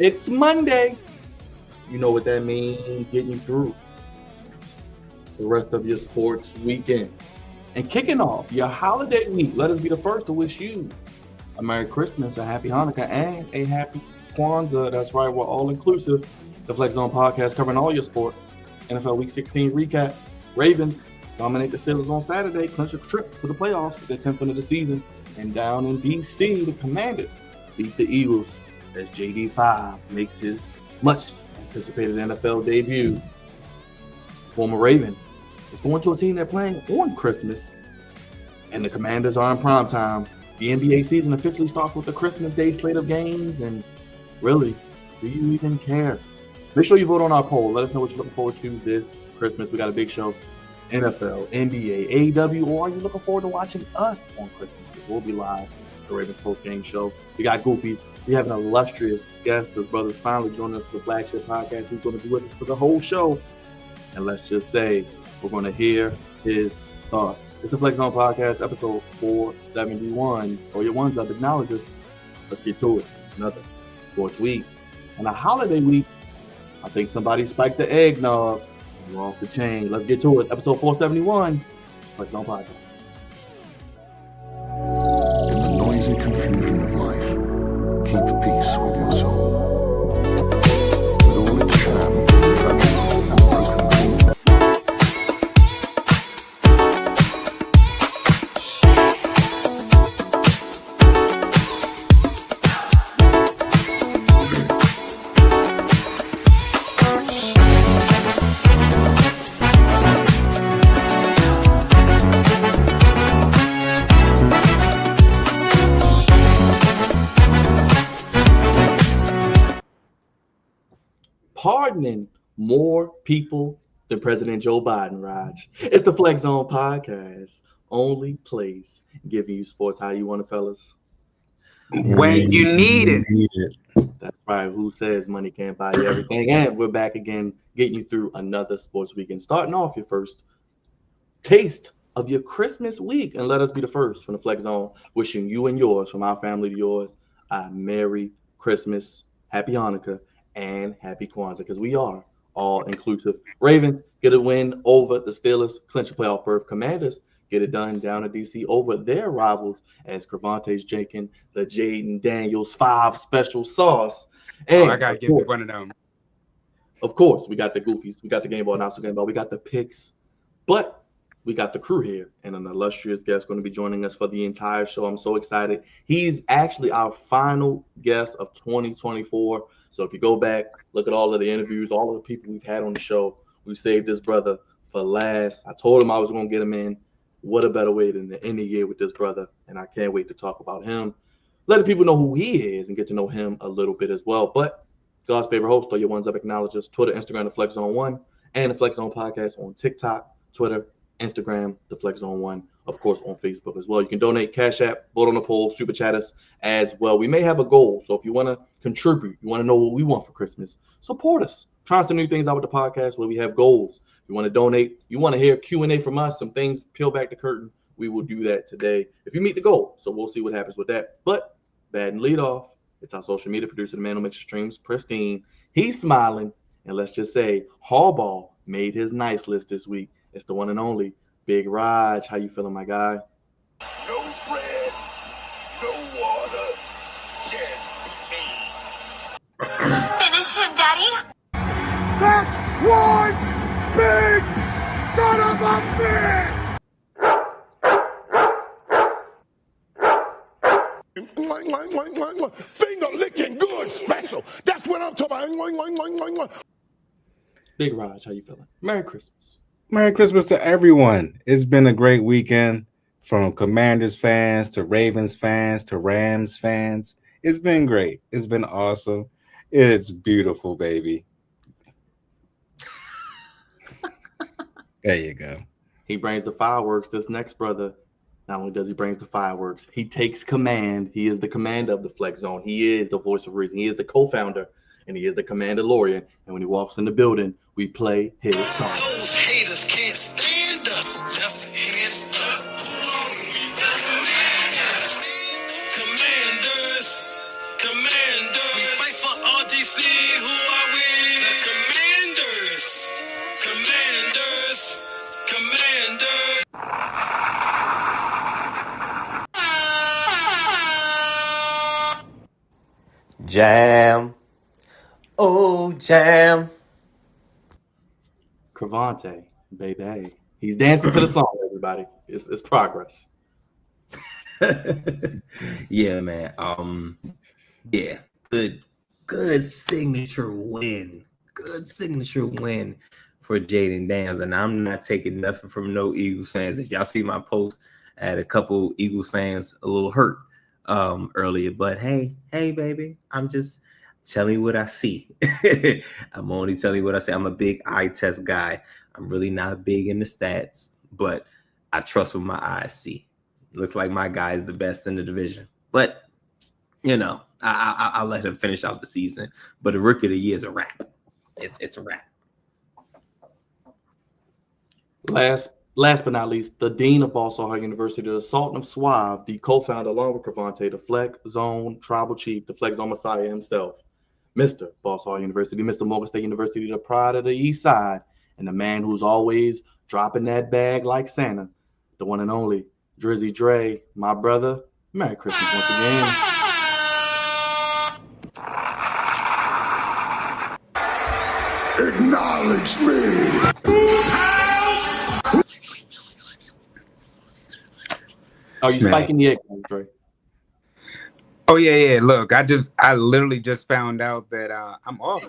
It's Monday. You know what that means, getting you through the rest of your sports weekend. And kicking off your holiday week, let us be the first to wish you a Merry Christmas, a Happy Hanukkah, and a Happy Kwanzaa. That's right, we're all inclusive. The Flex Zone podcast covering all your sports. NFL Week 16 recap. Ravens dominate the Steelers on Saturday, clinch a trip to the playoffs with their 10th win of the season. And down in D.C., the Commanders beat the Eagles as JD5 makes his much anticipated NFL debut. Former Raven is going to a team they're playing on Christmas, and the Commanders are in prime time. The NBA season officially starts with the Christmas Day slate of games, and really, do you even care? Make sure you vote on our poll. Let us know what you're looking forward to this Christmas. We got a big show. NFL, NBA, AEW, or are you looking forward to watching us on Christmas? We'll be live at the Ravens Post Game Show. We got Goofy. We have an illustrious guest. His brother's finally joining us for the flagship podcast. He's going to be with us for the whole show. And let's just say we're going to hear his thoughts. It's the Flex Zone Podcast, episode 471. For your ones that acknowledge us, let's get to it. Another sports week. And a holiday week, I think somebody spiked the eggnog. We're off the chain. Let's get to it. Episode 471, Flex Zone Podcast. In the noisy confusion of life, keep peace with your soul. With all its sham, tragedy, and broken dreams. Pardoning more people than President Joe Biden, Raj. It's the Flex Zone Podcast, only place giving you sports how you want it, fellas. When you need it. That's right. Who says money can't buy you everything? And we're back again, getting you through another sports weekend. Starting off your first taste of your Christmas week. And let us be the first from the Flex Zone, wishing you and yours, from our family to yours, a Merry Christmas, Happy Hanukkah, and Happy Kwanzaa, because we are all inclusive. Ravens get a win over the Steelers, clinch a playoff berth. Commanders get it done down in D.C. over their rivals as Cervantes Jenkins, the Jaden Daniels 5 special sauce. And I gotta give you one of them. Of course, we got the goofies, we got the game ball, not so game ball, we got the picks, but we got the crew here and an illustrious guest going to be joining us for the entire show. I'm so excited. He's actually our final guest of 2024. So if you go back, look at all of the interviews, all of the people we've had on the show, we saved this brother for last. I told him I was going to get him in. What a better way than to end the year with this brother. And I can't wait to talk about him, letting people know who he is and get to know him a little bit as well. But God's favorite host, or your ones up acknowledges, Twitter, Instagram, the Flex Zone 1, and the Flex Zone Podcast on TikTok, Twitter, Instagram, the Flex Zone 1, of course, on Facebook as well. You can donate, Cash App, vote on the poll, super chat us as well. We may have a goal, so if you want to contribute, you want to know what we want for Christmas, support us. Trying some new things out with the podcast where we have goals. If you want to donate, you want to hear Q&A from us, some things, peel back the curtain, we will do that today if you meet the goal. So we'll see what happens with that. But bad and lead off, it's our social media producer, the man who makes the streams pristine. He's smiling, and let's just say Harbaugh made his nice list this week. It's the one and only Big Raj. How you feeling, my guy? No bread, no water, just hate. Finish him, Daddy. That's one big son of a bitch! Finger licking good special. That's what I'm talking about. Big Raj, how you feeling? Merry Christmas. Merry Christmas to everyone. It's been a great weekend, from Commanders fans to Ravens fans to Rams fans. It's been great. It's been awesome. It's beautiful, baby. There you go. He brings the fireworks. This next brother, not only does he brings the fireworks, he takes command. He is the commander of the Flex Zone. He is the voice of reason. He is the co-founder, and he is the Commandalorian. And when he walks in the building, we play his song. Those haters can't stand us. Left hand up. Commanders. We fight for RDC. Commander. Jam. Oh, jam. Cravante, baby. He's dancing to the song, everybody. It's progress. Yeah, man. Yeah, good signature win. Good signature win for Jaden Daniels. And I'm not taking nothing from no Eagles fans. If y'all see my post, I had a couple Eagles fans a little hurt earlier. But hey, baby, I'm just telling you what I see. I'm only telling you what I see. I'm a big eye test guy. I'm really not big in the stats, but I trust what my eyes see. Looks like my guy is the best in the division. But, you know, I'll let him finish out the season. But the rookie of the year is a wrap. It's a wrap. Last but not least, the dean of Baltimore University, the Sultan of Suave, the co-founder along with Cravante, the Flex Zone Tribal Chief, the Flex Zone Messiah himself, Mr. Baltimore University, Mr. Morgan State University, the pride of the East Side, and the man who's always dropping that bag like Santa, the one and only Drizzy Dre, my brother. Merry Christmas once again. Acknowledge me. Are you spiking the egg, Dre? Oh yeah. Look, I literally just found out that I'm off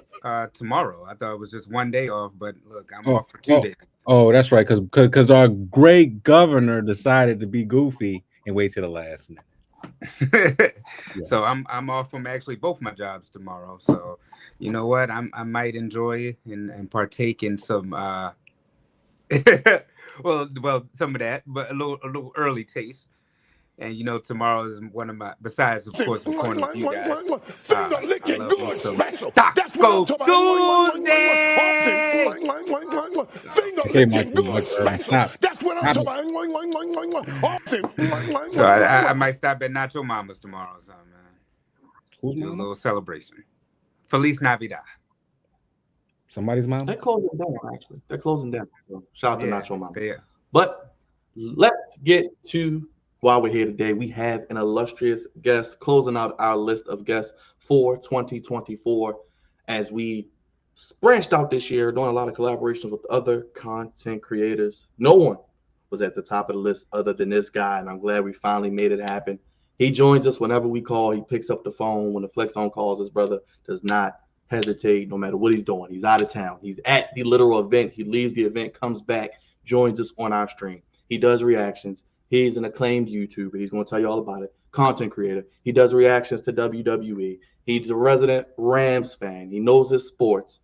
tomorrow. I thought it was just one day off, but look, I'm off for 2 days. Oh, that's right, because our great governor decided to be goofy and wait till the last minute. So I'm off from actually both my jobs tomorrow. So you know what? I might enjoy and partake in some well some of that, but a little early taste. And you know, tomorrow is one of my, besides of course recording with you guys. Finger licking good, special. That's go Tuesday. Finger licking good, special. That's what I'm talking about. So I might stop at Nacho Mama's tomorrow, so man. Who's Do a mama? little celebration. Feliz Navidad. Somebody's mama? They're closing down, actually. They're closing down. So shout out to Nacho Mama. Yeah. But let's get to why we're here today. We have an illustrious guest closing out our list of guests for 2024 as we branched out this year, doing a lot of collaborations with other content creators. No one was at the top of the list other than this guy, and I'm glad we finally made it happen. He joins us whenever we call. He picks up the phone when the Flex Zone calls. His brother does not hesitate no matter what he's doing. He's out of town. He's at the literal event. He leaves the event, comes back, joins us on our stream. He does reactions. He's an acclaimed YouTuber. He's going to tell you all about it. Content creator. He does reactions to WWE. He's a resident Rams fan. He knows his sports,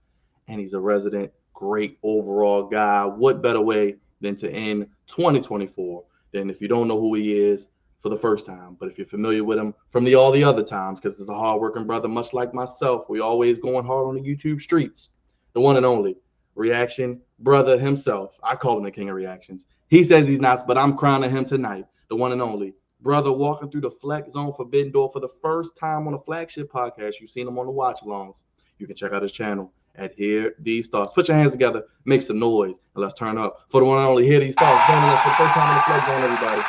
and he's a resident great overall guy. What better way than to end 2024 than if you don't know who he is for the first time, but if you're familiar with him from all the other times, because he's a hardworking brother, much like myself. We always going hard on the YouTube streets. The one and only reaction brother himself. I call him the king of reactions. He says he's not, but I'm crowning him tonight. The one and only brother walking through the Flex Zone Forbidden Door for the first time on a flagship podcast. You've seen him on the watch-alongs. You can check out his channel at Hear These Thoughts. Put your hands together, make some noise, and let's turn up for the one and only Hear These Thoughts. Joining us for the first time on the Flex Zone, everybody.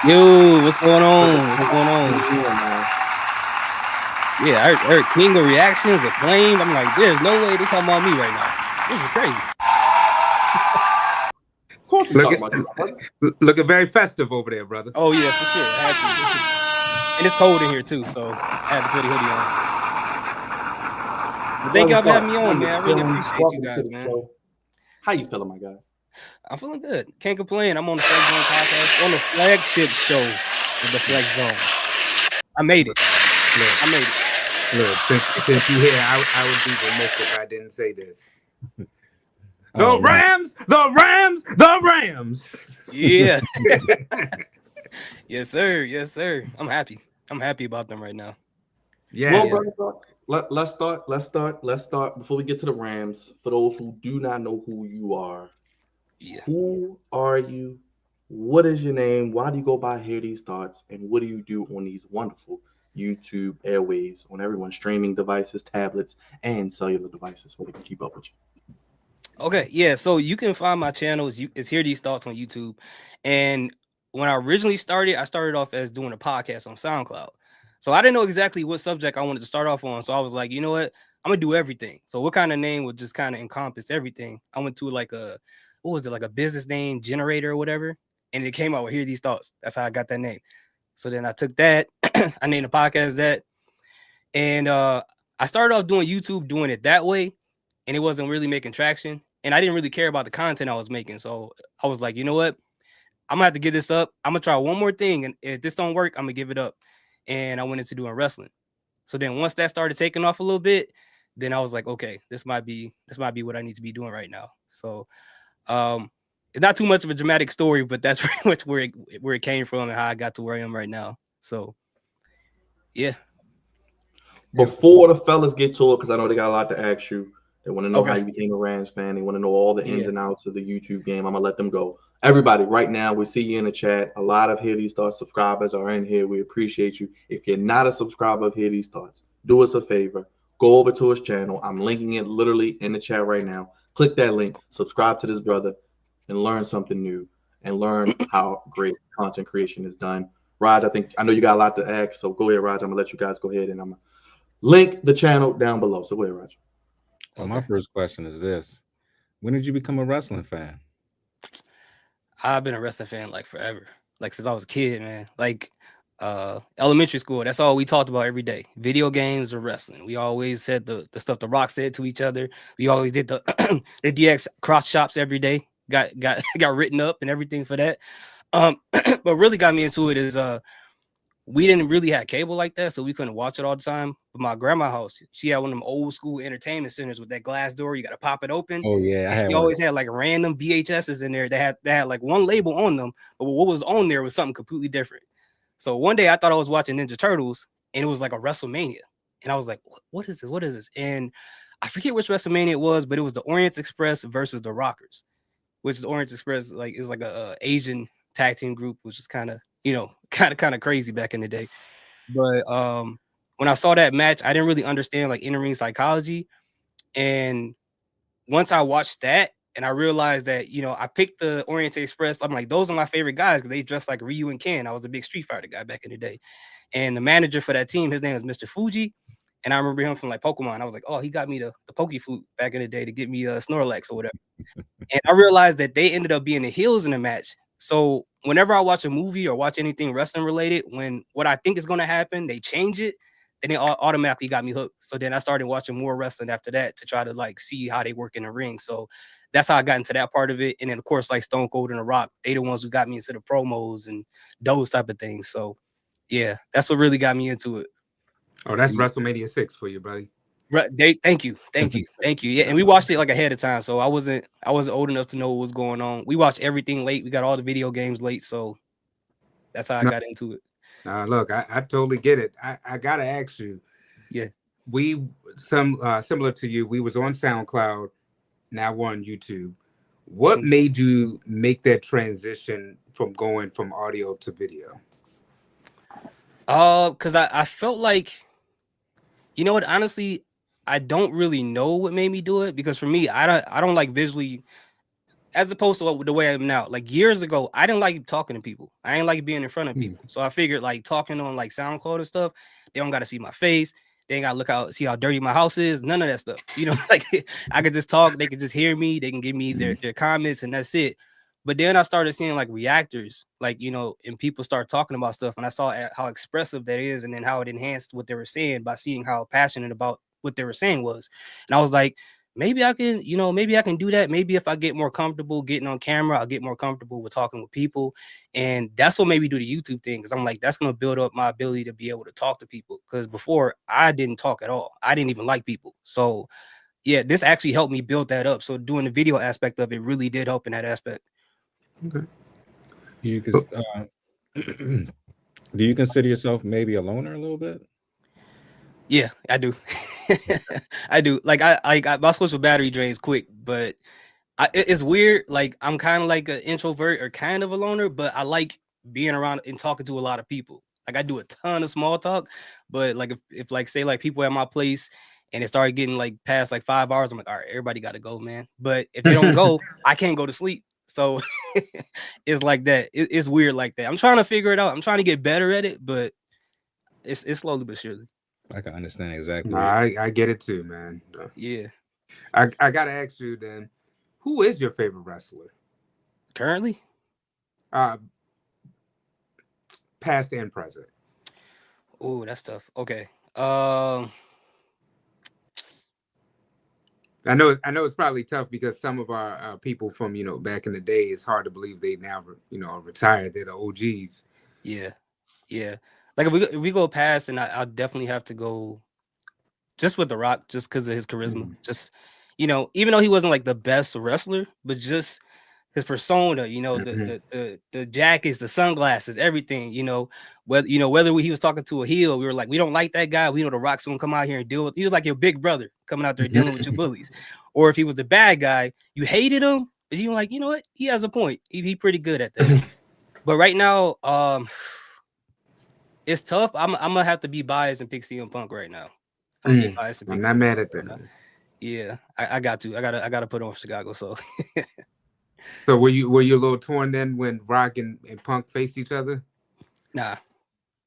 Yo, what's going on? What's going on? Yeah, I heard King of Reactions, Acclaimed. I'm like, there's no way they're talking about me right now. This is crazy. Of course we're talking about you, brother. Looking very festive over there, brother. Oh, yeah, for sure. I had to. And it's cold in here, too, so I had to put a hoodie on. But thank y'all for having me on, man. I really appreciate you guys, man. How you feeling, my guy? I'm feeling good. Can't complain. I'm on the Flex Zone podcast, on the flagship show with the Flex Zone. I made it. Look, I made it. Look, since you're here, I would be remiss if I didn't say this. The Rams, the Rams, the Rams. Yeah. Yes, sir. Yes, sir. I'm happy. I'm happy about them right now. Yeah. Well, let's start before we get to the Rams. For those who do not know who you are, who are you? What is your name? Why do you go by Hear These Thoughts? And what do you do on these wonderful YouTube airways on everyone's streaming devices, tablets, and cellular devices, so they can keep up with you? Okay, yeah. So you can find my channel is Hear These Thoughts on YouTube. And when I originally started, I started off as doing a podcast on SoundCloud. So I didn't know exactly what subject I wanted to start off on. So I was like, you know what? I'm gonna do everything. So what kind of name would just kind of encompass everything? I went to like what was it, like a business name generator or whatever, and it came out with Hear These Thoughts. That's how I got that name. So then I took that, I named the podcast that, and I started off doing YouTube, doing it that way, and it wasn't really making traction. And I didn't really care about the content I was making. So I was like, you know what? I'm gonna have to give this up. I'm gonna try one more thing, and if this don't work, I'm gonna give it up. And I went into doing wrestling. So then once that started taking off a little bit, then I was like, okay, this might be what I need to be doing right now. So it's not too much of a dramatic story, but that's pretty much where it came from and how I got to where I am right now. So yeah. Before the fellas get to it, because I know they got a lot to ask you. They want to know how Okay. you became a Rams fan. They want to know all the ins Yeah. and outs of the YouTube game. I'm gonna let them go. Everybody, right now, we see you in the chat. A lot of Hear These Thoughts subscribers are in here. We appreciate you. If you're not a subscriber of Hear These Thoughts, do us a favor. Go over to his channel. I'm linking it literally in the chat right now. Click that link, subscribe to this brother, and learn something new and learn how great content creation is done. Raj, I know you got a lot to ask, so go ahead, Raj. I'm gonna let you guys go ahead and I'm gonna link the channel down below. So go ahead, Raj. Well, my first question is this: when did you become a wrestling fan? I've been a wrestling fan like forever, like since I was a kid, man. Like elementary school, that's all we talked about every day. Video games or wrestling. We always said the stuff the Rock said to each other. We always did the the DX cross chops every day. Got got written up and everything for that. But really got me into it is we didn't really have cable like that, so we couldn't watch it all the time. But my grandma's house, she had one of them old school entertainment centers with that glass door. You got to pop it open. Oh yeah, I And had she one. always had like random VHSs in there that had like one label on them, but what was on there was something completely different. So one day I thought I was watching Ninja Turtles, and it was like a WrestleMania, and I was like, "What is this? What is this?" And I forget which WrestleMania it was, but it was the Orient Express versus the Rockers, which the Orient Express like is like a Asian tag team group, which is kind of kind of crazy back in the day. But when I saw that match, I didn't really understand like in-ring psychology. And once I watched that and I realized that, I picked the Orient Express, I'm like, those are my favorite guys because they dressed like Ryu and Ken. I was a big Street Fighter guy back in the day. And the manager for that team, his name was Mr. Fuji. And I remember him from like Pokemon. I was like, oh, he got me the Poke Flute back in the day to get me a Snorlax or whatever. And I realized that they ended up being the heels in the match. So whenever I watch a movie or watch anything wrestling related, when what I think is going to happen, they change it, then it automatically got me hooked. So then I started watching more wrestling after that to try to like see how they work in the ring. So that's how I got into that part of it. And then of course, like Stone Cold and The Rock, they the ones who got me into the promos and those type of things. So yeah, that's what really got me into it. Oh, that's WrestleMania 6 for you, buddy. Thank you. Yeah, and we watched it like ahead of time, so I wasn't old enough to know what was going on. We watched everything late. We got all the video games late, so that's how I got into it. Look, I totally get it. I gotta ask you. Yeah, we similar to you. We was on SoundCloud. Now we're on YouTube. What made you make that transition from going from audio to video? Because I felt like, you know what? Honestly, I don't really know what made me do it because for me, I don't like visually, as opposed to the way I am now. Like years ago, I didn't like talking to people. I didn't like being in front of people. So I figured like talking on like SoundCloud and stuff, they don't got to see my face. They ain't got to see how dirty my house is. None of that stuff. Like I could just talk. They could just hear me. They can give me their comments and that's it. But then I started seeing like reactors, like, and people start talking about stuff. And I saw how expressive that is. And then how it enhanced what they were saying by seeing how passionate about what they were saying was. And I was like, maybe I can, maybe I can do that. Maybe if I get more comfortable getting on camera, I'll get more comfortable with talking with people. And that's what made me do the YouTube thing. Cause I'm like, that's going to build up my ability to be able to talk to people. Cause before I didn't talk at all. I didn't even like people. So yeah, this actually helped me build that up. So doing the video aspect of it really did help in that aspect. Okay. You can, do you consider yourself maybe a loner a little bit? Yeah, I do. I do. Like I my social battery drains quick, but it's weird. Like I'm kind of like an introvert or kind of a loner, but I like being around and talking to a lot of people. Like I do a ton of small talk, but like if like say like people at my place and it started getting like past like 5 hours. I'm like, all right, everybody got to go, man. But if they don't go, I can't go to sleep. So it's like that. It's weird like that. I'm trying to figure it out. I'm trying to get better at it, but it's slowly but surely. I can understand exactly. No, I get it too, man. Yeah. I gotta ask you then, who is your favorite wrestler? Currently? Past and present. Oh, that's tough. Okay. I know it's probably tough because some of our people from back in the day, it's hard to believe they now are retired. They're the OGs. Yeah. Like if we go past, and I'll definitely have to go just with The Rock, just because of his charisma. Just even though he wasn't like the best wrestler, but just his persona, the jackets, the sunglasses, everything, whether he was talking to a heel, we were like, we don't like that guy. We know The Rock's gonna come out here and deal with. He was like your big brother coming out there dealing with your bullies. Or if he was the bad guy, you hated him, but you were like, you know what? He has a point. He pretty good at that. But right now, it's tough. I'm gonna have to be biased and pick CM Punk right now. I'm not mad at that. Yeah, I got to. I gotta put on for Chicago. So. So were you a little torn then when Rock and Punk faced each other? Nah.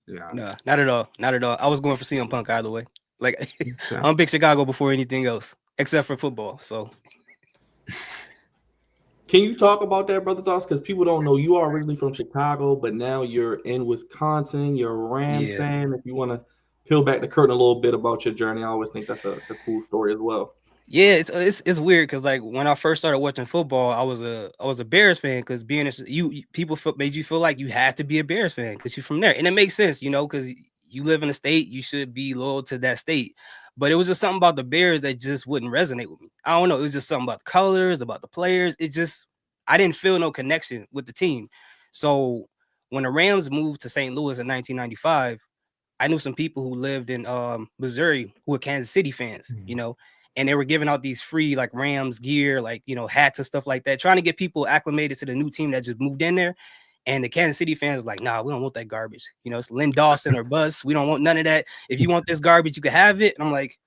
Yeah. Nah, not at all. Not at all. I was going for CM Punk either way. Like I'm pick Chicago before anything else, except for football. So can you talk about that, Brother Doss? Because people don't know you are originally from Chicago, but now you're in Wisconsin. You're a Rams fan. If you want to peel back the curtain a little bit about your journey, I always think that's a cool story as well. Yeah, it's weird because like when I first started watching football, I was a Bears fan because people made you feel like you had to be a Bears fan because you're from there, and it makes sense, because you live in a state, you should be loyal to that state. But it was just something about the Bears that just wouldn't resonate with me. I don't know. It was just something about the colors, about the players. I didn't feel no connection with the team. So when the Rams moved to St. Louis in 1995, I knew some people who lived in Missouri who were Kansas City fans, and they were giving out these free like Rams gear, like, hats and stuff like that, trying to get people acclimated to the new team that just moved in there. And the Kansas City fans were like, nah, we don't want that garbage. It's Lynn Dawson or Buzz. We don't want none of that. If you want this garbage, you can have it. And I'm like,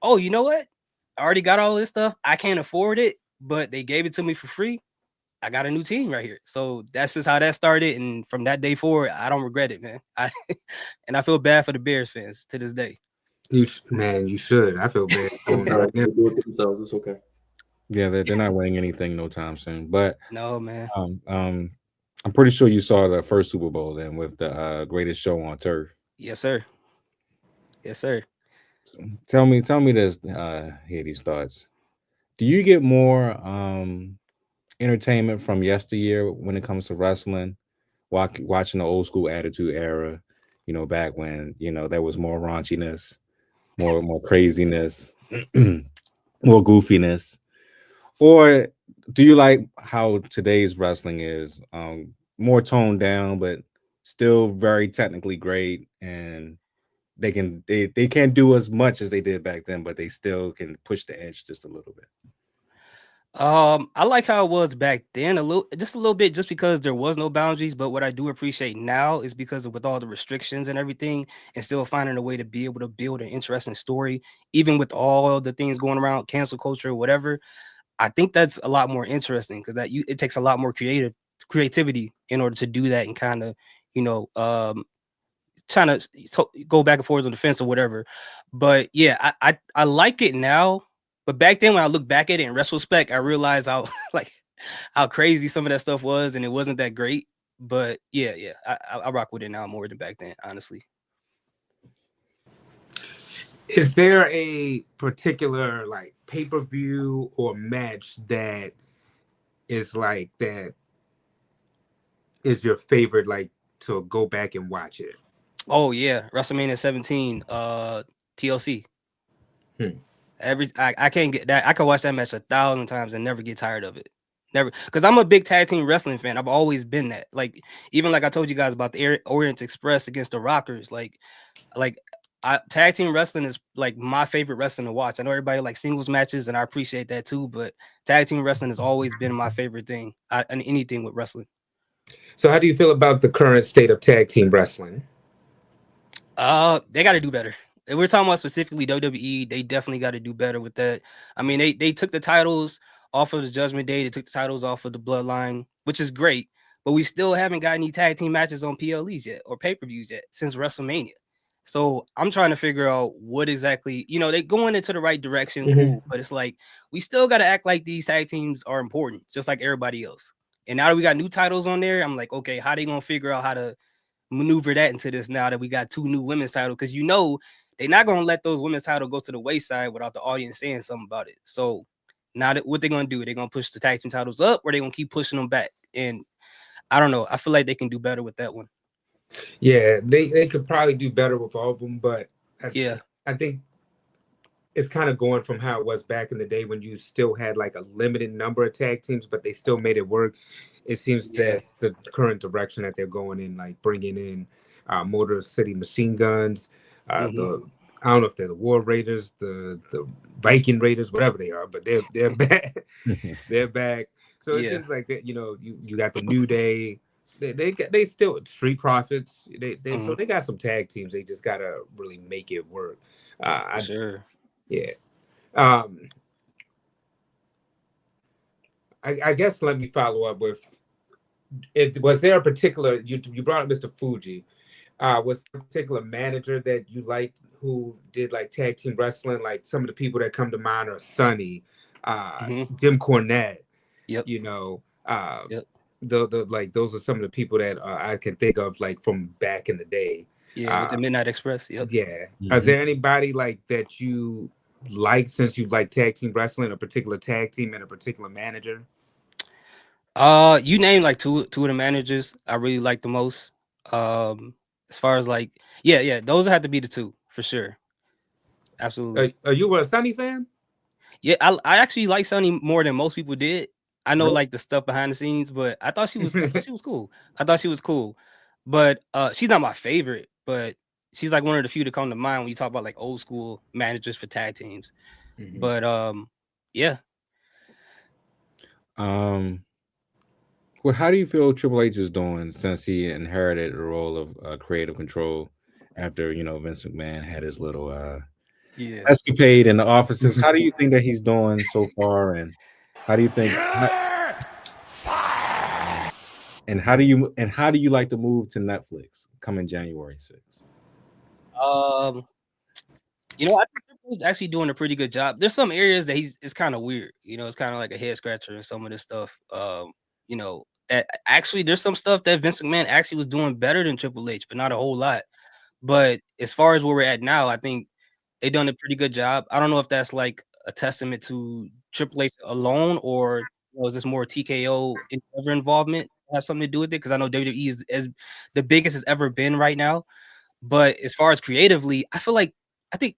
oh, you know what? I already got all this stuff. I can't afford it, but they gave it to me for free. I got a new team right here. So that's just how that started. And from that day forward, I don't regret it, man. And I feel bad for the Bears fans to this day. You should. I feel bad. Do it themselves. It's okay. Yeah, they're not winning anything no time soon. But no, man. I'm pretty sure you saw the first Super Bowl then with the Greatest Show on Turf. Yes, sir. Yes, sir. Tell me this, hear these thoughts. Do you get more entertainment from yesteryear when it comes to wrestling, watching the old school Attitude Era, back when there was more raunchiness, more craziness, more goofiness, or do you like how today's wrestling is more toned down but still very technically great, and they can't do as much as they did back then, but they still can push the edge just a little bit? I like how it was back then, a little bit, just because there was no boundaries. But what I do appreciate now is because with all the restrictions and everything, and still finding a way to be able to build an interesting story, even with all the things going around, cancel culture, whatever. I think that's a lot more interesting because it takes a lot more creativity in order to do that and kind of, trying to go back and forth on the fence or whatever. But yeah, I like it now. But back then, when I look back at it in retrospect, I realized how crazy some of that stuff was, and it wasn't that great. But yeah, I rock with it now more than back then, honestly. Is there a particular like pay-per-view or match that is like that is your favorite, like to go back and watch it? Oh yeah, WrestleMania 17, TLC. I can't get that. I can watch that match 1,000 times and never get tired of it. Never, because I'm a big tag team wrestling fan. I've always been that. Like, even like I told you guys about the Orient Express against the Rockers. Tag team wrestling is like my favorite wrestling to watch. I know everybody like singles matches, and I appreciate that too. But tag team wrestling has always been my favorite thing. And anything with wrestling. So, how do you feel about the current state of tag team wrestling? They got to do better. if we're talking about specifically WWE, they definitely got to do better with that. I mean, they took the titles off of the Judgment Day. They took the titles off of the Bloodline, which is great. But we still haven't got any tag team matches on PLEs yet or pay-per-views yet since WrestleMania. So I'm trying to figure out what exactly, they're going into the right direction, cool. But it's like we still got to act like these tag teams are important, just like everybody else. And now that we got new titles on there, I'm like, okay, how they gonna figure out how to maneuver that into this now that we got 2 new women's titles? Because they're not gonna let those women's titles go to the wayside without the audience saying something about it. So now that what they're gonna do, they're gonna push the tag team titles up, or they're gonna keep pushing them back. And I don't know. I feel like they can do better with that one. Yeah, they could probably do better with all of them, but I think it's kind of going from how it was back in the day when you still had like a limited number of tag teams, but they still made it work. It seems that's the current direction that they're going in, like bringing in Motor City Machine Guns, I don't know if they're the War Raiders, the Viking Raiders, whatever they are, but they're back. They're back. So it seems like that. You got the New Day. They still Street Profits. So they got some tag teams. They just gotta really make it work. Sure. Yeah. I guess let me follow up with it. Was there a particular you brought up Mr. Fuji? Was there a particular manager that you liked who did like tag team wrestling? Like some of the people that come to mind are Sonny, Jim Cornette. Yep. Those are some of the people that I can think of like from back in the day. Yeah, with the Midnight Express. Yep. Yeah. Is there anybody like that you like since you like tag team wrestling, a particular tag team and a particular manager? You named like two of the managers I really like the most. As far as like, those have to be the two for sure. Absolutely. Are you a Sonny fan? Yeah, I actually like Sonny more than most people did. I know like the stuff behind the scenes, but I thought she was cool. I thought she was cool. But she's not my favorite, but she's like one of the few to come to mind when you talk about like old school managers for tag teams. But yeah. Well, how do you feel Triple H is doing since he inherited the role of creative control after Vince McMahon had his little escapade in the offices? How do you think that he's doing so far, and how do you think? And how do you like the move to Netflix coming January 6th? I think he's actually doing a pretty good job. There's some areas that it's kind of weird. It's kind of like a head scratcher in some of this stuff. Actually, there's some stuff that Vince McMahon actually was doing better than Triple H, but not a whole lot. But as far as where we're at now, I think they've done a pretty good job. I don't know if that's like a testament to Triple H alone, or is this more TKO involvement have something to do with it? Because I know WWE is as the biggest it's ever been right now. But as far as creatively, I think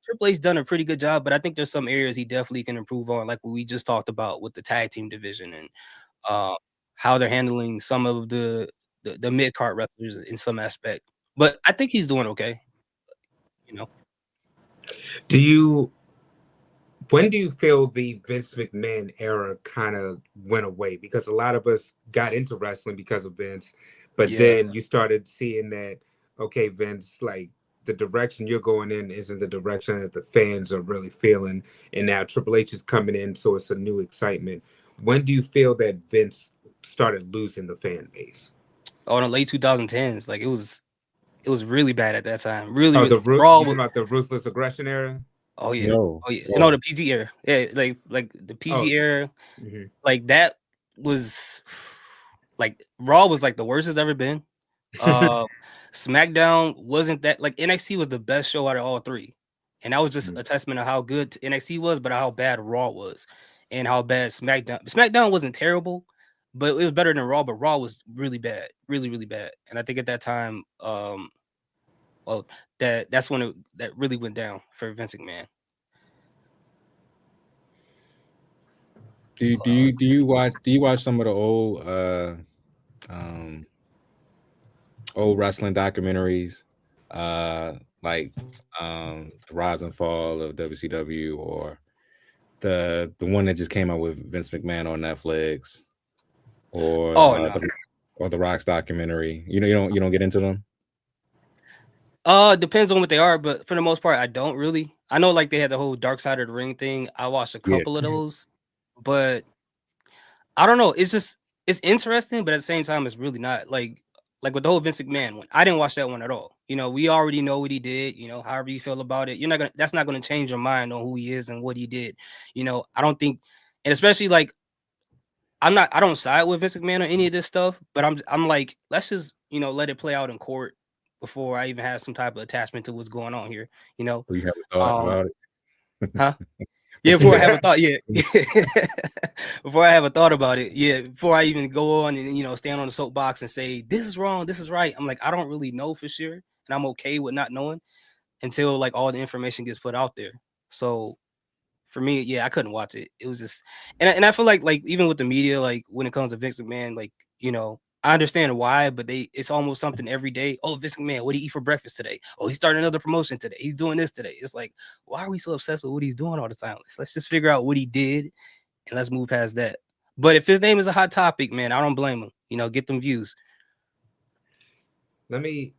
Triple H done a pretty good job, but I think there's some areas he definitely can improve on, like what we just talked about with the tag team division and how they're handling some of the mid-card wrestlers in some aspect. But I think he's doing okay. When do you feel the Vince McMahon era kind of went away? Because a lot of us got into wrestling because of Vince, but then you started seeing that, okay, Vince, like the direction you're going in isn't the direction that the fans are really feeling. And now Triple H is coming in, so it's a new excitement. When do you feel that Vince started losing the fan base? Oh, in the late 2010s. Like it was really bad at that time. Really, about the Ruthless Aggression era? Oh yeah. No, the PG era. Yeah, like the PG era. Like that was like Raw was like the worst it's ever been. SmackDown wasn't that, like NXT was the best show out of all three. And that was just a testament of how good NXT was, but how bad Raw was and how bad SmackDown wasn't terrible, but it was better than Raw, but Raw was really bad, really, really bad. And I think at that time, that's when that really went down for Vince McMahon. Do you watch some of the old wrestling documentaries, like the Rise and Fall of WCW, or the one that just came out with Vince McMahon on Netflix, or the Rock's documentary? You don't get into them? Depends on what they are, but for the most part, I don't really. I know like they had the whole Dark Side of the Ring thing. I watched a Yeah. couple of those, but I don't know. It's interesting, but at the same time, it's really not like with the whole Vince McMahon one. I didn't watch that one at all. You know, we already know what he did. You know, however you feel about it, that's not gonna change your mind on who he is and what he did. You know, I don't think, and especially like I don't side with Vince McMahon or any of this stuff, but I'm like, let's just let it play out in court before I even have some type of attachment to what's going on here. You know, We have a thought about it. huh? Yeah, before I have a thought, yeah. Before I have a thought about it, yeah. Before I even go on and stand on the soapbox and say this is wrong, this is right. I'm like, I don't really know for sure, and I'm okay with not knowing until like all the information gets put out there. So for me, yeah, I couldn't watch it. It was just, and I feel like even with the media, like when it comes to Vince McMahon, like I understand why, but it's almost something every day. Oh, Vince McMahon, what did he eat for breakfast today? Oh, he's starting another promotion today. He's doing this today. It's like, why are we so obsessed with what he's doing all the time? Let's just figure out what he did and let's move past that. But if his name is a hot topic, man, I don't blame him. Get them views. Let me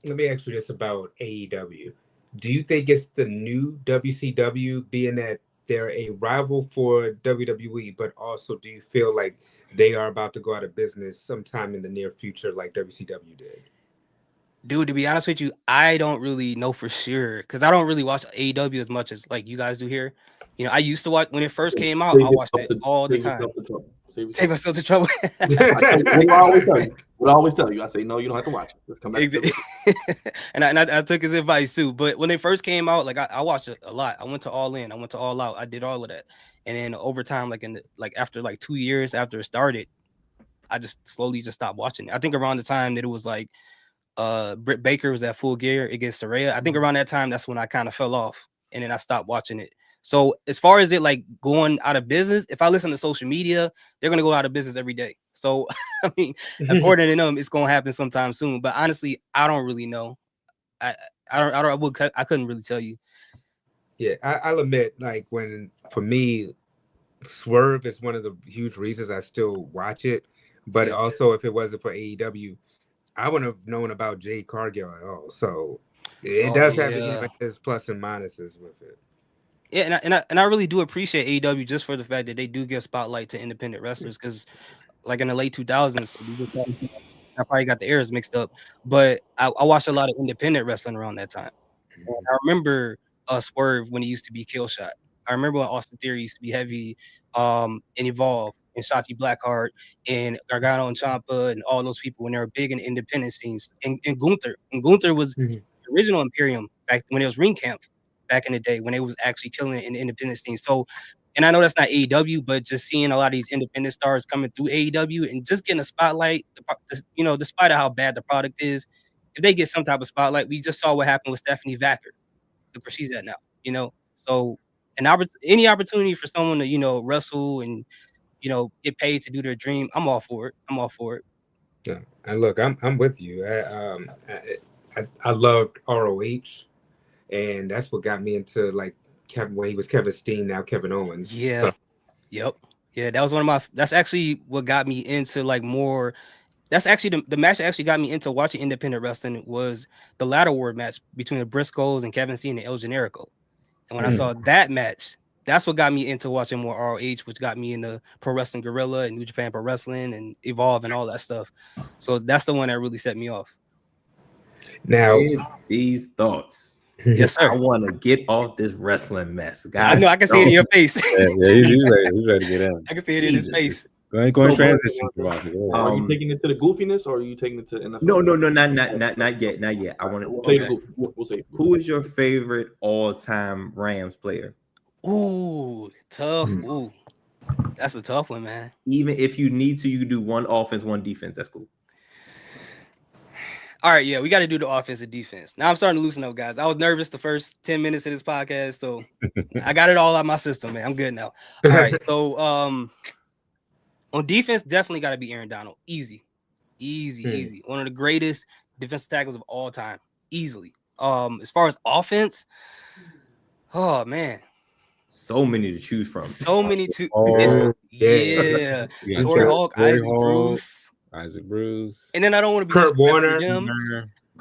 ask you this about AEW. Do you think it's the new WCW, being that they're a rival for WWE, but also do you feel like they are about to go out of business sometime in the near future like WCW did? Dude, to be honest with you, I don't really know for sure because I don't really watch AEW as much as like you guys do here. I used to watch when it first came out. I watched it all the time. Save myself to trouble. What I always tell you, I say no, you don't have to watch it. Just come back. And I took his advice too. But when they first came out, like I watched it a lot. I went to All In. I went to All Out. I did all of that. And then over time, after 2 years after it started, I just slowly just stopped watching it. I think around the time that it was like Britt Baker was at Full Gear against Saraya. I think around that time, that's when I kind of fell off, and then I stopped watching it. So as far as it like going out of business, if I listen to social media, they're gonna go out of business every day. So I mean, according to them, it's gonna happen sometime soon. But honestly, I don't really know. I couldn't really tell you. Yeah, I'll admit, like for me, Swerve is one of the huge reasons I still watch it. But also, if it wasn't for AEW, I wouldn't have known about Jade Cargill at all. So it does have its plus and minuses with it. Yeah, and I really do appreciate AEW just for the fact that they do give spotlight to independent wrestlers because, like in the late 2000s, I probably got the eras mixed up, but I watched a lot of independent wrestling around that time. And I remember Swerve when he used to be Killshot. I remember when Austin Theory used to be heavy, and Evolve, and Shotzi Blackheart, and Gargano and Ciampa, and all those people when they were big in independent scenes. And Gunther. And Gunther was the original Imperium back when it was Ring Camp back in the day when it was actually killing it in the independent scene. So, and I know that's not AEW, but just seeing a lot of these independent stars coming through AEW and just getting a spotlight, despite of how bad the product is, if they get some type of spotlight, we just saw what happened with Stephanie Vacker. Look where she's at now, So any opportunity for someone to, wrestle and, get paid to do their dream, I'm all for it. Yeah, and look, I'm with you. I loved ROH, and that's what got me into like Kevin when he was Kevin Steen, now Kevin Owens. Yeah. So. Yep. Yeah, that was that's actually what got me into like more. That's actually the match that actually got me into watching independent wrestling was the ladder war match between the Briscoes and Kevin Steen and El Generico. And when I saw that match, that's what got me into watching more ROH, which got me into Pro Wrestling Guerrilla and New Japan Pro Wrestling and Evolve and all that stuff. So that's the one that really set me off. Now, these thoughts. Yes, sir. I want to get off this wrestling mess. I know. I can see it in your face. He's ready to get in. I can see it in his face. Go ahead, transition. Are you taking it to the goofiness, or are you taking it to NFL? No, not yet. I want to. We'll say. Who is your favorite all-time Rams player? Ooh, tough. Ooh, that's a tough one, man. Even if you need to, you can do one offense, one defense. That's cool. All right, yeah, we got to do the offense and defense. Now I'm starting to loosen up, guys. I was nervous the first 10 minutes of this podcast, so I got it all out of my system, man. I'm good now. All right, so on defense, definitely got to be Aaron Donald. Easy. One of the greatest defensive tackles of all time, easily. As far as offense, oh man, so many to choose from. Yeah. Torrey Hulk, Isaac Bruce. Isaac Bruce, and then I don't want to be Kurt Warner.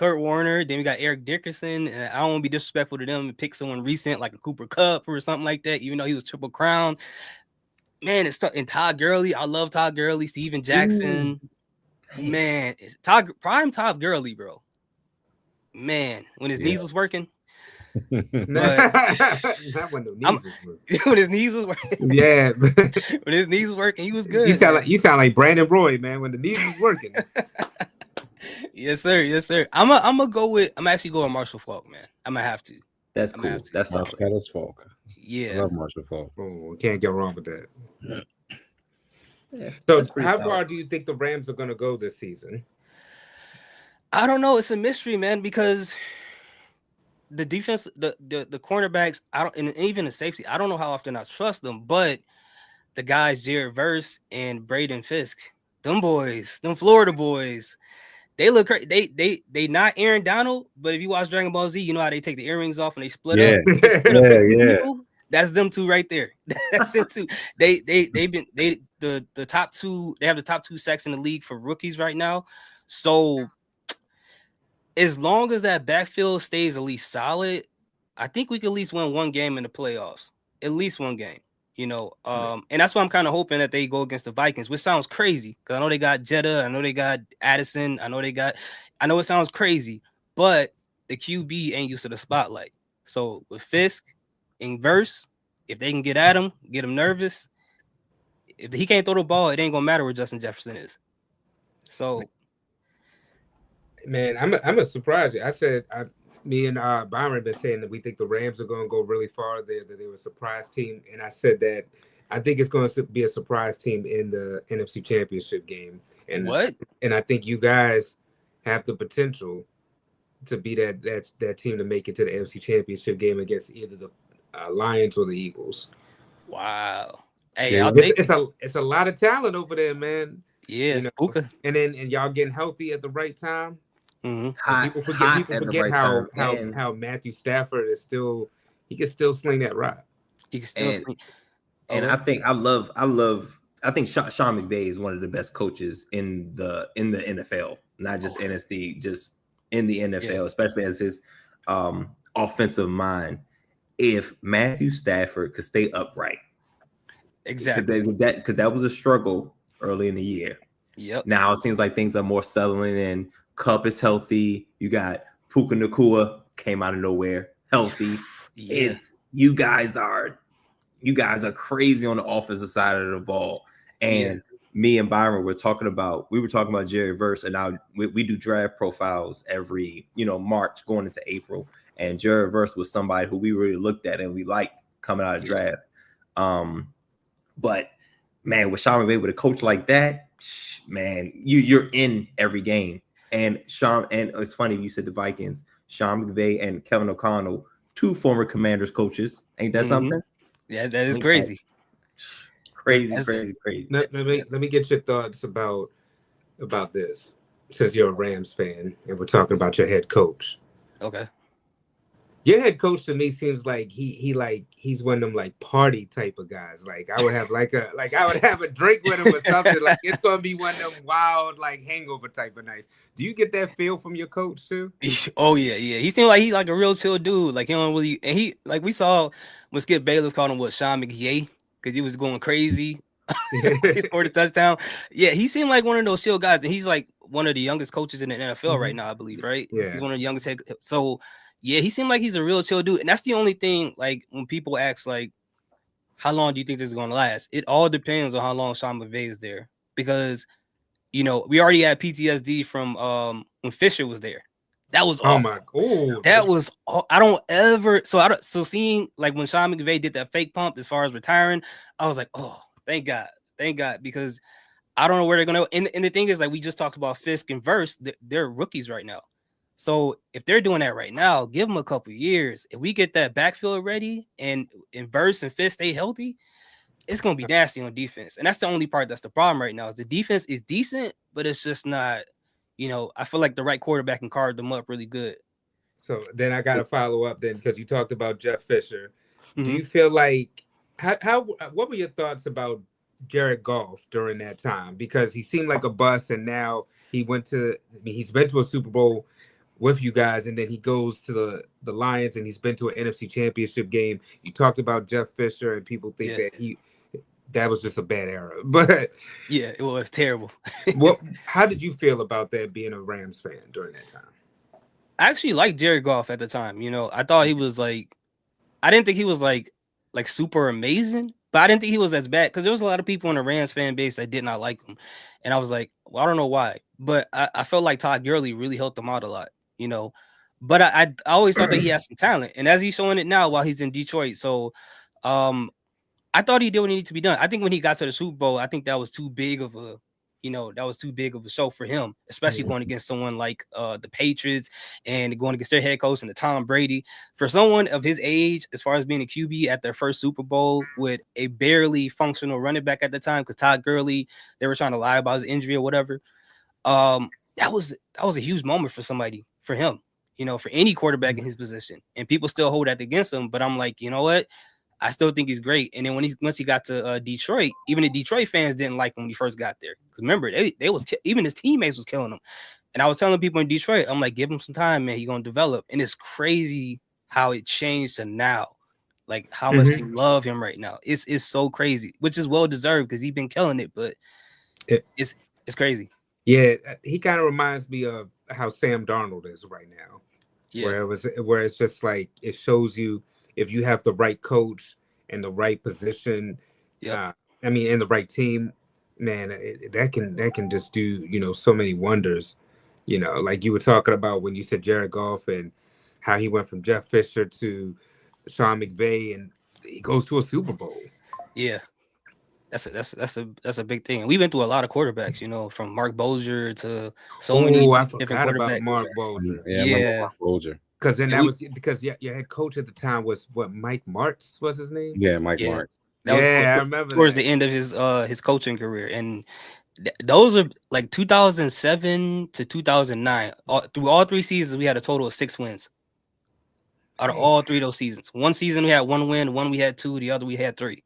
Kurt Warner. Then we got Eric Dickerson. And I don't want to be disrespectful to them and pick someone recent like a Cooper Kupp or something like that, even though he was Triple Crown. Man, it's and Todd Gurley. I love Todd Gurley. Steven Jackson. Man, it's prime Todd Gurley, bro. Man, when his knees was working. Not when the knees was working. When his knees was working. Yeah. When his knees was working, he was good. You sound like Brandon Roy, man. When the knees was working. Yes, sir. Yes, sir. I'm actually going Marshall Faulk, man. I'm gonna have to. That's cool. That's solid. That's Falk. Yeah. I love Marshall Falk. Oh, can't get wrong with that. Yeah, so how far do you think the Rams are gonna go this season? I don't know. It's a mystery, man, because the defense, the cornerbacks, and even the safety, I don't know how often I trust them, but the guys, Jared Verse and Braden Fisk, them boys, them Florida boys, they look crazy. They not Aaron Donald, but if you watch Dragon Ball Z, you know how they take the earrings off and they split up. Yeah. That's them two right there. That's them two. The top two. They have the top 2 sacks in the league for rookies right now. So as long as that backfield stays at least solid, I think we could at least win one game in the playoffs. At least one game, you know. And that's why I'm kind of hoping that they go against the Vikings, which sounds crazy because I know they got Jetta, I know they got Addison, I know it sounds crazy, but the QB ain't used to the spotlight. So with Fisk and Verse, if they can get at him, get him nervous, if he can't throw the ball, it ain't gonna matter where Justin Jefferson is. So. Man, I'm a surprise. I said me and Byron have been saying that we think the Rams are going to go really far. That they were a surprise team, and I said that I think it's going to be a surprise team in the NFC Championship game. And what? And I think you guys have the potential to be that team to make it to the NFC Championship game against either the Lions or the Eagles. Wow. Hey, yeah, it's a lot of talent over there, man. Yeah, you know? And y'all getting healthy at the right time. Mm-hmm. People forget how Matthew Stafford is still, he can still sling that rock. He can still sling. And I think I think Sean McVay is one of the best coaches in the NFL, not just NFC, just in the NFL, especially as his offensive mind. If Matthew Stafford could stay upright, exactly, because that was a struggle early in the year. Yep. Now it seems like things are more settling in. Cup is healthy. You got Puka Nacua came out of nowhere, healthy. It's you guys are crazy on the offensive side of the ball. And me and Byron were talking about Jerry Verse, and now we do draft profiles every March going into April. And Jerry Verse was somebody who we really looked at and we liked coming out of draft. But man, with Sean McVay, with a coach like that, man, you're in every game. And it's funny you said the Vikings, Sean McVay and Kevin O'Connell, 2 former Commanders coaches. Ain't that something? Yeah, that is crazy. Crazy. Let me get your thoughts about this. Since you're a Rams fan and we're talking about your head coach. Okay. Your head coach to me seems like he's one of them like party type of guys. Like I would have a drink with him or something. Like it's gonna be one of them wild like hangover type of nights. Do you get that feel from your coach too? Oh yeah. He seemed like he's like a real chill dude. Like he don't really, and he like we saw when Skip Bayless called him Sean McVay because he was going crazy. He scored a touchdown. Yeah, he seemed like one of those chill guys, and he's like one of the youngest coaches in the NFL right now, I believe. Right? Yeah, he's one of the youngest head. So. Yeah, he seemed like he's a real chill dude. And that's the only thing, like, when people ask, like, how long do you think this is going to last? It all depends on how long Sean McVay is there. Because, we already had PTSD from when Fisher was there. That was awful. That was so seeing, like, when Sean McVay did that fake pump as far as retiring, I was like, oh, thank God. Because I don't know where they're going to. And the thing is, like, we just talked about Fisk and Verse. They're rookies right now. So if they're doing that right now, give them a couple years. If we get that backfield ready and Verse and Fisk stay healthy, it's going to be nasty on defense. And that's the only part that's the problem right now is the defense is decent, but it's just not, I feel like the right quarterback can carve them up really good. So then I got to follow up then because you talked about Jeff Fisher. Mm-hmm. Do you feel like what were your thoughts about Jared Goff during that time? Because he seemed like a bust and now he's been to a Super Bowl. with you guys, and then he goes to the Lions, and he's been to an NFC Championship game. You talked about Jeff Fisher, and people think that was just a bad era, but yeah, it was terrible. How did you feel about that being a Rams fan during that time? I actually liked Jared Goff at the time. You know, I thought he was like, I didn't think he was like super amazing, but I didn't think he was as bad because there was a lot of people in the Rams fan base that did not like him, and I was like, well, I don't know why, but I felt like Todd Gurley really helped him out a lot, you know. But I always thought that he had some talent, and as he's showing it now while he's in Detroit, so I thought he did what he needed to be done. I think when he got to the Super Bowl, I think that was too big of a show for him, especially going against someone like the Patriots and going against their head coach and the Tom Brady. For someone of his age, as far as being a QB at their first Super Bowl with a barely functional running back at the time, because Todd Gurley, they were trying to lie about his injury or whatever. That was a huge moment for him, you know, for any quarterback in his position. And people still hold that against him, but I'm like, you know what? I still think he's great. And then once he got to Detroit, even the Detroit fans didn't like him when he first got there. Because remember, even his teammates was killing him. And I was telling people in Detroit, I'm like, give him some time, man. He's gonna develop. And it's crazy how it changed to now, like how much they love him right now. It's so crazy, which is well deserved because he's been killing it. But it's crazy. Yeah, he kind of reminds me of how Sam Darnold is right now. Yeah, where it's just like it shows you. If you have the right coach and the right position, in the right team, man, that can just do, you know, so many wonders. You know, like you were talking about when you said Jared Goff and how he went from Jeff Fisher to Sean McVay, and he goes to a Super Bowl. Yeah, that's a big thing. And we've been through a lot of quarterbacks, you know, from Mark Bolger to so many different quarterbacks. About Mark Bolger. Yeah. Mark Bolger. Because then because your head coach at the time was Mike Martz was his name? Yeah, Mike Martz. I remember towards the end of his coaching career. And those are like 2007 to 2009. Through all 3 seasons, we had a total of 6 wins. Out of all 3 of those seasons. One season we had 1 win, one we had 2, the other we had 3.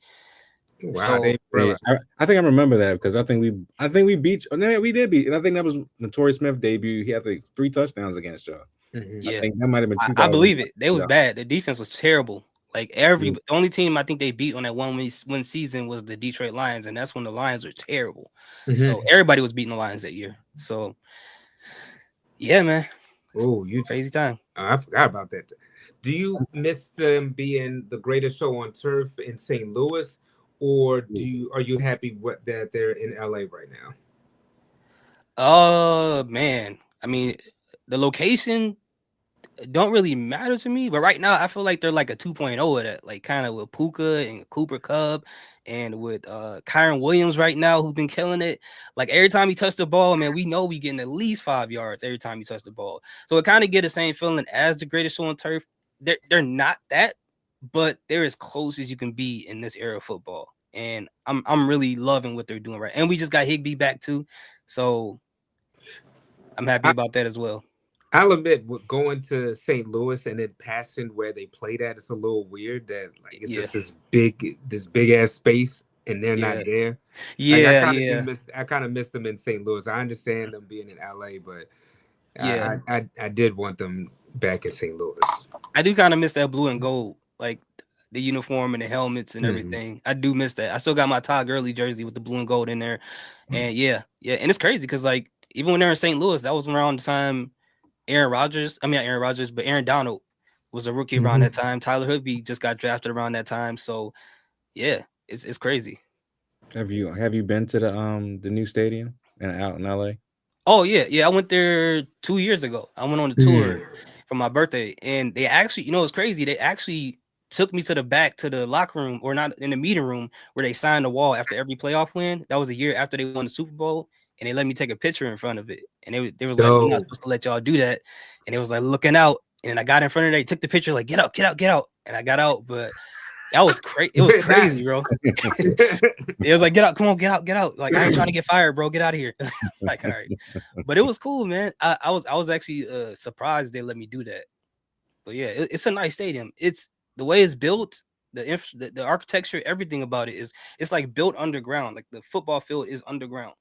Wow, so, I think I remember that because I think we beat. No, we did beat, and I think that was Notorious Smith's debut. He had like 3 touchdowns against y'all. Yeah, I think that might have been. I believe it. They was bad. The defense was terrible. Like the only team I think they beat on that one season was the Detroit Lions, and that's when the Lions were terrible. So everybody was beating the Lions that year. So yeah, man. Crazy time. I forgot about that. Do you miss them being the greatest show on turf in St. Louis, or are you happy that they're in LA right now? Man. I mean, the location don't really matter to me, but right now I feel like they're like a 2.0 of that, like kind of with Puka and Cooper Kupp and with Kyron Williams right now, who's been killing it. Like every time he touched the ball, man, we know we getting at least 5 yards every time he touched the ball. So it kind of get the same feeling as the greatest show on turf. They're not that, but they're as close as you can be in this era of football. And I'm really loving what they're doing right. And we just got Higbee back too, so I'm happy about that as well. I'll admit, going to St. Louis and then passing where they played at, it's a little weird that like it's just this big ass space and they're not there. Yeah, I kind of miss them in St. Louis. I understand them being in LA, but I did want them back in St. Louis. I do kind of miss that blue and gold, like the uniform and the helmets and everything. I do miss that. I still got my Todd Gurley jersey with the blue and gold in there, and and it's crazy because like even when they're in St. Louis, that was around the time. Aaron Donald was a rookie around that time. Tyler Higbee just got drafted around that time. So yeah, it's crazy. Have you been to the new stadium and out in LA? Oh yeah. I went there 2 years ago. I went on the tour for my birthday, and they actually, you know, it's crazy. They actually took me to the back to the locker room, or not in the meeting room, where they signed the wall after every playoff win. That was a year after they won the Super Bowl. And they let me take a picture in front of it. And they was like, we're not supposed to let y'all do that. And it was like looking out. And I got in front of it, took the picture, like, get out. And I got out. But that was crazy. It was crazy, bro. It was like, get out, come on, get out. Like, I ain't trying to get fired, bro. Get out of here. Like, all right. But it was cool, man. I was actually surprised they let me do that. But yeah, it's a nice stadium. It's the way it's built, the architecture, everything about it it's like built underground. Like the football field is underground.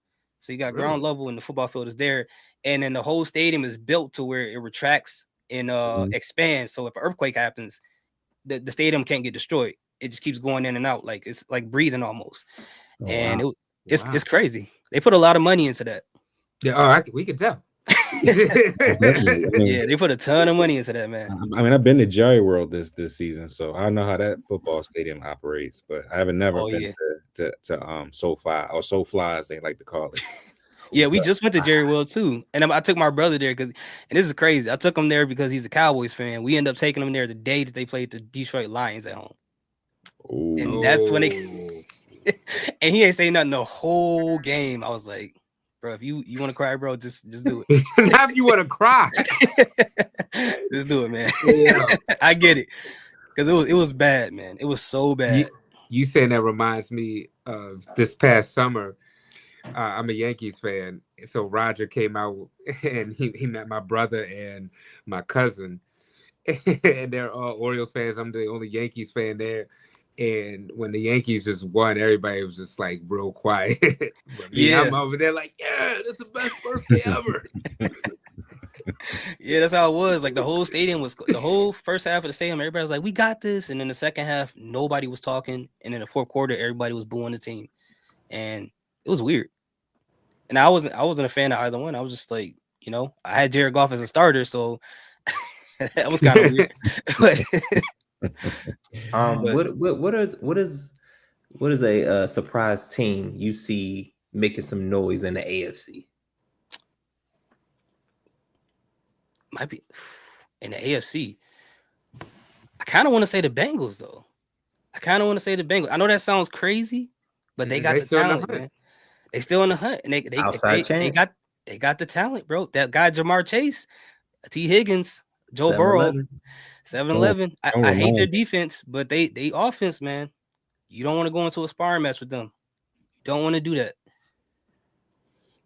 So you got ground level and the football field is there. And then the whole stadium is built to where it retracts and expands. So if an earthquake happens, the stadium can't get destroyed. It just keeps going in and out. Like it's like breathing almost. And it's crazy. They put a lot of money into that. Yeah, we can tell. Definitely. Yeah, they put a ton of money into that, man. I mean, I've been to Jerry World this season, so I know how that football stadium operates. But I haven't never been to SoFi or SoFly, as they like to call it. Yeah, we just went to Jerry World too, and I took my brother there and this is crazy. I took him there because he's a Cowboys fan. We ended up taking him there the day that they played the Detroit Lions at home, and that's when they. And he ain't saying nothing the whole game. I was like, bro, if you want to cry, bro, just do it. Now if you want to cry, just do it, man. Yeah. I get it, because it was bad, man. It was so bad. You saying that reminds me of this past summer. I'm a Yankees fan, so Roger came out and he met my brother and my cousin, and they're all Orioles fans. I'm the only Yankees fan there. And when the Yankees just won, everybody was just like real quiet. But me, I'm over there like, yeah, that's the best birthday ever. Yeah, that's how it was. Like the whole stadium was, the whole first half of the stadium, everybody was like, we got this. And then the second half, nobody was talking. And in the fourth quarter, everybody was booing the team. And it was weird. And I wasn't a fan of either one. I was just like, I had Jared Goff as a starter, so that was kind of weird. What is a surprise team you see making some noise in the AFC? Might be in the AFC. I kind of want to say the Bengals, though. I know that sounds crazy, but they got the talent, man. They still in the hunt, and they got the talent, bro. That guy Jamar Chase, T. Higgins, Joe Burrow. 7-11. I hate their defense, but they offense, man. You don't want to go into a sparring match with them. You don't want to do that.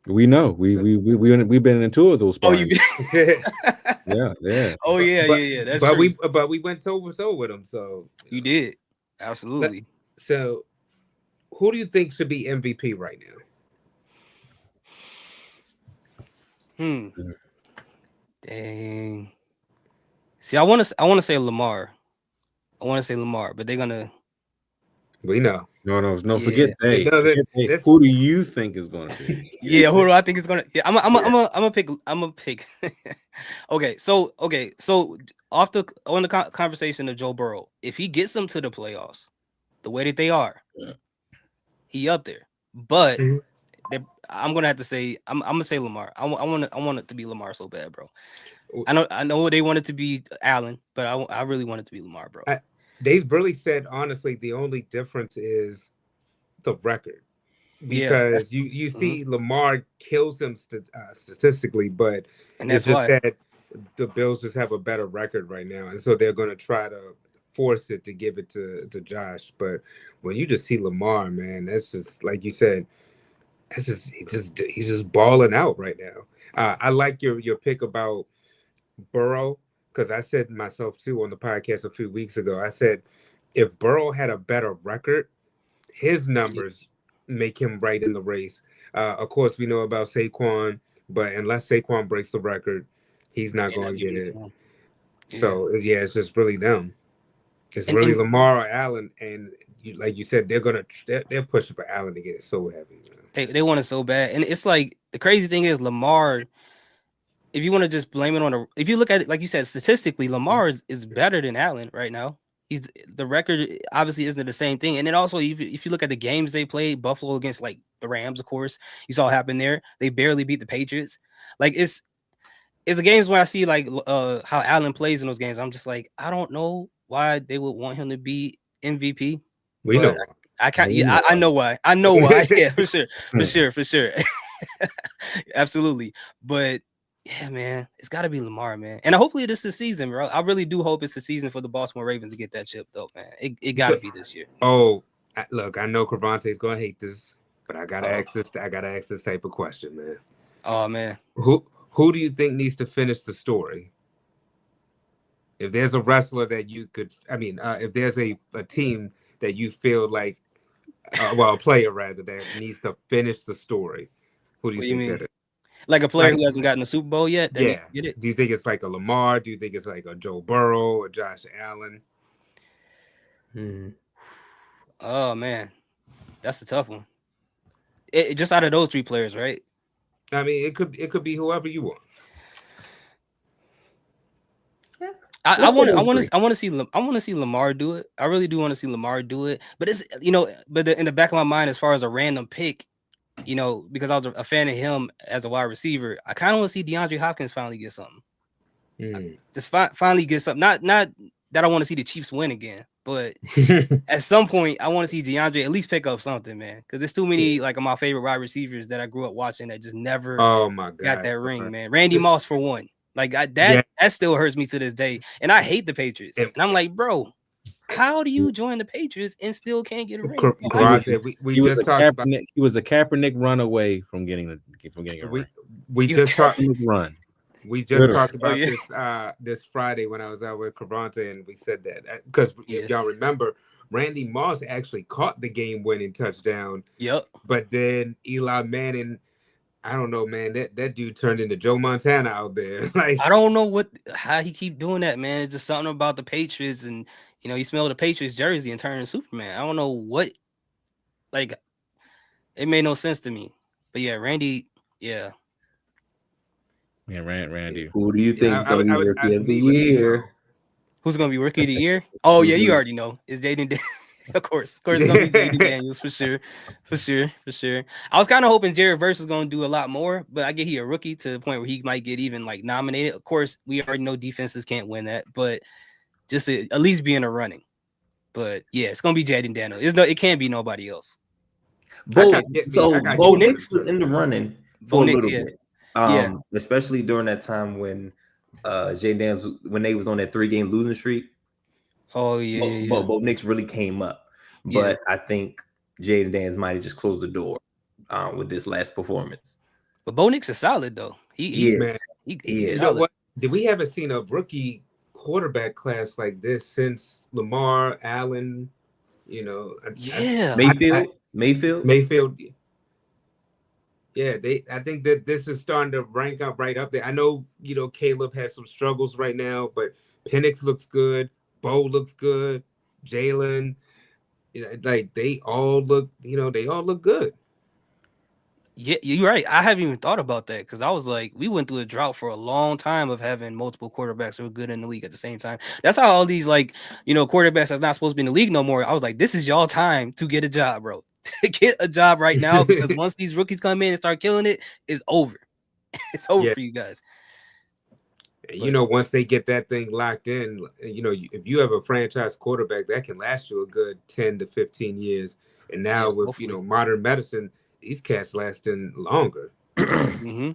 We know. We've been in 2 of those sparring. Yeah. Oh yeah. That's true. We went toe to toe with them. So you did, absolutely. So, who do you think should be MVP right now? Dang. See, I want to say Lamar. But they're gonna. We know. No. Forget they. Who do you think is going to be? Yeah, who do I think is going to? Yeah, I'm gonna pick. Okay, so on the conversation of Joe Burrow, if he gets them to the playoffs, the way that they are, he up there. But I'm gonna have to say I'm gonna say Lamar. I want it to be Lamar so bad, bro. I know they want it to be Allen, but I really want it to be Lamar, bro. They really said, honestly, the only difference is the record. Because you see Lamar kills him statistically, but it's just that the Bills just have a better record right now. And so they're going to try to force it to give it to Josh. But when you just see Lamar, man, that's just, like you said, he's just balling out right now. I like your pick about Burrow, because I said myself too on the podcast a few weeks ago. I said if Burrow had a better record, his numbers make him right in the race. Of course, we know about Saquon, but unless Saquon breaks the record, he's not going to get it. So it's just really them. It's really Lamar or Allen, and like you said, they're pushing for Allen to get it so heavy. They want it so bad, and it's like the crazy thing is Lamar. If you want to just blame it on if you look at it, like you said, statistically, Lamar is better than Allen right now. The record obviously isn't the same thing. And then also, if you look at the games they played, Buffalo against like the Rams, of course, you saw what happened there. They barely beat the Patriots. Like it's the games where I see like how Allen plays in those games. I'm just like, I don't know why they would want him to be MVP. We know. I can't. Yeah, I know why. I know why. Yeah, for sure. Absolutely. But yeah, man, it's got to be Lamar, man. And hopefully this is the season, bro. I really do hope it's the season for the Baltimore Ravens to get that chip, though, man. It got to be this year. Oh, look, I know Cravante's gonna hate this, but I gotta ask this. I gotta ask this type of question, man. Oh man, who do you think needs to finish the story? If there's a wrestler that you could, if there's a team that you feel like, a player rather, that needs to finish the story, Who do you What do you think mean? that is? Like a player Like- who hasn't gotten a Super Bowl yet that needs Yeah. to get it? Do you think it's like a Lamar? Do you think it's like a Joe Burrow or Josh Allen? Oh man, that's a tough one. Just out of those three players, right? I mean, it could be whoever you want. I want to see Lamar do it. I really do want to see Lamar do it. But it's in the back of my mind, as far as a random pick, because I was a fan of him as a wide receiver, I kind of want to see DeAndre Hopkins finally get something. Just finally get something. Not that I want to see the Chiefs win again, but at some point I want to see DeAndre at least pick up something, man. Because there's too many like of my favorite wide receivers that I grew up watching that just never got that ring, man. Randy Moss for one. Like that still hurts me to this day. And I hate the Patriots. And I'm like, bro, how do you join the Patriots and still can't get a ring? He was a Kaepernick run away from getting a ring. We just talked run. We just talked about this Friday when I was out with Cavante, and we said that because y'all remember Randy Moss actually caught the game-winning touchdown. Yep. But then Eli Manning, I don't know, man. That dude turned into Joe Montana out there. Like I don't know how he keep doing that, man. It's just something about the Patriots, and you smell the Patriots jersey and turn into Superman. I don't know what, like, it made no sense to me. But yeah, Randy, yeah. Yeah, Randy. Who do you think is going to be Rookie of the Year? Who's going to be Rookie of the Year? Oh yeah, you already know. It's Jaden. Of course, it's gonna be Jaden Daniels for sure. I was kind of hoping Jared Verse was gonna do a lot more, but I get he a rookie to the point where he might get even like nominated. Of course, we already know defenses can't win that, but just to at least be in the running. But yeah, it's gonna be Jaden Daniels. It can't be nobody else. Bo Nix was in the running for a little bit. Especially during that time when Jaden Daniels when they was on that 3-game losing streak. Oh yeah, Bo Nix really came up, but I think Jaden Daniels might have just closed the door with this last performance. But Bo Nix is solid though. He is. You know what? We haven't seen a rookie quarterback class like this since Lamar, Allen. Mayfield. Yeah, I think that this is starting to rank up right up there. I know Caleb has some struggles right now, but Penix looks good. Bo looks good. Jalen, like they all look good. Yeah, you're right. I haven't even thought about that because I was like, we went through a drought for a long time of having multiple quarterbacks who were good in the league at the same time. That's how all these quarterbacks that's not supposed to be in the league no more. I was like, this is y'all time to get a job, bro. Get a job right now because once these rookies come in and start killing it, it's over. It's over for you guys. Once they get that thing locked in, if you have a franchise quarterback, that can last you a good 10 to 15 years. And now with, modern medicine, these cats lasting longer. Mm-hmm.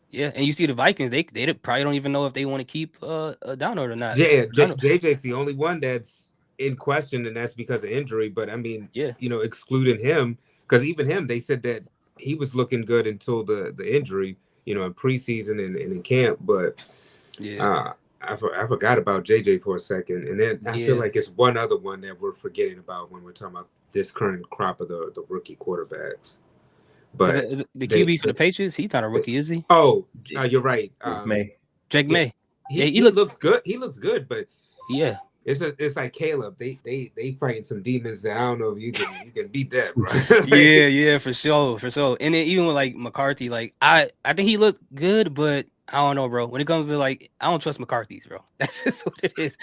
Yeah, and you see the Vikings, they probably don't even know if they want to keep Donald or not. Yeah, JJ's the only one that's in question, and that's because of injury. But I mean, excluding him, because even him, they said that he was looking good until the injury, in preseason and in camp. But I forgot about JJ for a second, and then I feel like it's one other one that we're forgetting about when we're talking about this current crop of the rookie quarterbacks. But the QB for the Patriots, he's not a rookie, is he? Oh, you're right. Drake May. He looks good. He looks good, but yeah, it's like Caleb. They fighting some demons that I don't know if you can beat that, bro. yeah, for sure. And then even with like McCarthy, like I think he looked good, but I don't know, bro. When it comes to I don't trust McCarthy's, bro. That's just what it is.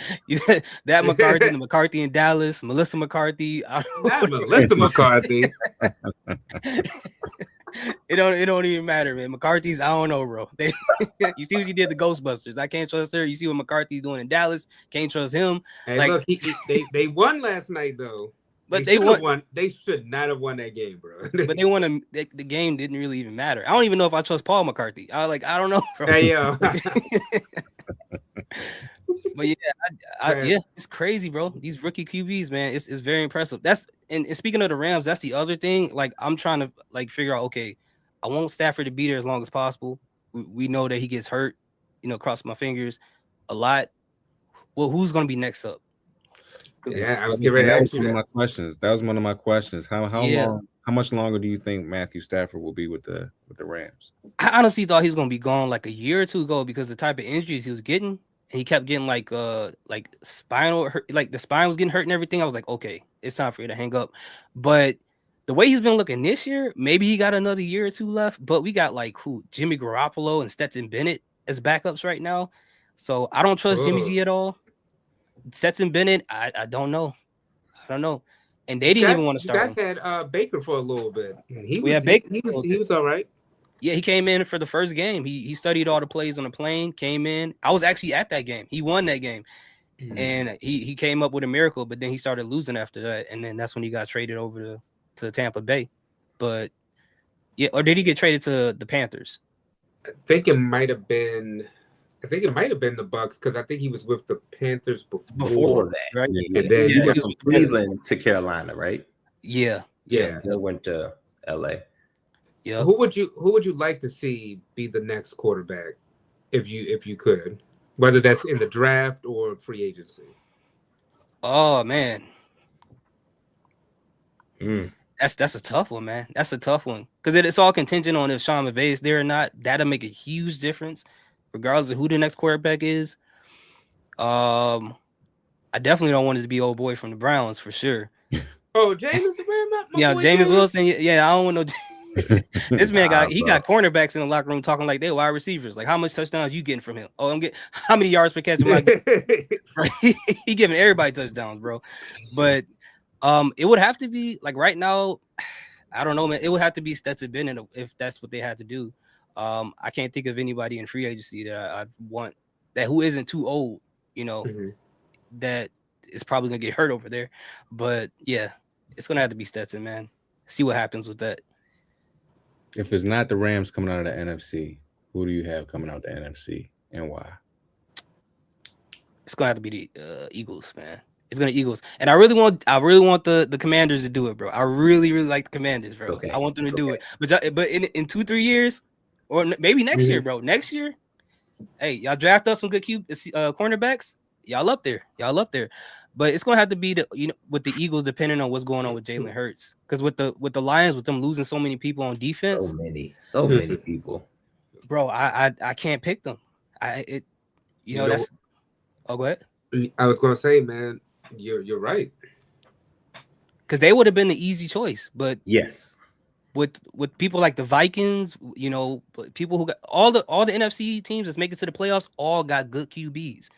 That McCarthy, the McCarthy in Dallas, Melissa McCarthy. Not Melissa McCarthy. It don't even matter, man. McCarthy's, I don't know, bro. You see what you did to Ghostbusters. I can't trust her. You see what McCarthy's doing in Dallas. Can't trust him. Hey, look, they won last night though. But they won. They should not have won that game, bro. But they won. The game didn't really even matter. I don't even know if I trust Paul McCarthy. I don't know, bro. Hey, yo. But it's crazy, bro. These rookie QBs, man, it's very impressive. And speaking of the Rams, that's the other thing. Like I'm trying to figure out. Okay, I want Stafford to be there as long as possible. We know that he gets hurt. Cross my fingers a lot. Well, who's gonna be next up? Yeah, I was getting ready to ask you one of my questions. That was one of my questions. How How much longer do you think Matthew Stafford will be with the Rams? I honestly thought he was gonna be gone like a year or two ago because the type of injuries he was getting, and he kept getting like spinal hurt, like the spine was getting hurt and everything. I was like, okay, it's time for you to hang up. But the way he's been looking this year, maybe he got another year or two left. But we got like Jimmy Garoppolo and Stetson Bennett as backups right now, so I don't trust Jimmy G at all. Stetson Bennett, I don't know. I don't know. And they didn't even want to start. You guys had Baker for a little bit. And he was all right. Yeah, he came in for the first game. He studied all the plays on the plane, came in. I was actually at that game. He won that game. And he came up with a miracle, but then he started losing after that. And then that's when he got traded over to Tampa Bay. But yeah, or did he get traded to the Panthers? I think it might have been the Bucks because I think he was with the Panthers before that, right? Yeah. And then he went from Cleveland to Carolina, right? Yeah. They went to LA. Yeah. Who would you like to see be the next quarterback if you could, whether that's in the draft or free agency? Oh man. That's a tough one, man. That's a tough one because it's all contingent on if Sean McVay is there or not. That'll make a huge difference, regardless of who the next quarterback is. I definitely don't want it to be old boy from the Browns for sure. Oh, James James Wilson. Yeah, I don't want no. This man got cornerbacks in the locker room talking like they wide receivers. Like, how much touchdowns you getting from him? Oh, I'm getting how many yards per catch am I getting? He giving everybody touchdowns, bro. But it would have to be like right now. I don't know, man. It would have to be Stetson Bennett if that's what they had to do. I can't think of anybody in free agency that I want that who isn't too old, that is probably gonna get hurt over there. But yeah, it's gonna have to be Stetson, man. See what happens with that. If it's not the Rams coming out of the NFC, who do you have coming out the NFC and why? It's gonna have to be the Eagles, man. It's gonna Eagles, and I really want the Commanders to do it, bro. I really like the Commanders, bro. Okay. I want them to do it, but in 2-3 years, or maybe next year, bro. Next year, hey, y'all draft us some good cornerbacks. Y'all up there. But it's gonna have to be with the Eagles, depending on what's going on with Jalen Hurts. Because with the Lions, with them losing so many people on defense, so many people, bro. I can't pick them. That's. Oh, go ahead. I was gonna say, man, you're right. Because they would have been the easy choice, but yes. With people like the Vikings, people who got all the NFC teams that's making it to the playoffs, all got good QBs.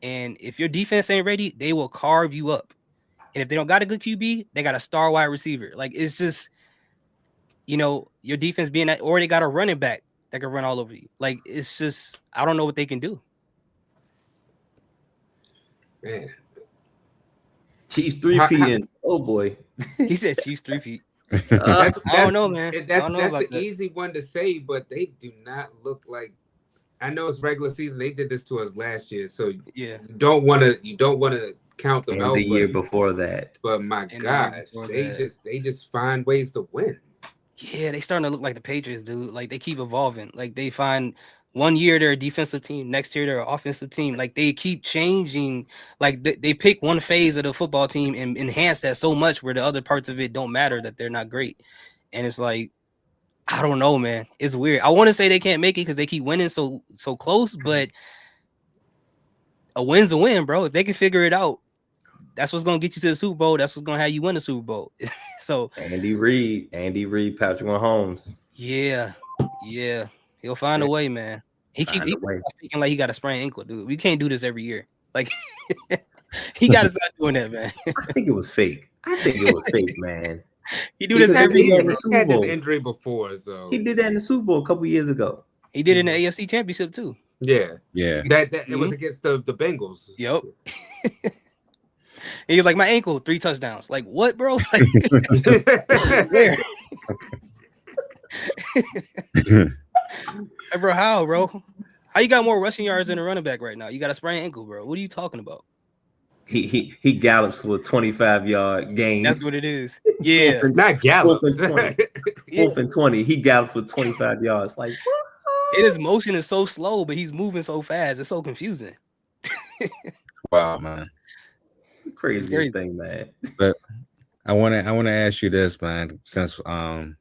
And if your defense ain't ready, they will carve you up. And if they don't got a good QB, they got a star wide receiver. Like, it's just, your defense being that, or they got a running back that can run all over you. Like, it's just, I don't know what they can do. Man. Chiefs 3P and oh boy. He said Chiefs 3P. I don't know, man. That's the easy one to say, but they do not look like. I know it's regular season. They did this to us last year, so yeah, you don't want to count them out. The year before that, but my gosh, they just find ways to win. Yeah, they starting to look like the Patriots, dude. Like, they keep evolving. Like, they find one year they're a defensive team, next year they're an offensive team. Like, they keep changing. Like, they pick one phase of the football team and enhance that so much where the other parts of it don't matter, that they're not great. And it's like, I don't know, man. It's weird. I want to say they can't make it because they keep winning so close, but a win's a win, bro. If they can figure it out, that's what's gonna get you to the Super Bowl. That's what's gonna have you win the Super Bowl. So Andy Reid, Patrick Mahomes. Yeah. He'll find a way, man. He speaking like he got a sprained ankle, dude. We can't do this every year. Like, he got to stop doing that, man. I think it was fake, man. He do this every year. He had this injury before, so he did that in the Super Bowl a couple years ago. He did it in the AFC Championship too. Yeah. That it was against the Bengals. Yep. He was like, my ankle, 3 touchdowns. Like, what, bro? Like, where? Hey, bro, how, bro? How you got more rushing yards than a running back right now? You got a sprained ankle, bro. What are you talking about? He gallops for a 25-yard gain. That's what it is. Yeah. Not gallop. 4th and 20. He gallops for 25 yards. Like, what? His motion is so slow, but he's moving so fast. It's so confusing. Wow, man. Crazy thing, man. But I want to ask you this, man. Since well,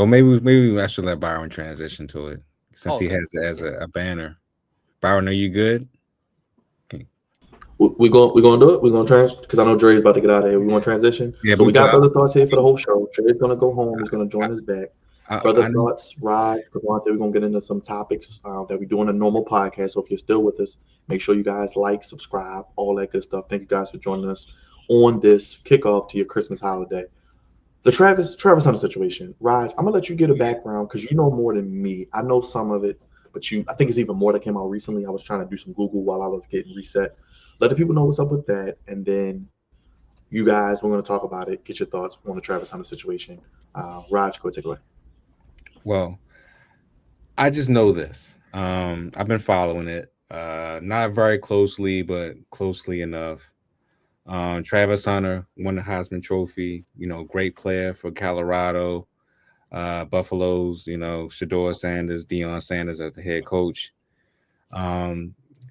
maybe I should let Byron transition to it since he Okay. has it as a banner. Byron, are you good? We're going to do it. We're going to transition because I know Dre's about to get out of here. We want to transition. Yeah, So we got but Brother Thoughts here for the whole show. Dre's going to go home. He's going to join us back. Brother I know. Thoughts, Raj, Kavante, we're going to get into some topics that we do in a normal podcast. So if you're still with us, make sure you guys like, subscribe, all that good stuff. Thank you guys for joining us on this kickoff to your Christmas holiday. The Travis Hunter situation. Raj, I'm going to let you get a background because you know more than me. I know some of it, but I think it's even more that came out recently. I was trying to do some Google while I was getting reset. Let the people know what's up with that, and then you guys, we're going to talk about it. Get your thoughts on the Travis Hunter situation. Raj, go take it away. Well, I just know this. I've been following it, not very closely, but closely enough. Travis Hunter won the Heisman Trophy. You know, great player for Colorado, Buffaloes. You know, Shedeur Sanders, Deion Sanders as the head coach.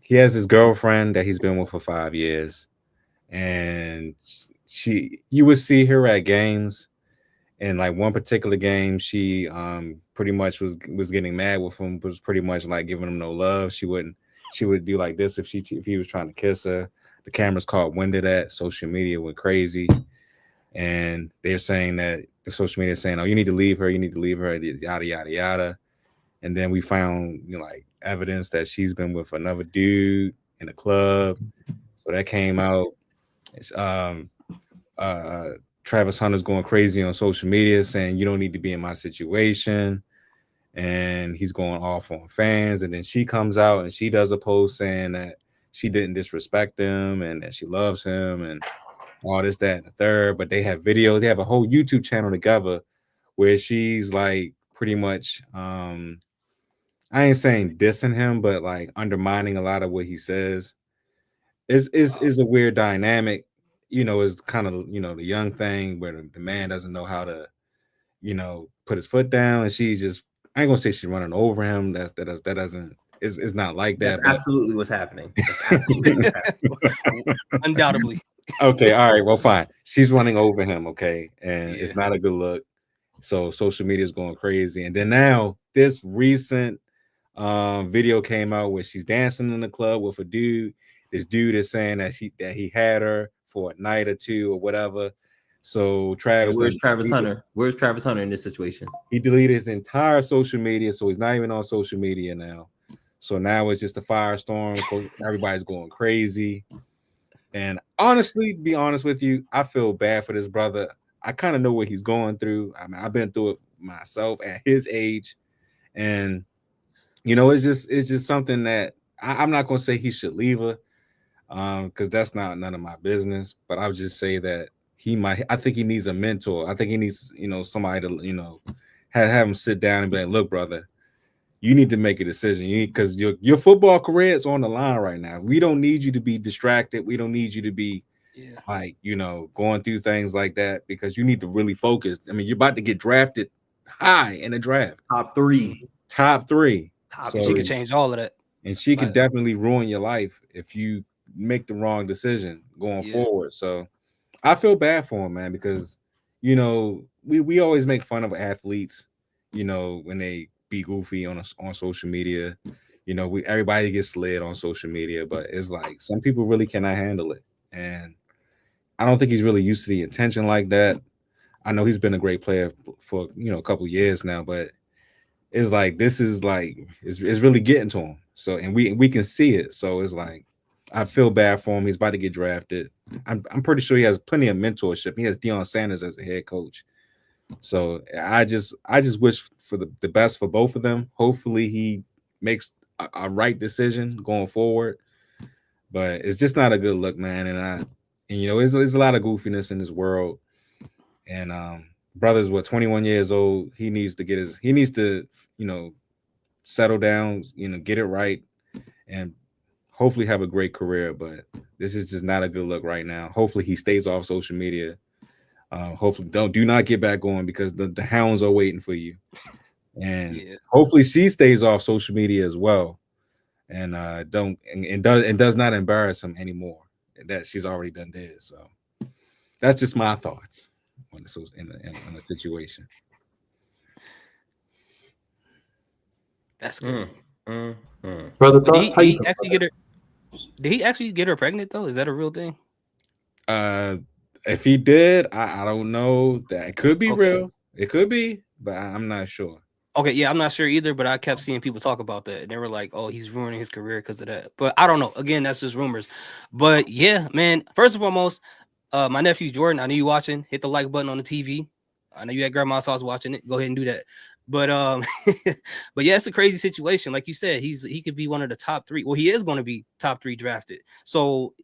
He has his girlfriend that he's been with for 5 years, and you would see her at games. And like one particular game, she pretty much was getting mad with him, was pretty much like giving him no love. She would do like this if he was trying to kiss her. The cameras caught wind of that. Social media went crazy, and they're saying that the social media is saying, "Oh, you need to leave her. You need to leave her." Yada yada yada. And then we found like evidence that she's been with another dude in the club. So that came out. Travis Hunter's going crazy on social media saying you don't need to be in my situation, and he's going off on fans. And then she comes out and she does a post saying that she didn't disrespect him and that she loves him and all this, that, and the third. But they have video. They have a whole YouTube channel together where she's like pretty much I ain't saying dissing him, but like undermining a lot of what he says. Is a weird dynamic. You know, it's kind of, you know, the young thing where the man doesn't know how to, you know, put his foot down, and she's just, I ain't gonna say she's running over him. That doesn't, it's not like that. That's absolutely what's happening. That's absolutely what's happening. Undoubtedly. Okay, all right, well, fine. She's running over him, okay, and it's not a good look. So social media is going crazy, and then now this recent video came out where she's dancing in the club with a dude. This dude is saying that he had her for a night or two or whatever. So Travis, where's Travis Hunter? Where's Travis Hunter in this situation? He deleted his entire social media, so he's not even on social media now. So now it's just a firestorm. Everybody's going crazy. And honestly, to be honest with you, I feel bad for this brother. I kind of know what he's going through. I mean, I've been through it myself at his age, and you know, it's just something that I'm not gonna say he should leave her. Because that's none of my business, but I'll just say that I think he needs a mentor. I think he needs, you know, somebody to, you know, have him sit down and be like, look, brother, you need to make a decision. Because your football career is on the line right now. We don't need you to be distracted. We don't need you to be like, you know, going through things like that, because you need to really focus. I mean, you're about to get drafted high in the draft. Top three. So, she could change all of that. And she could definitely ruin your life if you make the wrong decision going forward. So I feel bad for him, man, because, you know, we always make fun of athletes, you know, when they be goofy on social media. You know, everybody gets slid on social media, but it's like some people really cannot handle it. And I don't think he's really used to the attention like that. I know he's been a great player for, you know, a couple years now, but it's like this is like it's really getting to him. So, and we can see it. So it's like I feel bad for him. He's about to get drafted. I'm pretty sure he has plenty of mentorship. He has Deion Sanders as a head coach. So I just wish for the best for both of them. Hopefully he makes a right decision going forward. But it's just not a good look, man. And you know, there's a lot of goofiness in this world. And brother's 21 years old. He needs to, you know, settle down, you know, get it right, and hopefully have a great career. But this is just not a good look right now. Hopefully he stays off social media. Hopefully do not get back on, because the hounds are waiting for you. And hopefully she stays off social media as well, and does not embarrass him anymore that she's already done did. So That's just my thoughts on the situation. That's crazy. Brother, But thoughts? How you feel actually about get her? Did he actually get her pregnant though? Is that a real thing? If he did, I don't know. That it could be Okay. real. It could be, but I'm not sure. Okay, yeah, I'm not sure either, but I kept seeing people talk about that. And they were like, "Oh, he's ruining his career because of that." But I don't know. Again, that's just rumors. But yeah, man. First and foremost, my nephew Jordan, I know you watching. Hit the like button on the TV. I know you at grandma's house watching it. Go ahead and do that. But but yeah, it's a crazy situation. Like you said, he could be one of the top 3. Well, he is going to be top 3 drafted. So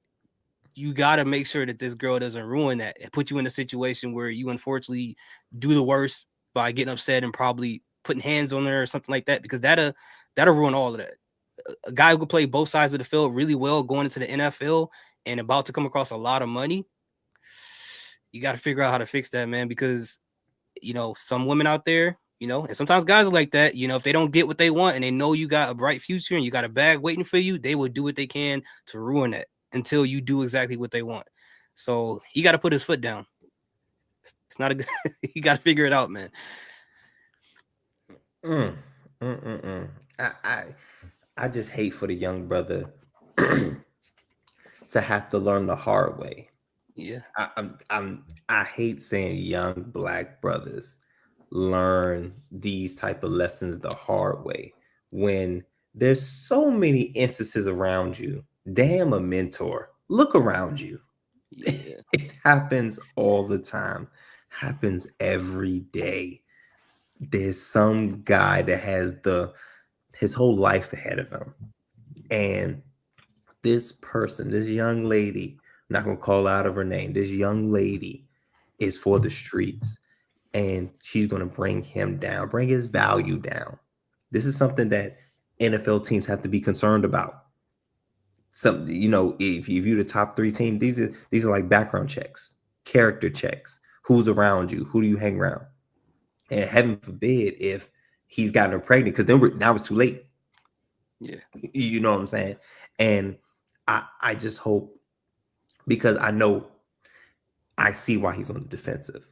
you got to make sure that this girl doesn't ruin that and put you in a situation where you unfortunately do the worst by getting upset and probably putting hands on her or something like that, because that'll ruin all of that. A guy who could play both sides of the field really well going into the NFL and about to come across a lot of money, you got to figure out how to fix that, man, because, you know, some women out there, you know, and sometimes guys are like that, you know, if they don't get what they want and they know you got a bright future and you got a bag waiting for you, they will do what they can to ruin it until you do exactly what they want. So he got to put his foot down. It's not a good, you got to figure it out, man. I just hate for the young brother to have to learn the hard way. Yeah. I hate saying young black brothers learn these type of lessons the hard way when there's so many instances around you. Damn, a mentor. Look around you. Yeah. It happens all the time. Happens every day. There's some guy that has his whole life ahead of him. And this person, this young lady, I'm not going to call out of her name. This young lady is for the streets, and she's going to bring him down, bring his value down. This is something that NFL teams have to be concerned about. Some, you know, if you're the top 3 team, these are like background checks, character checks. Who's around you? Who do you hang around? And heaven forbid if he's gotten her pregnant, because then now it's too late. Yeah. You know what I'm saying? And I just hope, because I see why he's on the defensive.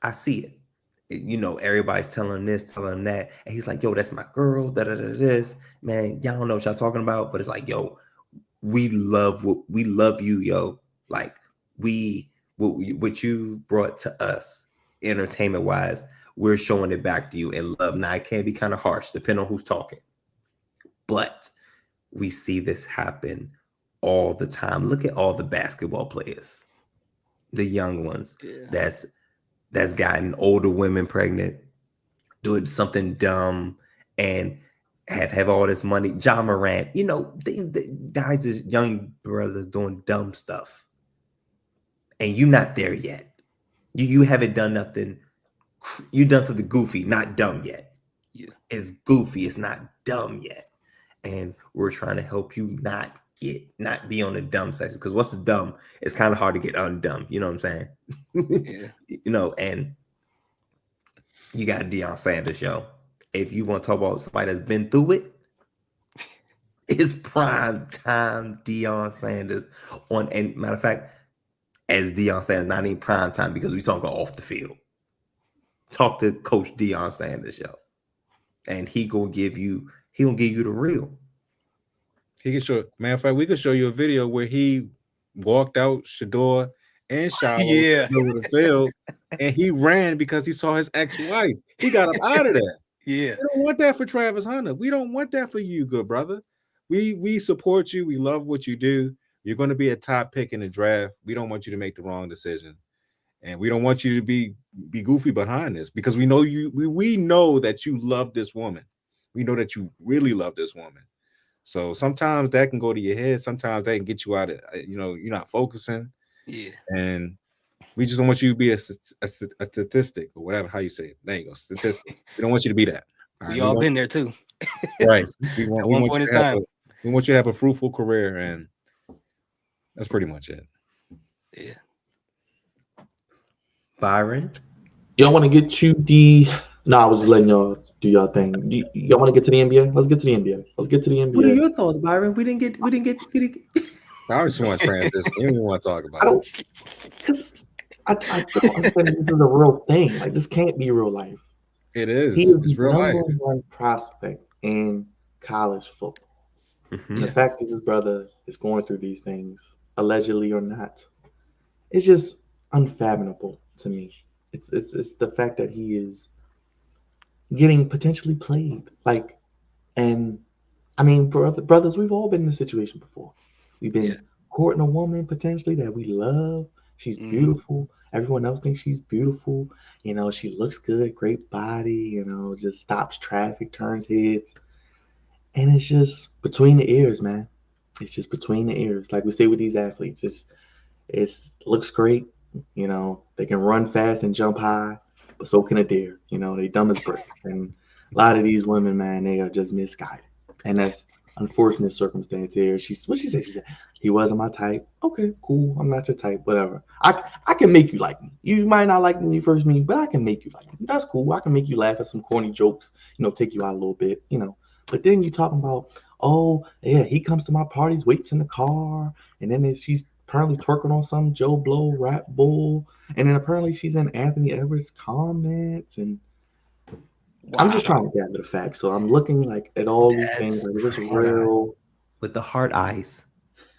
I see it. You know, everybody's telling him this, telling him that. And he's like, yo, that's my girl, this. Man, y'all don't know what y'all talking about. But it's like, yo, we love you, yo. Like, what you brought to us entertainment wise, we're showing it back to you in love. Now, it can be kind of harsh, depending on who's talking. But we see this happen all the time. Look at all the basketball players, the young ones, that's gotten older women pregnant, doing something dumb, and have all this money. Ja Morant, you know, the guys, is young brothers doing dumb stuff, and you're not there yet. You haven't done nothing. You've done something goofy, not dumb yet. Yeah, it's goofy. It's not dumb yet, and we're trying to help you not be on the dumb section, because what's dumb, it's kind of hard to get undumb. You know what I'm saying? Yeah. You know, and you got Deion Sanders, yo. If you want to talk about somebody that's been through it, it's prime time Deion Sanders on. And matter of fact, as Deion Sanders, not even prime time, because we talking off the field. Talk to Coach Deion Sanders, yo, and he gonna give you the real. He can show. Matter of fact, we could show you a video where he walked out Shador and showered over the field, and he ran because he saw his ex-wife. He got up out of there. Yeah, we don't want that for Travis Hunter. We don't want that for you, good brother. We support you. We love what you do. You're going to be a top pick in the draft. We don't want you to make the wrong decision, and we don't want you to be goofy behind this, because we know you. We know that you love this woman. We know that you really love this woman. So sometimes that can go to your head. Sometimes that can get you out of, you know, you're not focusing. Yeah. And we just don't want you to be a statistic, or whatever, how you say it. There you go, statistic. We don't want you to be that. We all been there too. Right. We want you to have a fruitful career, and that's pretty much it. Yeah. Byron? Y'all want to get to the... No, I was just letting y'all do y'all thing. Y'all want to get to the NBA? Let's get to the NBA. What are your thoughts, Byron? We didn't get. I just want to transition. You don't even want to talk about it. I don't understand this is a real thing. Like, this can't be real life. It is. He is It's the real number life. one prospect in college football. Mhm. The fact that his brother is going through these things, allegedly or not, it's just unfathomable to me. It's the fact that he is getting potentially played. Like, and I mean, brothers, we've all been in this situation before. We've been courting a woman potentially that we love. She's beautiful. Everyone else thinks she's beautiful. You know, she looks good, great body, you know, just stops traffic, turns heads. And it's just between the ears, man. It's just between the ears. Like we say with these athletes, it's looks great. You know, they can run fast and jump high, but so can a deer. You know, they dumb as bricks. And a lot of these women, man, they are just misguided. And that's unfortunate circumstance here. What she said? She said, he wasn't my type. Okay, cool. I'm not your type. Whatever. I can make you like me. You might not like me when you first meet me, but I can make you like me. That's cool. I can make you laugh at some corny jokes, you know, take you out a little bit, you know. But then you talking about, oh, yeah, he comes to my parties, waits in the car, and then she's apparently twerking on some Joe Blow rap bull, and then apparently she's in Anthony Edwards' comments, and I'm just trying to gather the facts. So I'm looking like at all these things, like, is this real? With the hard eyes.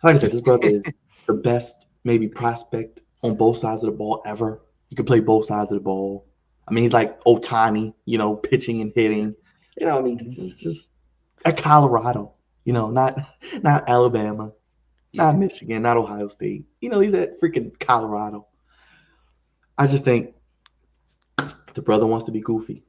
Like I said, this brother is the best maybe prospect on both sides of the ball ever. He can play both sides of the ball. I mean, he's like Otani, you know, pitching and hitting. You know, I mean, it's just at Colorado, you know, not Alabama, not Michigan, not Ohio State. You know, he's at freaking Colorado. I just think if the brother wants to be goofy,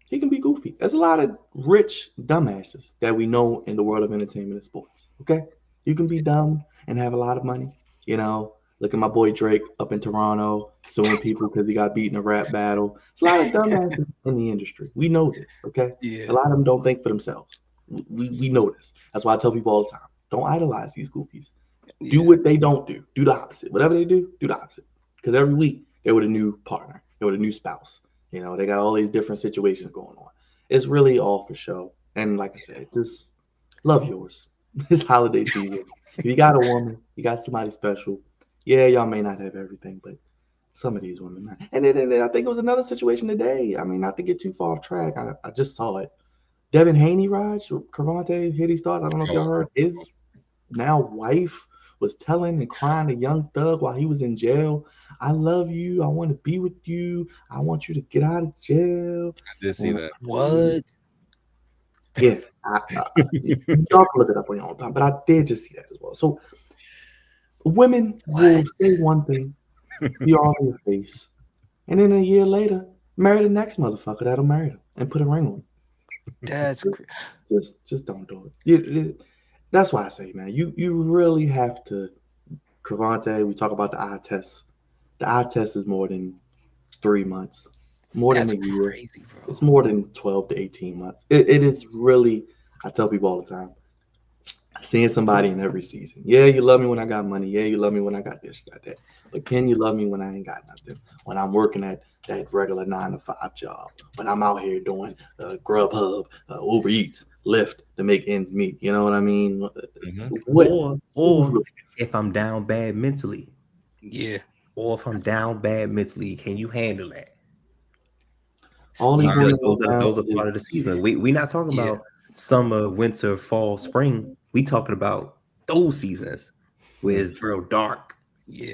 he can be goofy. There's a lot of rich dumbasses that we know in the world of entertainment and sports. Okay, you can be dumb and have a lot of money. You know, look at my boy Drake up in Toronto suing people because he got beat in a rap battle. There's a lot of dumbasses in the industry. We know this. Okay, a lot of them don't think for themselves. We know this. That's why I tell people all the time: don't idolize these goofies. Do what they don't do. Do the opposite. Whatever they do the opposite. Because every week they're with a new partner. They're with a new spouse. You know, they got all these different situations going on. It's really all for show. And like I said, just love yours. It's holiday season. If you got a woman, you got somebody special. Yeah, y'all may not have everything, but some of these women, man. And then I think it was another situation today. I mean, not to get too far off track. I just saw it. Devin Haney, Raj, Cravante hit his thoughts. I don't know if y'all heard. His now wife was telling and crying to Young Thug while he was in jail. I love you. I want to be with you. I want you to get out of jail. I did see that. What? Yeah. Y'all can look it up on your own time, but I did just see that as well. So women will say one thing, be all in your face, and then a year later, marry the next motherfucker that'll marry them and put a ring on. That's just don't do it. That's why I say, man, you really have to. Cravante, we talk about the eye test. The eye test is more than 3 months, more than a year. Crazy, bro. It's more than 12 to 18 months. It is really. I tell people all the time, seeing somebody in every season. Yeah, you love me when I got money. Yeah, you love me when I got this, you got that. But can you love me when I ain't got nothing? When I'm working at that regular 9-to-5 job, when I'm out here doing Grubhub, Uber Eats, Lyft to make ends meet. You know what I mean? Mm-hmm. Or if I'm down bad mentally. Yeah. Or if I'm down bad mentally, can you handle that? All these those are part of the season. We're not talking about summer, winter, fall, spring. We talking about those seasons where it's real dark. Yeah.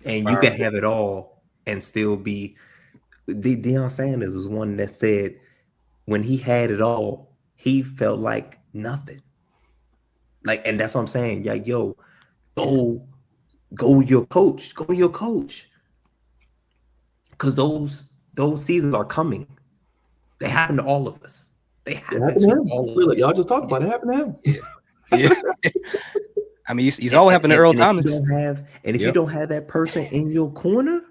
And you can have it all and still be. Deion Sanders was one that said when he had it all, he felt like nothing. Like, and that's what I'm saying. Like, yo, go with your coach. Go with your coach. Because those seasons are coming. They happen to all of us. They happen to all of us. Y'all just talked about it. Happened to him. Yeah. I mean, he's always happened to Earl Thomas. If you don't have that person in your corner,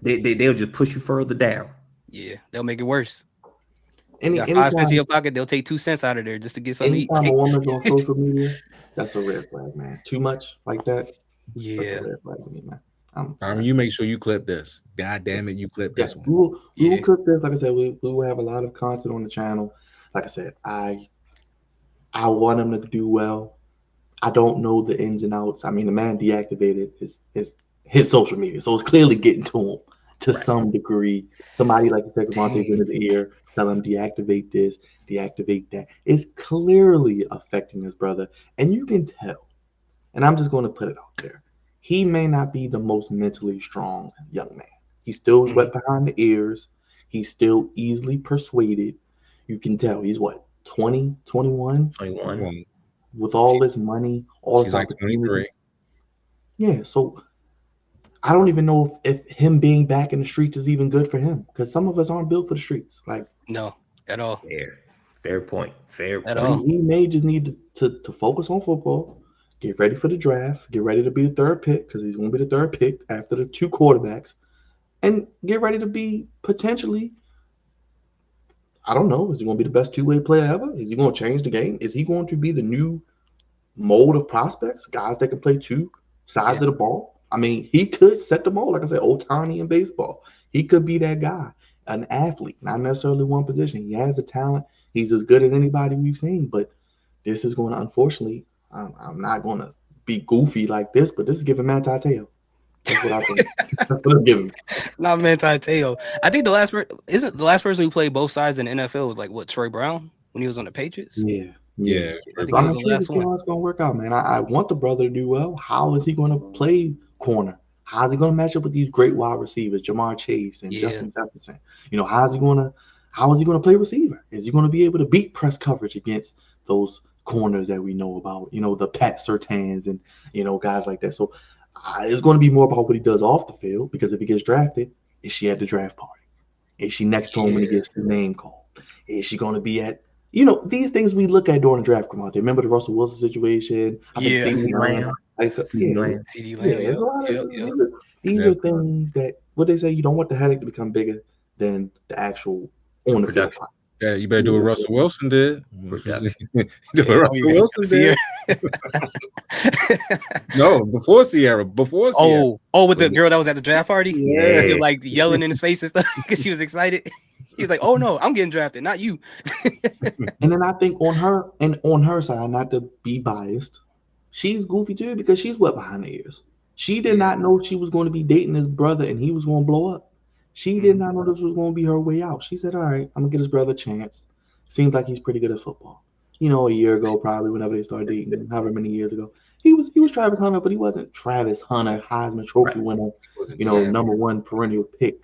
they'll just push you further down. Yeah, they'll make it worse. You got 5 cents in your pocket, they'll take 2 cents out of there just to get something to eat. Anytime a woman's on social media, that's a red flag, man. Too much like that. Yeah. That's a red flag to me, man. You make sure you clip this. God damn it, you clip this one. We will clip this. Like I said, we will have a lot of content on the channel. Like I said, I want him to do well. I don't know the ins and outs. I mean, the man deactivated his social media, so it's clearly getting to him to Right. some degree. Somebody like you said, Camonte's in Dang. his ear, tell him deactivate this, deactivate that. It's clearly affecting his brother, and you can tell. And I'm just going to put it out there. He may not be the most mentally strong young man. He's still Mhm. wet behind the ears. He's still easily persuaded. You can tell he's what, 20, 21, 21. with all this money, all She's this like opportunity. 23. Yeah, so I don't even know if him being back in the streets is even good for him because some of us aren't built for the streets. Like, No, at all. Fair point. Fair At point. all. he may just need to focus on football, get ready for the draft, get ready to be the third pick because he's going to be the third pick after the two quarterbacks, and get ready to be potentially, I don't know, is he going to be the best two-way player ever? Is he going to change the game? Is he going to be the new mold of prospects, guys that can play two sides Yeah. of the ball? I mean, he could set the mold, like I said, Ohtani in baseball. He could be that guy, an athlete, not necessarily one position. He has the talent. He's as good as anybody we've seen, but this is going to, unfortunately, I'm not going to be goofy like this, but this is giving Matt Tail. That's what I think. That's what I'm giving. Not Manti Te'o. I think isn't the last person who played both sides in the NFL was like what, Troy Brown when he was on the Patriots. Yeah. Yeah. I think he I'm was the intrigued to last see one. how it's going to work out, man. I want the brother to do well. How is he going to play corner? How is he going to match up with these great wide receivers, Jamar Chase and Yeah. Justin Jefferson? You know, how is he going to play receiver? Is he going to be able to beat press coverage against those corners that we know about? You know, the Pat Surtains and guys like that. So it's going to be more about what he does off the field because if he gets drafted, is she at the draft party? Is she next to him when he gets the name called? Is she going to be at these things we look at during the draft come out there. Remember the Russell Wilson situation? I think Yeah. CeeDee Lamb. CeeDee Lamb. CD Yeah, Lamb. there's a lot of Yep. these are things that what they say you don't want the headache to become bigger than the actual on the field. Production. Yeah, you better do what Russell Wilson did. Production. Do what Russell Wilson did. No, before Sierra. With the girl that was at the draft party. Yeah. He was, like yelling in his face and stuff because she was excited. He was like, "Oh no, I'm getting drafted, not you." And then I think on her side, not to be biased, she's goofy too because she's wet behind the ears. She did not know she was going to be dating his brother and he was going to blow up. She did not know this was going to be her way out. She said, all right, I'm going to get his brother a chance. Seems like he's pretty good at football. A year ago, probably whenever they started dating, however many years ago, he was Travis Hunter, but he wasn't Travis Hunter, Heisman Trophy winner, number one perennial pick,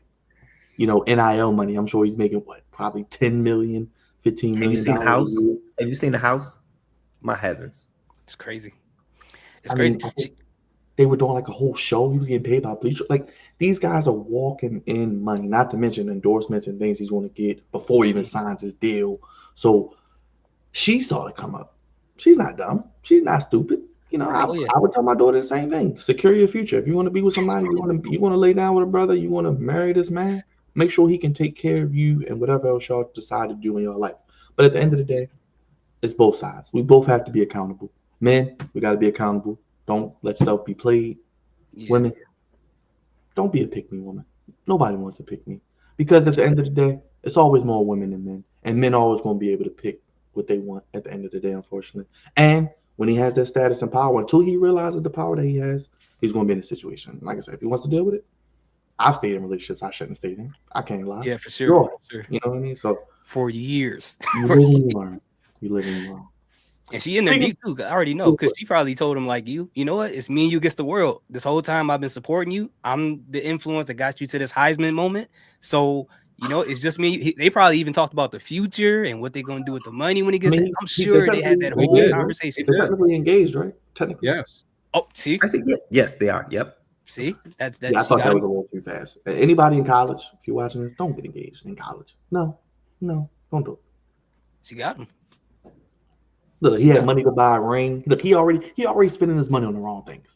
NIL money. I'm sure he's making probably 10 million, 15 million. Have you seen the house? Have you seen the house? My heavens. It's crazy. It's crazy. They were doing like a whole show. He was getting paid by Bleacher. Like these guys are walking in money, not to mention endorsements and things he's going to get before he even signs his deal. So she saw it come up. She's not dumb. She's not stupid. I would tell my daughter the same thing. Secure your future. If you want to be with somebody, you want to lay down with a brother, you want to marry this man, make sure he can take care of you and whatever else y'all decide to do in your life. But at the end of the day, it's both sides. We both have to be accountable. Men, we got to be accountable. Don't let stuff be played. Yeah. Women, don't be a pick-me woman. Nobody wants to pick me. Because at the end of the day, it's always more women than men. And men are always going to be able to pick what they want at the end of the day, unfortunately. And when he has that status and power, until he realizes the power that he has, he's going to be in a situation. Like I said, if he wants to deal with it, I've stayed in relationships I shouldn't have stayed in. I can't lie. Yeah, for sure. You know what I mean? So for years. You live and you learn. You live and you learn. And she in there deep too. I already know because she probably told him like, you know what? It's me and you against the world. This whole time I've been supporting you. I'm the influence that got you to this Heisman moment. So it's just me. They probably even talked about the future and what they're going to do with the money when he gets it. I'm sure they had that whole conversation. They're technically engaged, right? Technically, yes. Oh, see, I think yes, they are. Yep. See, that's. Yeah, I thought that was a little too fast. Anybody in college, if you're watching this, don't get engaged in college. No, don't do it. She got him. Look, he had money to buy a ring. Look, he already spending his money on the wrong things.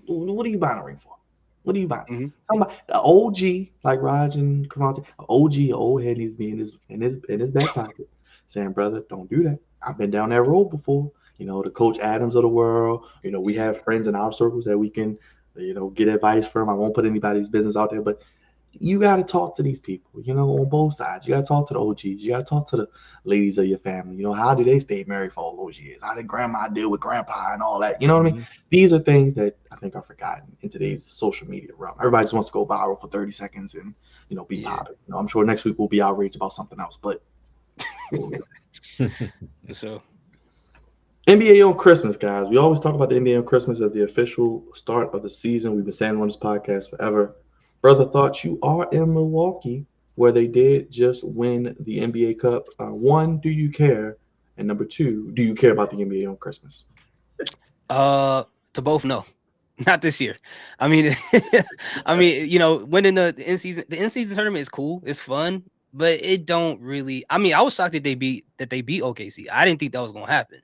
What are you buying a ring for? What are you buying? Mm-hmm. Somebody, the OG, like Raj and Cavante, an old head needs to be in his back pocket, saying, brother, don't do that. I've been down that road before. The Coach Adams of the world. We have friends in our circles that we can, get advice from. I won't put anybody's business out there, but you got to talk to these people, on both sides. You got to talk to the OGs. You got to talk to the ladies of your family. How do they stay married for all those years? How did grandma deal with grandpa and all that? You know what I mean? These are things that I think are forgotten in today's social media realm. Everybody just wants to go viral for 30 seconds and, be popular. I'm sure next week we'll be outraged about something else, but. So. NBA on Christmas, guys. We always talk about the NBA on Christmas as the official start of the season. We've been saying on this podcast forever. Brother, thoughts you are in Milwaukee, where they did just win the NBA Cup. One, do you care? And number two, do you care about the NBA on Christmas? To both, no. Not this year. I mean, winning the in-season tournament is cool. It's fun, but it don't really. I mean, I was shocked that they beat OKC. I didn't think that was gonna happen,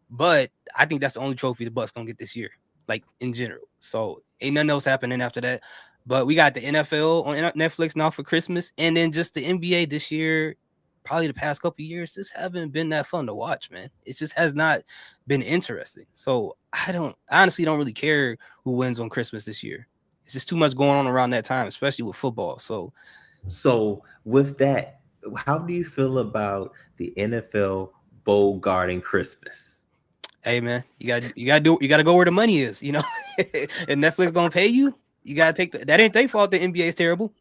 but I think that's the only trophy the Bucks gonna get this year, like in general. So ain't nothing else happening after that. But we got the NFL on Netflix now for Christmas, and then just the NBA this year. Probably the past couple of years just haven't been that fun to watch, man. It just has not been interesting. So I honestly don't really care who wins on Christmas this year. It's just too much going on around that time, especially with football. So with that, how do you feel about the NFL bogarting Christmas? Hey man, you gotta go where the money is, and Netflix gonna pay you. You gotta take that ain't their fault. The NBA is terrible.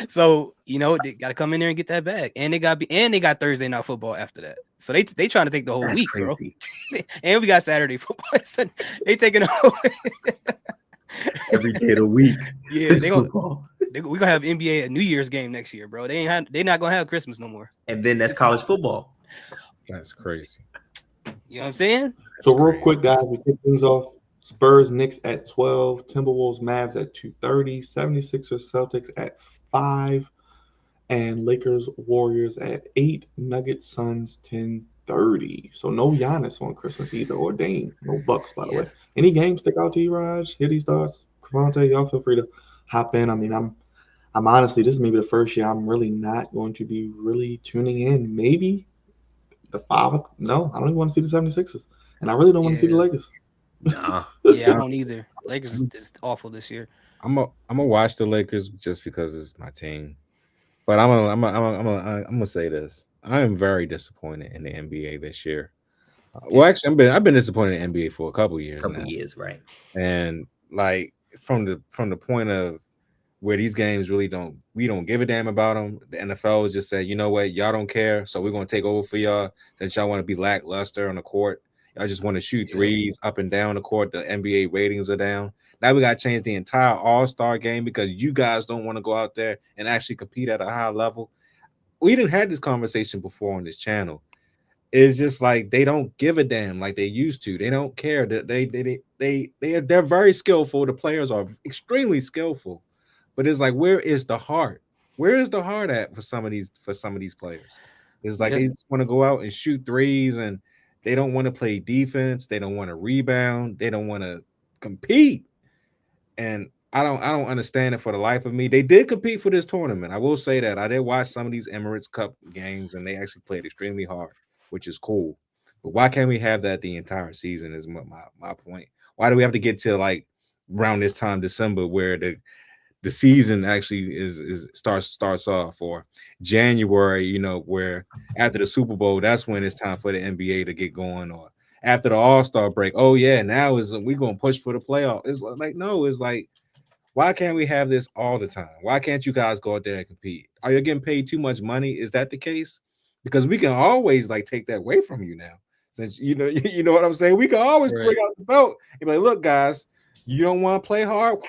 So they got to come in there and get that bag, and they got Thursday night football after that. So they trying to take the whole week, crazy. Bro. And we got Saturday football. So they taking every day of the week. Yeah, we gonna have NBA a New Year's game next year, bro. They not gonna have Christmas no more. And then that's college football. That's crazy. You know what I'm saying? So real quick, guys, we kick things off. Spurs, Knicks at 12, Timberwolves, Mavs at 2:30, 76ers, Celtics at 5, and Lakers, Warriors at 8, Nuggets, Suns 10:30. So no Giannis on Christmas either, or Dame. No Bucks, by the way. Any games stick out to you, Raj? Hitty stars, Cavante, y'all feel free to hop in. I mean, I'm honestly, this is maybe the first year I'm really not going to be really tuning in. Maybe the 5. No, I don't even want to see the 76ers, and I really don't want to see the Lakers. Nah. Yeah, I don't either. Lakers is awful this year. I'm gonna watch the Lakers just because it's my team, but I'm gonna say this: I am very disappointed in the NBA this year. Well, actually, I've been disappointed in the NBA for a couple years. Years, right? And like from the point of where these games we don't give a damn about them. The NFL has just said, you know what, y'all don't care, so we're gonna take over for y'all. Since y'all want to be lackluster on the court. I just want to shoot threes up and down the court. The NBA ratings are down. Now we got to change the entire All-Star game because you guys don't want to go out there and actually compete at a high level. We didn't have this conversation before on this channel. It's just like they don't give a damn like they used to. They don't care. They're very skillful. The players are extremely skillful, but it's like, where is the heart? Where is the heart at for some of these players? It's like they just want to go out and shoot threes and. They don't want to play defense. They don't want to rebound. They don't want to compete. And I don't understand it for the life of me. They did compete for this tournament. I will say that. I did watch some of these Emirates Cup games, and they actually played extremely hard, which is cool. But why can't we have that the entire season is my point. Why do we have to get to like around this time, December, where the season actually starts off, or January, where after the Super Bowl, that's when it's time for the NBA to get going, or after the All-Star break. Oh yeah, now we're gonna push for the playoff. It's like, no, it's like, why can't we have this all the time? Why can't you guys go out there and compete? Are you getting paid too much money? Is that the case? Because we can always like take that away from you now. Since you know what I'm saying, we can always bring out the belt and be like, look, guys, you don't want to play hard.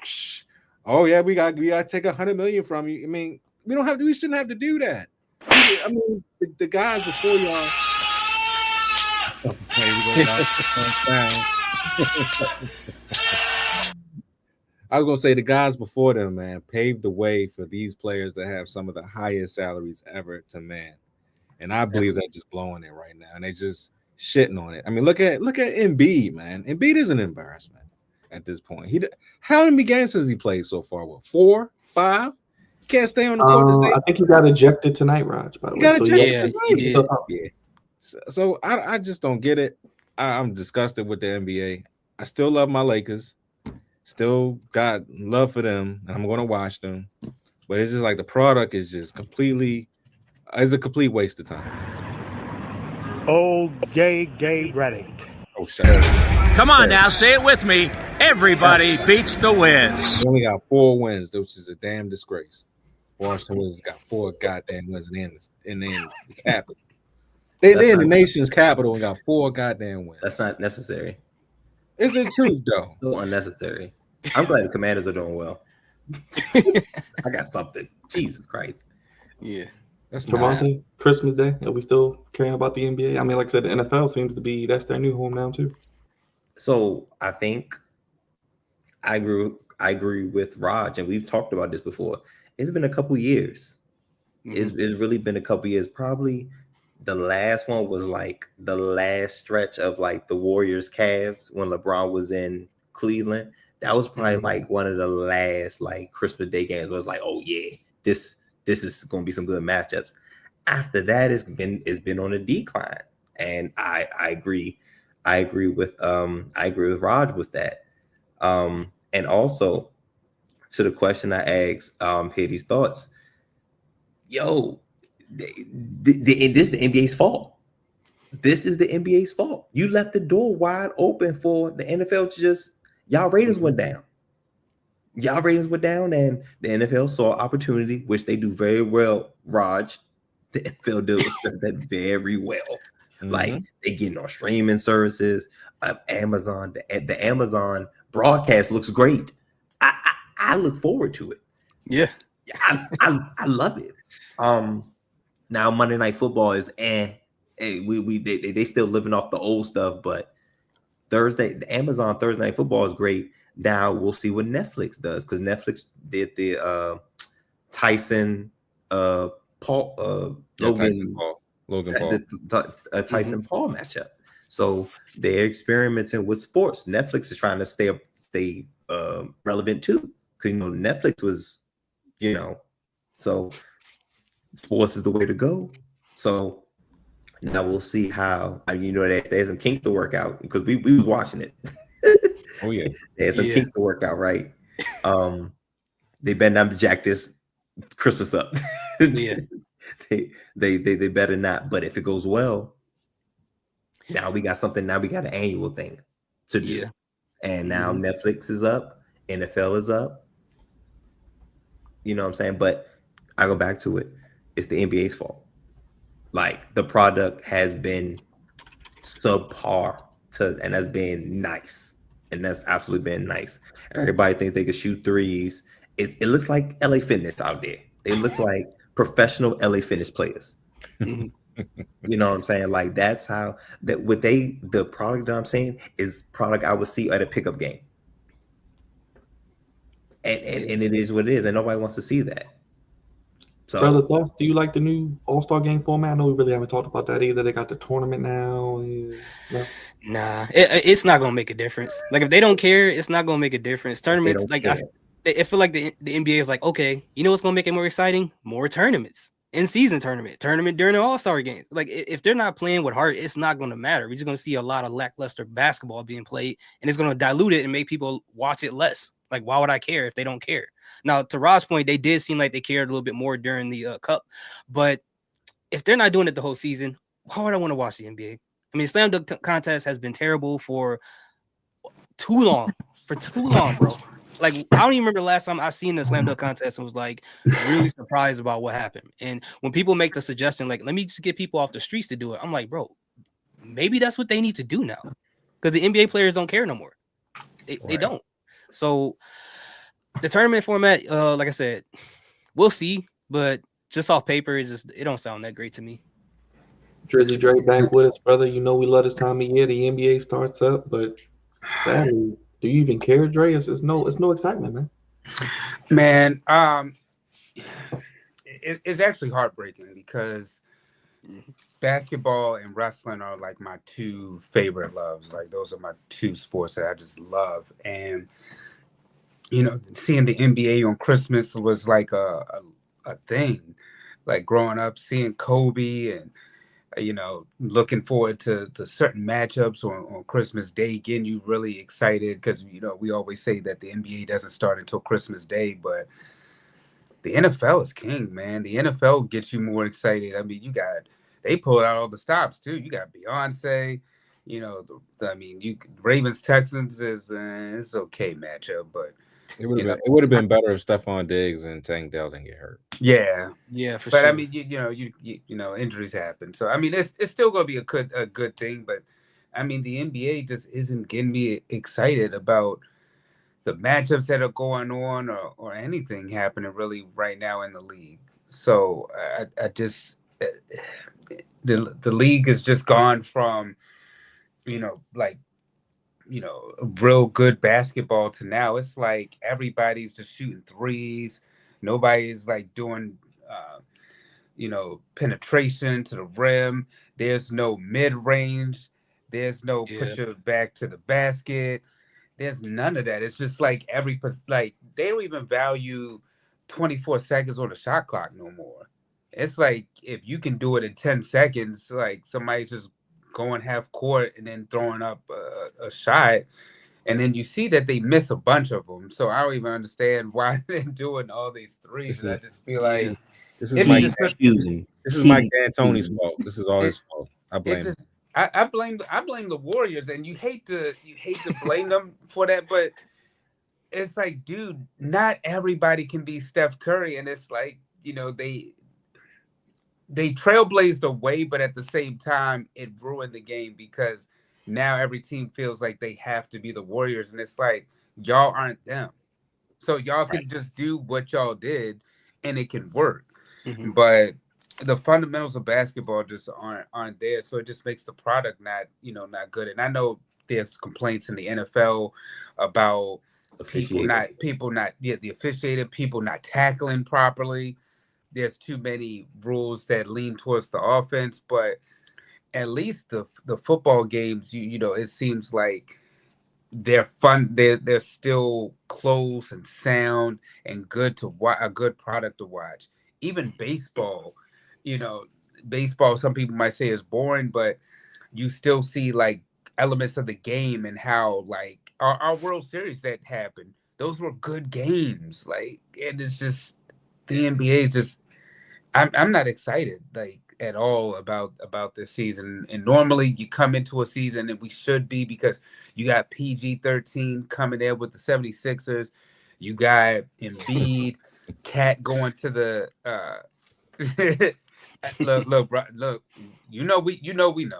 Oh yeah, we got to take $100 million from you. I mean, we shouldn't have to do that. I mean, the guys before y'all. I was gonna say the guys before them, man, paved the way for these players to have some of the highest salaries ever to man, and I believe they're just blowing it right now, and they just shitting on it. I mean, look at Embiid, man. Embiid is an embarrassment. At this point, how many games has he played so far? What, 4, 5? Can't stay on the court. I think he got ejected tonight, Raj. By the way, got ejected. So I just don't get it. I'm disgusted with the NBA. I still love my Lakers, Still got love for them, and I'm going to watch them. But it's just like the product is just completely, it's a complete waste of time. Old gay ready. Oh, shut up. Come on now, say it with me. Everybody beats the Wiz. We only got 4 wins, which is a damn disgrace. Washington Wizards got 4 goddamn wins in the capital. They're in the nation's capital and got 4 goddamn wins. That's not necessary. It's the truth, though. So unnecessary. I'm glad the Commanders are doing well. I got something. Jesus Christ. Yeah. That's Javante, Christmas Day. Are we still caring about the NBA? I mean, like I said, the NFL seems to be that's their new home now too. So I think I agree with Raj, and we've talked about this before. It's been a couple years. It's really been a couple years. Probably the last one was like the last stretch of like the Warriors Cavs when LeBron was in Cleveland. That was probably like one of the last like Christmas Day games where it was like, oh yeah, this is going to be some good matchups. After that, it's been on a decline, and I agree with Raj with that. And also to the question I asked, Hattie's thoughts. Yo, this is the NBA's fault. This is the NBA's fault. You left the door wide open for the NFL to just y'all ratings went down. Y'all ratings went down, and the NFL saw opportunity, which they do very well. Raj, the NFL does that very well. Like they getting on streaming services, Amazon. The Amazon broadcast looks great. I look forward to it. Yeah, I love it. Now Monday Night Football is they still living off the old stuff, but the Amazon Thursday Night Football is great. Now we'll see what Netflix does, because Netflix did the Tyson Paul Logan Paul Tyson Paul matchup. So they're experimenting with sports. Netflix is trying to stay relevant too, because Netflix was, so sports is the way to go. So now we'll see how there's some kinks to work out, because we was watching it. Oh yeah, there's some kinks to work out, right? They better not jack this Christmas up. Yeah, they better not. But if it goes well, now we got something. Now we got an annual thing to do. Yeah. And now Netflix is up, NFL is up. You know what I'm saying? But I go back to it. It's the NBA's fault. Like, the product has been subpar and that's been nice. And that's absolutely been nice. Everybody thinks they can shoot threes. It looks like LA Fitness out there. They look like professional LA Fitness players. You know what I'm saying? Like, that's how the product that I'm saying is product I would see at a pickup game. And it is what it is, and nobody wants to see that. So, brother, thoughts? Do you like the new All-Star game format? I know we really haven't talked about that either. They got the tournament now. No? Nah, it's not gonna make a difference. Like, if they don't care, it's not gonna make a difference. Tournaments, like, I feel like the NBA is like, okay, you know what's gonna make it more exciting? More tournaments. In-season tournament during the All-Star game. Like, if they're not playing with heart, it's not going to matter. We're just going to see a lot of lackluster basketball being played, and it's going to dilute it and make people watch it less. Like, why would I care if they don't care? Now, to Rob's point, they did seem like they cared a little bit more during the Cup, but if they're not doing it the whole season, why would I want to watch the NBA? I mean, slam dunk contest has been terrible for too long, bro. Like, I don't even remember the last time I seen the slam dunk contest and was like really surprised about what happened. And when people make the suggestion, like, let me just get people off the streets to do it, I'm like, bro, maybe that's what they need to do now, because the NBA players don't care no more. They don't. So the tournament format, like I said, we'll see, but just off paper, it don't sound that great to me. Drizzy Drake back with us, brother. You know we love this time of year. The NBA starts up, but sadly, do you even care, Dre? It's no excitement, man. Man, it's actually heartbreaking, because basketball and wrestling are like my two favorite loves. Like, those are my two sports that I just love. And seeing the NBA on Christmas was like a thing. Like, growing up, seeing Kobe and looking forward to certain matchups on Christmas Day, getting you really excited because we always say that the NBA doesn't start until Christmas Day, but the NFL is king, man. The NFL gets you more excited. I mean, they pulled out all the stops too. You got Beyonce, Ravens Texans is it's okay matchup, but it would have been better if Stephon Diggs and Tank Dell didn't get hurt. Yeah, for but sure. I mean, injuries happen, so I mean, it's still gonna be a good thing. But I mean, the NBA just isn't getting me excited about the matchups that are going on or anything happening really right now in the league. So I just the league has just gone from real good basketball to now it's like everybody's just shooting threes. Nobody's like doing penetration to the rim. There's no mid-range. There's no put your back to the basket. There's none of that. It's just like they don't even value 24 seconds on the shot clock no more. It's like if you can do it in 10 seconds, like somebody's just going half court and then throwing up a shot, and then you see that they miss a bunch of them. So I don't even understand why they're doing all these threes. I just feel like this is Mike D'Antoni's fault. This is all his fault. I blame him. I blame the Warriors, and you hate to blame them for that, but it's like, dude, not everybody can be Steph Curry, and it's like they trailblazed away, but at the same time, it ruined the game because now every team feels like they have to be the Warriors, and it's like y'all aren't them, so y'all can just do what y'all did, and it can work, but the fundamentals of basketball just aren't there, so it just makes the product not good. And I know there's complaints in the NFL about the officiating, people not tackling properly. There's too many rules that lean towards the offense, but at least the football games, it seems like they're fun. They're still close and sound and good to watch, a good product to watch. Even baseball, baseball, some people might say is boring, but you still see like elements of the game and how like our World Series that happened. Those were good games. Like, and it's just the NBA is just. I'm not excited like at all about this season. And normally you come into a season, and we should be, because you got PG-13 coming in with the 76ers. You got Embiid, Cat going to the look. We know,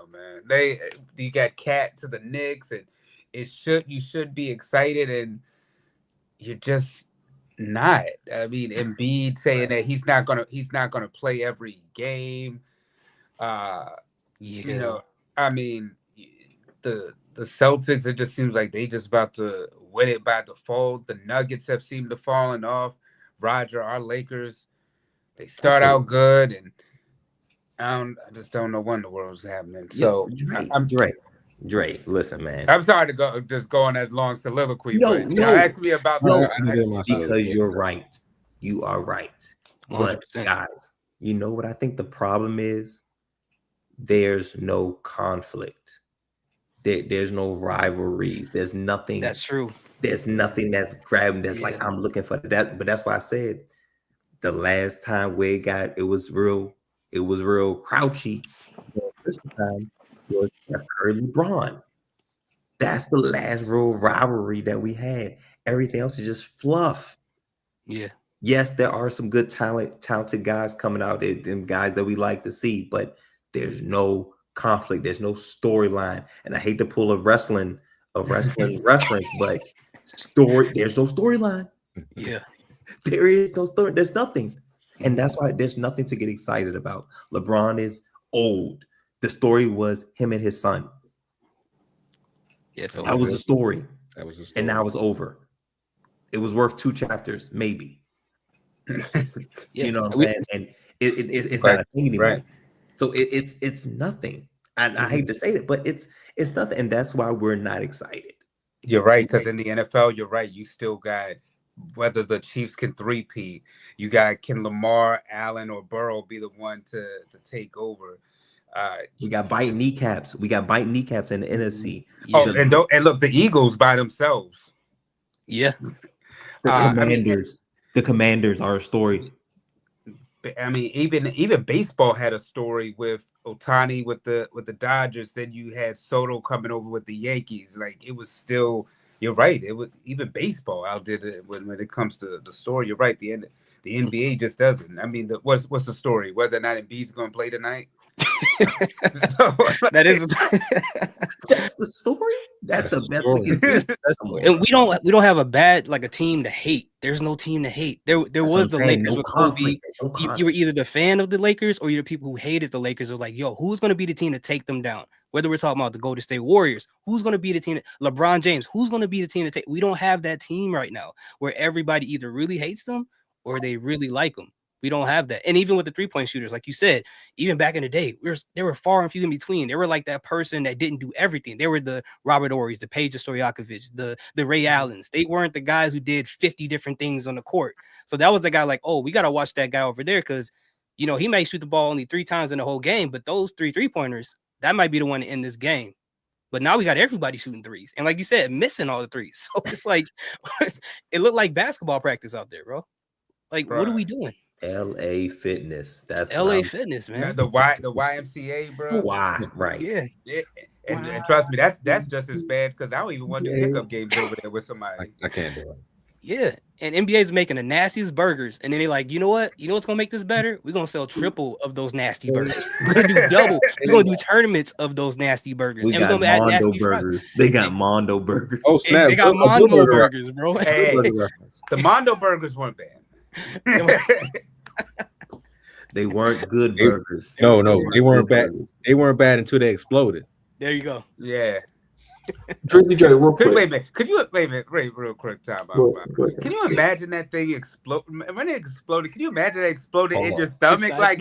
man. You got Cat to the Knicks, and you should be excited, and you're just not. I mean, Embiid saying that he's not gonna play every game. I mean, the Celtics, it just seems like they just about to win it by default. The Nuggets have seemed to fallen off. Roger, our Lakers, they start out good, and I just don't know when the world's happening. So I'm Dre, listen, man. I'm sorry to go on that long soliloquy, but ask me about because you're right. You are right. 100%. But guys, you know what I think the problem is? There's no conflict. There's no rivalries. There's nothing. That's true. There's nothing that's grabbing. That's like I'm looking for that. But that's why I said the last time it was real crouchy. This time was Steph Curry, LeBron. That's the last real rivalry that we had. Everything else is just fluff. Yeah. Yes, there are some good talented guys coming out, and guys that we like to see, but there's no conflict. There's no storyline. And I hate to pull a wrestling reference, but there's no storyline. Yeah. There is no story. There's nothing. And that's why there's nothing to get excited about. LeBron is old. The story was him and his son. Yeah, that was a story. That was a story. And now it's over. It was worth 2 chapters, maybe. You know what I'm saying? And it's not a thing anymore. Right. So it's nothing. And I hate to say it, but it's nothing. And that's why we're not excited. You're right, because in the NFL, you're right. You still got whether the Chiefs can three-peat. You got can Lamar, Allen, or Burrow be the one to take over? We got bite kneecaps. We got bite kneecaps in the NFC. Oh, and look, the Eagles by themselves. Yeah. The Commanders are a story. I mean, even baseball had a story with Ohtani with the Dodgers. Then you had Soto coming over with the Yankees. Like it was still. You're right. It was even baseball outdid it when it comes to the story. You're right. The NBA just doesn't. I mean, what's the story? Whether or not Embiid's going to play tonight. That is that's the story. That's the best we can do. And we don't have a team to hate. There's no team to hate. There was the Lakers with Kobe. You were either the fan of the Lakers or you're the people who hated the Lakers. Are like, yo, who's going to be the team to take them down? Whether we're talking about the Golden State Warriors, who's going to be the team? LeBron James, who's going to be the team to take? We don't have that team right now where everybody either really hates them or they really like them. We don't have that. And even with the 3-point shooters, like you said, even back in the day, they were far and few in between. They were like that person that didn't do everything. They were the Robert Ory's, the Peja Stojakovic, the Ray Allens. They weren't the guys who did 50 different things on the court. So that was the guy like, oh, we got to watch that guy over there because, you know, he may shoot the ball only 3 times in the whole game, but those 3-pointers, that might be the one to end this game. But now we got everybody shooting threes. And like you said, missing all the threes. So it's like, it looked like basketball practice out there, bro. Like, what are we doing? LA Fitness. That's LA Fitness, man. The YMCA, bro. Why? Right. Yeah. And trust me, that's just as bad because I don't even want to do pickup games over there with somebody. I can't do it. Yeah. And NBA is making the nastiest burgers. And then they're like, you know what? You know what's gonna make this better? We're gonna sell triple of those nasty burgers. We're gonna do double. We're gonna do tournaments of those nasty burgers. We got Mondo burgers. They got Mondo burgers. Oh, snap. They got Mondo burgers, bro. Hey, the Mondo burgers weren't bad. They weren't good burgers. No, they weren't bad. They weren't bad until they exploded. There you go. Yeah. Drizzy J, real quick. Wait a minute. Could you real quick time out? Can you imagine that thing explode? When it exploded, can you imagine that exploded in your stomach? Like,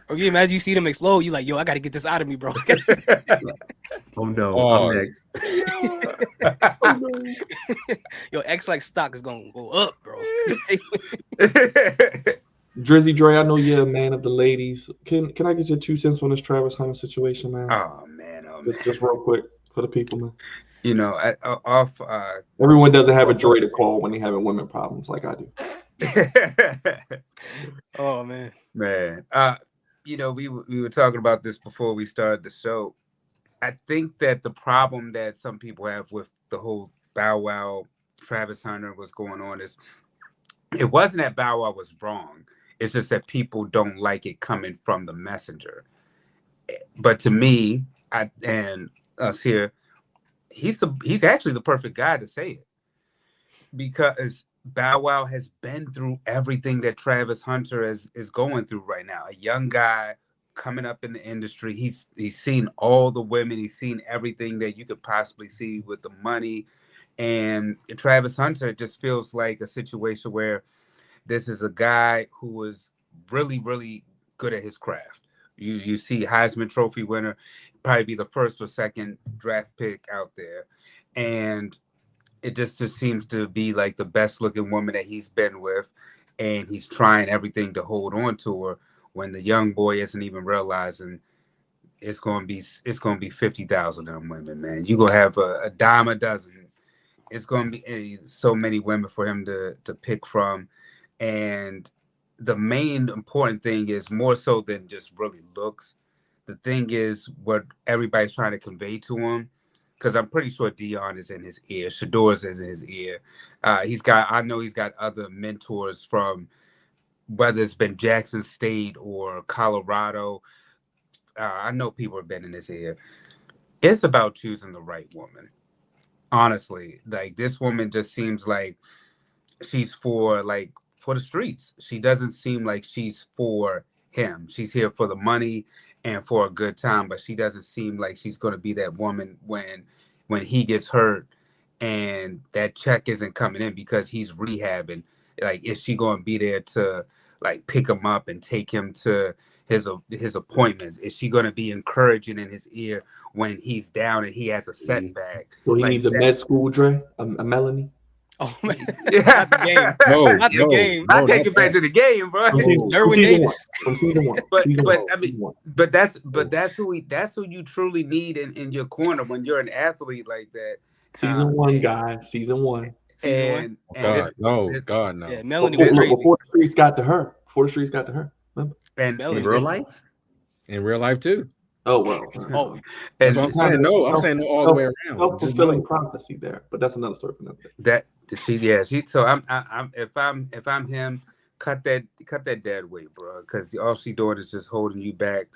or you imagine you see them explode, you like, yo, I gotta get this out of me, bro. Oh no, I'm next. Yo, X like stock is gonna go up, bro. Drizzy Dre, I know you're a man of the ladies. Can I get your 2 cents on this Travis Hunter situation, man? Oh man. Just real quick for the people, man. You know, everyone doesn't have a Dre to call when they're having women problems like I do. Oh man. You know, we were talking about this before we started the show. I think that the problem that some people have with the whole Bow Wow Travis Hunter was going on is it wasn't that Bow Wow was wrong. It's just that people don't like it coming from the messenger. But to me, and us here, he's actually the perfect guy to say it because Bow Wow has been through everything that Travis Hunter is going through right now. A young guy coming up in the industry. He's seen all the women. He's seen everything that you could possibly see with the money. And Travis Hunter just feels like a situation where this is a guy who was really, really good at his craft. You see Heisman Trophy winner, probably be the first or second draft pick out there. And it just seems to be like the best looking woman that he's been with. And he's trying everything to hold on to her when the young boy isn't even realizing it's going to be 50,000 of them women, man. You're going to have a dime a dozen. It's going to be so many women for him to pick from. And the main important thing is more so than just really looks. The thing is what everybody's trying to convey to him, because I'm pretty sure Dion is in his ear. Shador's is in his ear. I know he's got other mentors from whether it's been Jackson State or Colorado. I know people have been in his ear. It's about choosing the right woman. Honestly, like this woman just seems like she's for the streets. She doesn't seem like she's for him. She's here for the money and for a good time, but she doesn't seem like she's going to be that woman when he gets hurt and that check isn't coming in because he's rehabbing. Like, is she going to be there to like pick him up and take him to his appointments? Is she going to be encouraging in his ear when he's down and he has a setback? Well, he needs a med school, Dre, a Melanie. Oh man, Yeah. not the game. No, Not the game. Not no, take it not back that. to the game, bro. From season Derwin one. Davis. From season one. But Season but one. I mean, Season one. but that's who you truly need in your corner when you're an athlete like that. Season one, guy. Season one. Season one. And God, no, it's- God, no. Yeah, Melanie Before, went look, crazy. before the streets got to her. Remember? and Melanie In real it's- life? In real life too. Oh well. Oh, That's and what I'm saying. No, I'm saying no all the way around. Just Self-fulfilling no. prophecy there, but that's another story for another day. that she. So I'm if I'm him, cut that dead weight, bro. Because all she doing is just holding you back.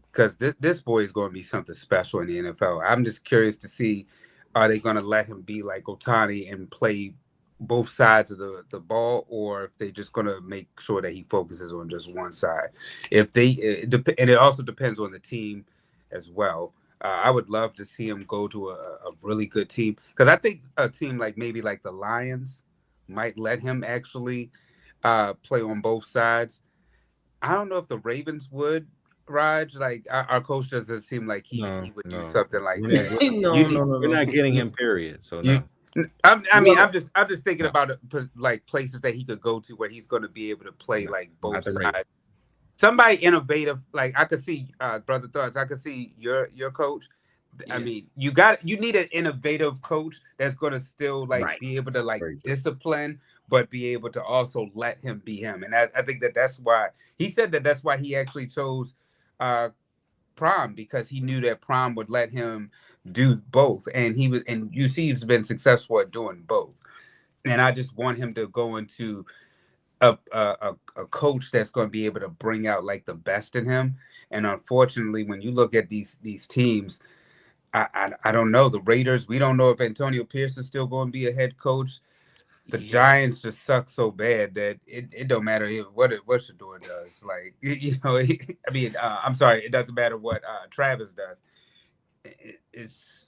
Because this boy is going to be something special in the NFL. I'm just curious to see, are they going to let him be like Otani and play both sides of the ball, or if they just going to make sure that he focuses on just one side. If they and it also depends on the team as well. I would love to see him go to a really good team, because I think a team like maybe like the Lions might let him actually play on both sides. I don't know if the Ravens would, Raj. Like our coach doesn't seem like he would do something like that. No. We're not getting him. Period. So You- no. I'm just thinking about like places that he could go to where he's going to be able to play like both not the sides. Ravens. Somebody innovative, like I could see, Brother Thoughts. I could see your coach. Yeah. I mean, you need an innovative coach that's going to still like be able to like discipline, but be able to also let him be him. And I think that's why he said that's why he actually chose Prom, because he knew that Prom would let him do both, and you see he's been successful at doing both. And I just want him to go into a coach that's going to be able to bring out like the best in him. And unfortunately, when you look at these teams, I don't know. The Raiders, we don't know if Antonio Pierce is still going to be a head coach. The Giants just suck so bad that it don't matter what Shador does. Like, I mean, I'm sorry, it doesn't matter what Travis does. It's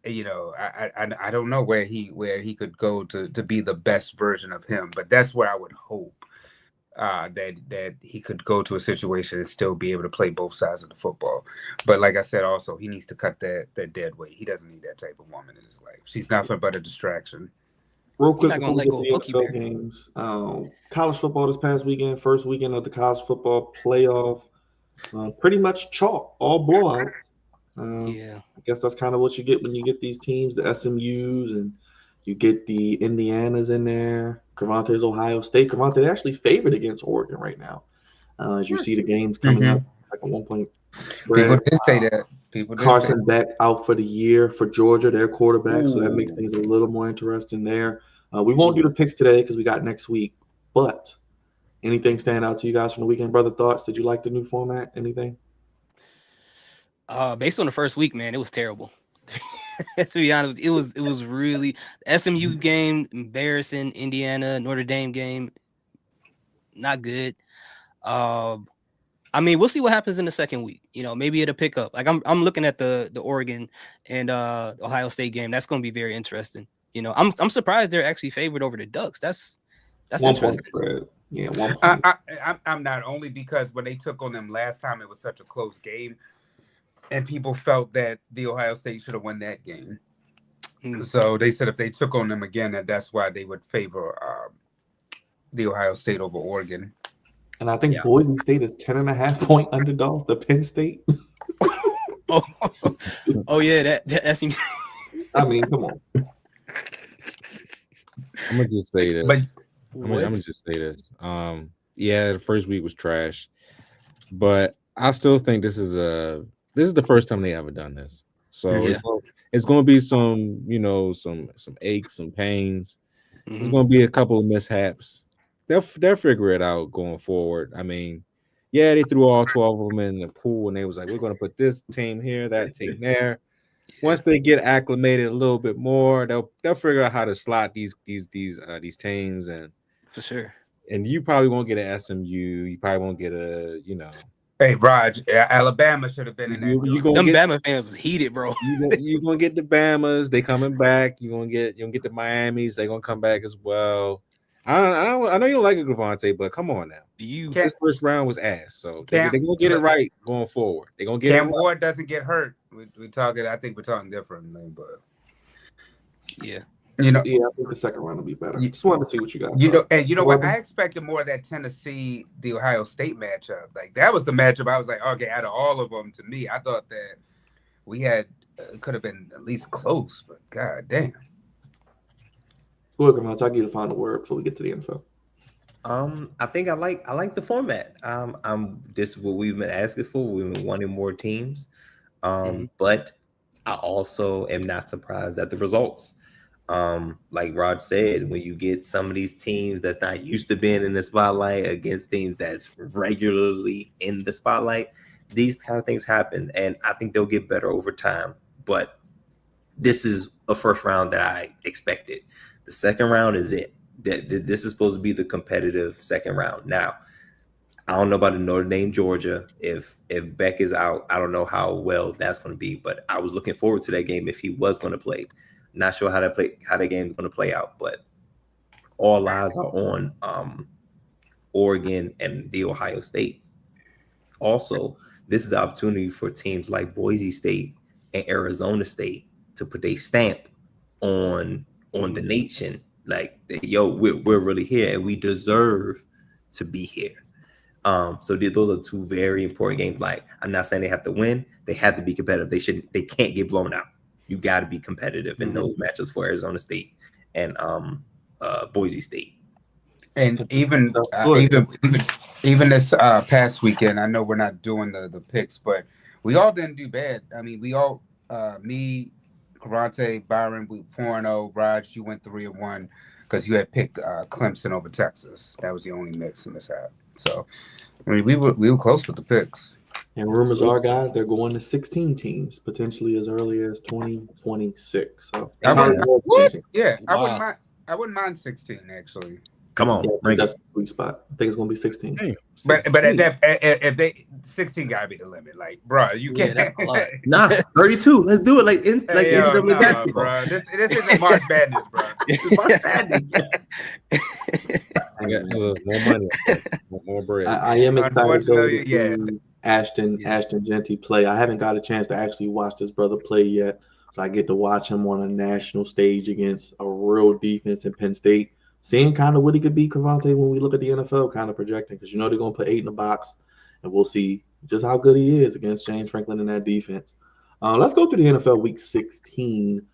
I don't know where he could go to be the best version of him, but that's where I would hope that he could go to a situation and still be able to play both sides of the football. But like I said, also he needs to cut that dead weight. He doesn't need that type of woman in his life. She's nothing but a distraction. Real quick, not before gonna we let get go to of the Pookie NFL Bear. games, college football this past weekend, first weekend of the college football playoff, pretty much chalk, all blowouts. Yeah. I guess that's kind of what you get when you get these teams, the SMUs, and you get the Indianas in there. Cavante's Ohio State. Cavante actually favored against Oregon right now. As you see the games coming up, like a 1-point spread. People did say that. People did Carson say Beck out for the year for Georgia, their quarterback, so that makes things a little more interesting there. We won't do the picks today because we got next week. But anything stand out to you guys from the weekend, brother? Thoughts? Did you like the new format? Anything? Based on the first week, man, it was terrible. To be honest, it was really SMU game embarrassing. Indiana Notre Dame game not good. I mean, we'll see what happens in the second week. Maybe it'll pick up. Like I'm looking at the Oregon and Ohio State game. That's going to be very interesting. I'm surprised they're actually favored over the Ducks. That's 1 point interesting. spread. Yeah, 1 point. I'm not, only because when they took on them last time, it was such a close game, and people felt that the Ohio State should have won that game. So they said if they took on them again, that's why they would favor the Ohio State over Oregon. And I think Boise State is 10.5-point underdog to Penn State. Oh yeah, that seems. I mean, come on. I'm gonna just say this. But I'm gonna just say this. Yeah, the first week was trash, but I still think this is the first time they ever done this. So it's going to be some, some aches, some pains. There's going to be a couple of mishaps. They'll figure it out going forward. I mean, yeah, they threw all 12 of them in the pool, and they was like, we're going to put this team here, that team there. Once they get acclimated a little bit more, they'll figure out how to slot these teams, and for sure. And you probably won't get an SMU. You probably won't get a, Hey, Raj, Alabama should have been in that. Them Bama fans was heated, bro. You're gonna get the Bamas. They coming back. You're gonna get the Miamis. They're gonna come back as well. I know you don't like it, Gravante, but come on now. This first round was ass, so they're gonna get it right going forward. They're gonna get Cam it Ward doesn't get hurt. We talking. I think we're talking differently, but yeah. You know, Yeah, I think the second round will be better. You- Just wanted to see what you got. and you know what? Weather? I expected more of that Tennessee, the Ohio State matchup. Like that was the matchup. I was like, okay, out of all of them, to me, I thought that we had could have been at least close. But god damn. Go ahead, I'll give you the final word before we get to the info. I think I like the format. This is what we've been asking for. We've been wanting more teams. But I also am not surprised at the results. Like Rod said, when you get some of these teams that's not used to being in the spotlight against teams that's regularly in the spotlight, these kind of things happen, and I think they'll get better over time. But this is a first round that I expected. The second round is it. This is supposed to be the competitive second round. Now, I don't know about the Notre Dame, Georgia. If Beck is out, I don't know how well that's going to be. But I was looking forward to that game if he was going to play. Not sure how that game is going to play out, but all eyes are on Oregon and the Ohio State. Also, this is the opportunity for teams like Boise State and Arizona State to put a stamp on the nation. Like, yo, we're really here and we deserve to be here. So those are two very important games. Like, I'm not saying they have to win; they have to be competitive. They can't get blown out. You got to be competitive in those matches for Arizona State and Boise State. And even this past weekend, I know we're not doing the picks, but we all didn't do bad. I mean, we all, me, Karate, Byron, we 4-0. Raj, you went 3-1 because you had picked Clemson over Texas. That was the only mix in this app. So, I mean, we were close with the picks. And rumors are, guys, they're going to 16 teams potentially as early as 2026. So I Wow. wouldn't mind 16 actually. Come on, that's the sweet spot. I think it's going to be 16. But at that, if they 16 gotta be the limit, like, bro, you Yeah, can't. that's a lot. Nah, 32. Let's do it like NCAA basketball. Bro. This isn't March Madness, bro. It's March Madness. I got more money, more bread. I am excited though to Unfortunately, see Ashton Genty play. I haven't got a chance to actually watch this brother play yet, so I get to watch him on a national stage against a real defense in Penn State. Seeing kind of what he could be, Cavante, when we look at the NFL, kind of projecting, because they're going to put 8 in the box, and we'll see just how good he is against James Franklin in that defense. Let's go through the NFL Week 16.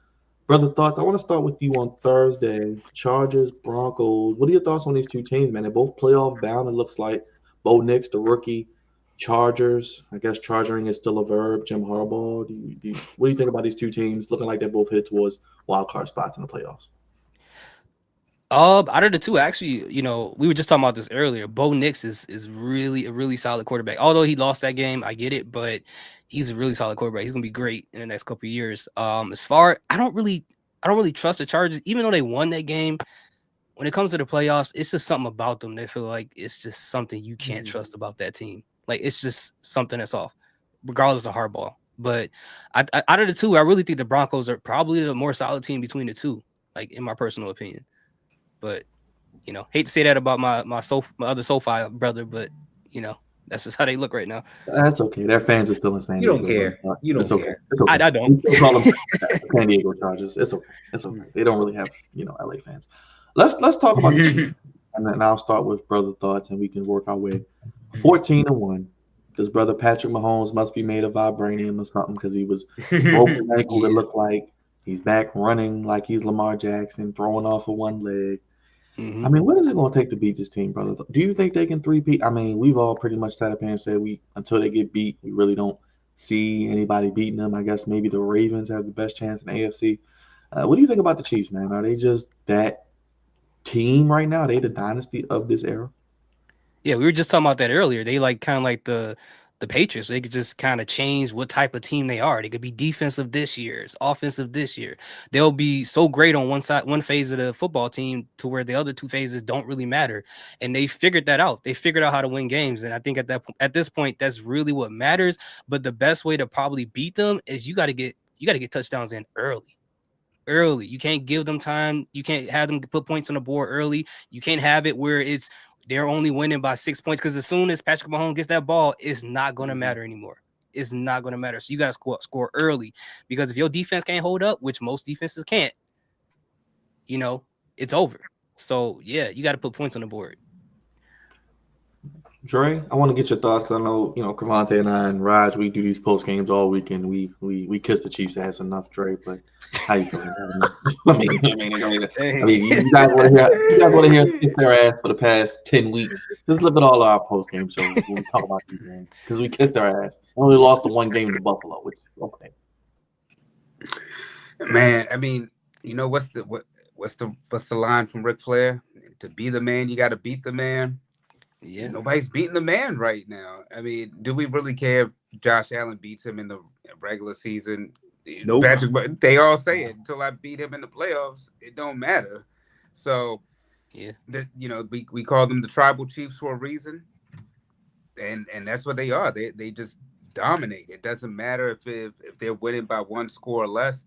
Brother, thoughts? I want to start with you on Thursday. Chargers, Broncos. What are your thoughts on these two teams, man? They're both playoff bound, it looks like. Bo Nix, the rookie. Chargers, I guess charging is still a verb. Jim Harbaugh. What do you think about these two teams looking like they both head towards wild card spots in the playoffs? Out of the two, actually, we were just talking about this earlier. Bo Nix is really a really solid quarterback. Although he lost that game, I get it, but he's a really solid quarterback. He's gonna be great in the next couple of years. As far, I don't really trust the Chargers, even though they won that game. When it comes to the playoffs, it's just something about them that feel like it's just something you can't trust about that team. Like, it's just something that's off, regardless of Harbaugh. But out of the two, I really think the Broncos are probably the more solid team between the two, like, in my personal opinion. But, hate to say that about my other SoFi brother, but, that's just how they look right now. That's okay. Their fans are still in San You Diego. don't care. You don't care. It's okay. I don't. We call them San Diego Chargers. It's okay. It's okay. They don't really have, LA fans. Let's talk about the Chiefs. And then I'll start with brother thoughts and we can work our way. 14-1. This brother Patrick Mahomes must be made of vibranium or something because he was broken ankle. It looked like he's back running like he's Lamar Jackson, throwing off of one leg. I mean, what is it going to take to beat this team, brother? Do you think they can three-peat? I mean, we've all pretty much sat up here and said until they get beat, we really don't see anybody beating them. I guess maybe the Ravens have the best chance in the AFC. What do you think about the Chiefs, man? Are they just that team right now? Are they the dynasty of this era? Yeah, we were just talking about that earlier. They kind of like the Patriots. They could just kind of change what type of team they are. They could be defensive this year, offensive this year. They'll be so great on one phase of the football team to where the other two phases don't really matter. And they figured that out. They figured out how to win games. And I think at this point, that's really what matters. But the best way to probably beat them is you got to get touchdowns in early. You can't give them time. You can't have them put points on the board early. You can't have it where they're only winning by 6 points, because as soon as Patrick Mahomes gets that ball, it's not going to matter anymore. It's not going to matter. So you got to score early, because if your defense can't hold up, which most defenses can't, it's over. So yeah, you got to put points on the board. Dre, I want to get your thoughts because I know Cavante and I and Raj, we do these post games all weekend. We kiss the Chiefs' ass enough, Dre. But how you feeling? I mean, you guys want to hear us kiss their ass for the past 10 weeks? Just look at all our post game shows when we talk about these games because we kissed their ass. We only lost the one game to Buffalo, which okay. Man, I mean, what's the line from Ric Flair? To be the man, you got to beat the man. Yeah. Nobody's beating the man right now. I mean, do we really care if Josh Allen beats him in the regular season? Nope. Patrick, they all say it. Until I beat him in the playoffs, it don't matter. So, yeah, we call them the tribal chiefs for a reason, and that's what they are. They just dominate. It doesn't matter if they're winning by one score or less.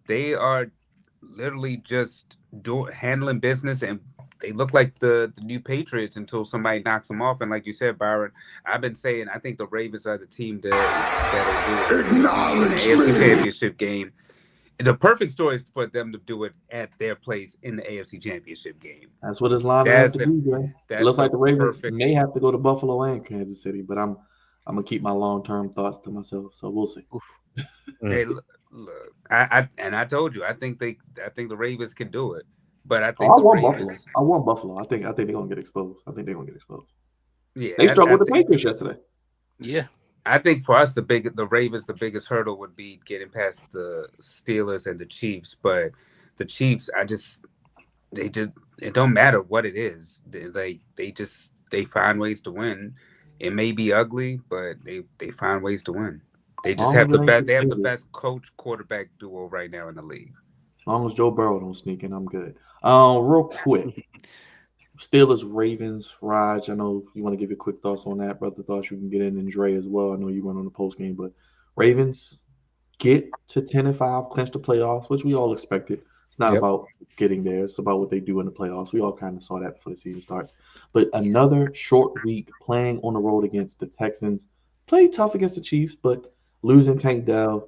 They are literally just handling business, and they look like the new Patriots until somebody knocks them off. And like you said, Byron, I've been saying I think the Ravens are the team that'll do it in the AFC Championship game. The perfect story is for them to do it at their place in the AFC Championship game. That's what it's lined up to be, Dre. It looks like the Ravens may have to go to Buffalo and Kansas City, but I'm gonna keep my long-term thoughts to myself, so we'll see. Hey, look, I told you, I think the Ravens can do it. But I think Buffalo. I want Buffalo. I think they're gonna get exposed. Yeah, they struggled with the Patriots yesterday. Yeah, I think for us the Ravens, the biggest hurdle would be getting past the Steelers and the Chiefs. But the Chiefs, it don't matter what it is. They find ways to win. It may be ugly, but they find ways to win. They just have the best coach quarterback duo right now in the league. As long as Joe Burrow don't sneak in, I'm good. Real quick, Steelers, Ravens, Raj. I know you want to give your quick thoughts on that, brother. Thoughts you can get in, and Dre as well. I know you went on the post game, but Ravens get to 10-5, clinch the playoffs, which we all expected. It's not about getting there; it's about what they do in the playoffs. We all kind of saw that before the season starts. But another short week playing on the road against the Texans. Played tough against the Chiefs, but losing Tank Dell.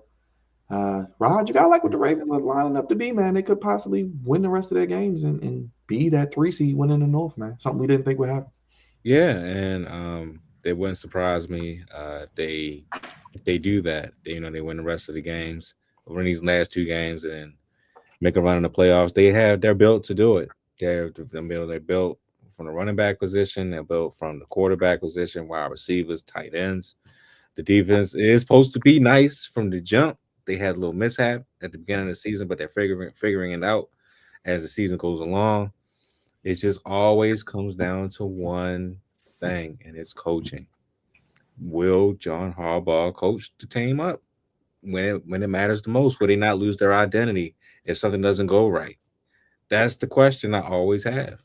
Rod, you got to like what the Ravens are lining up to be, man. They could possibly win the rest of their games and be that 3 seed winning the North, man. Something we didn't think would happen. Yeah, and it wouldn't surprise me. If they do that, they win the rest of the games, win these last 2 games, and make a run in the playoffs. They're built to do it. They're built from the running back position. They're built from the quarterback position, wide receivers, tight ends. The defense is supposed to be nice from the jump. They had a little mishap at the beginning of the season, but they're figuring it out as the season goes along. It just always comes down to one thing, and it's coaching. Will John Harbaugh coach the team up when it matters the most? Will they not lose their identity if something doesn't go right? That's the question I always have.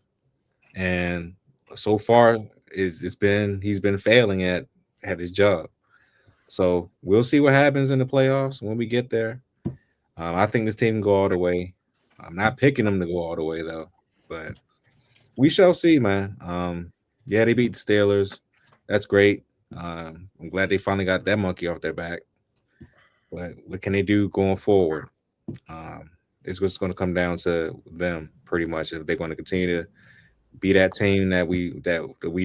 And so far, he's been failing at his job. So we'll see what happens in the playoffs when we get there. I think this team can go all the way. I'm not picking them to go all the way, though. But we shall see, man. Yeah, they beat the Steelers. That's great. I'm glad they finally got that monkey off their back. But what can they do going forward? It's what's going to come down to them, pretty much. If they're going to continue to be that team that we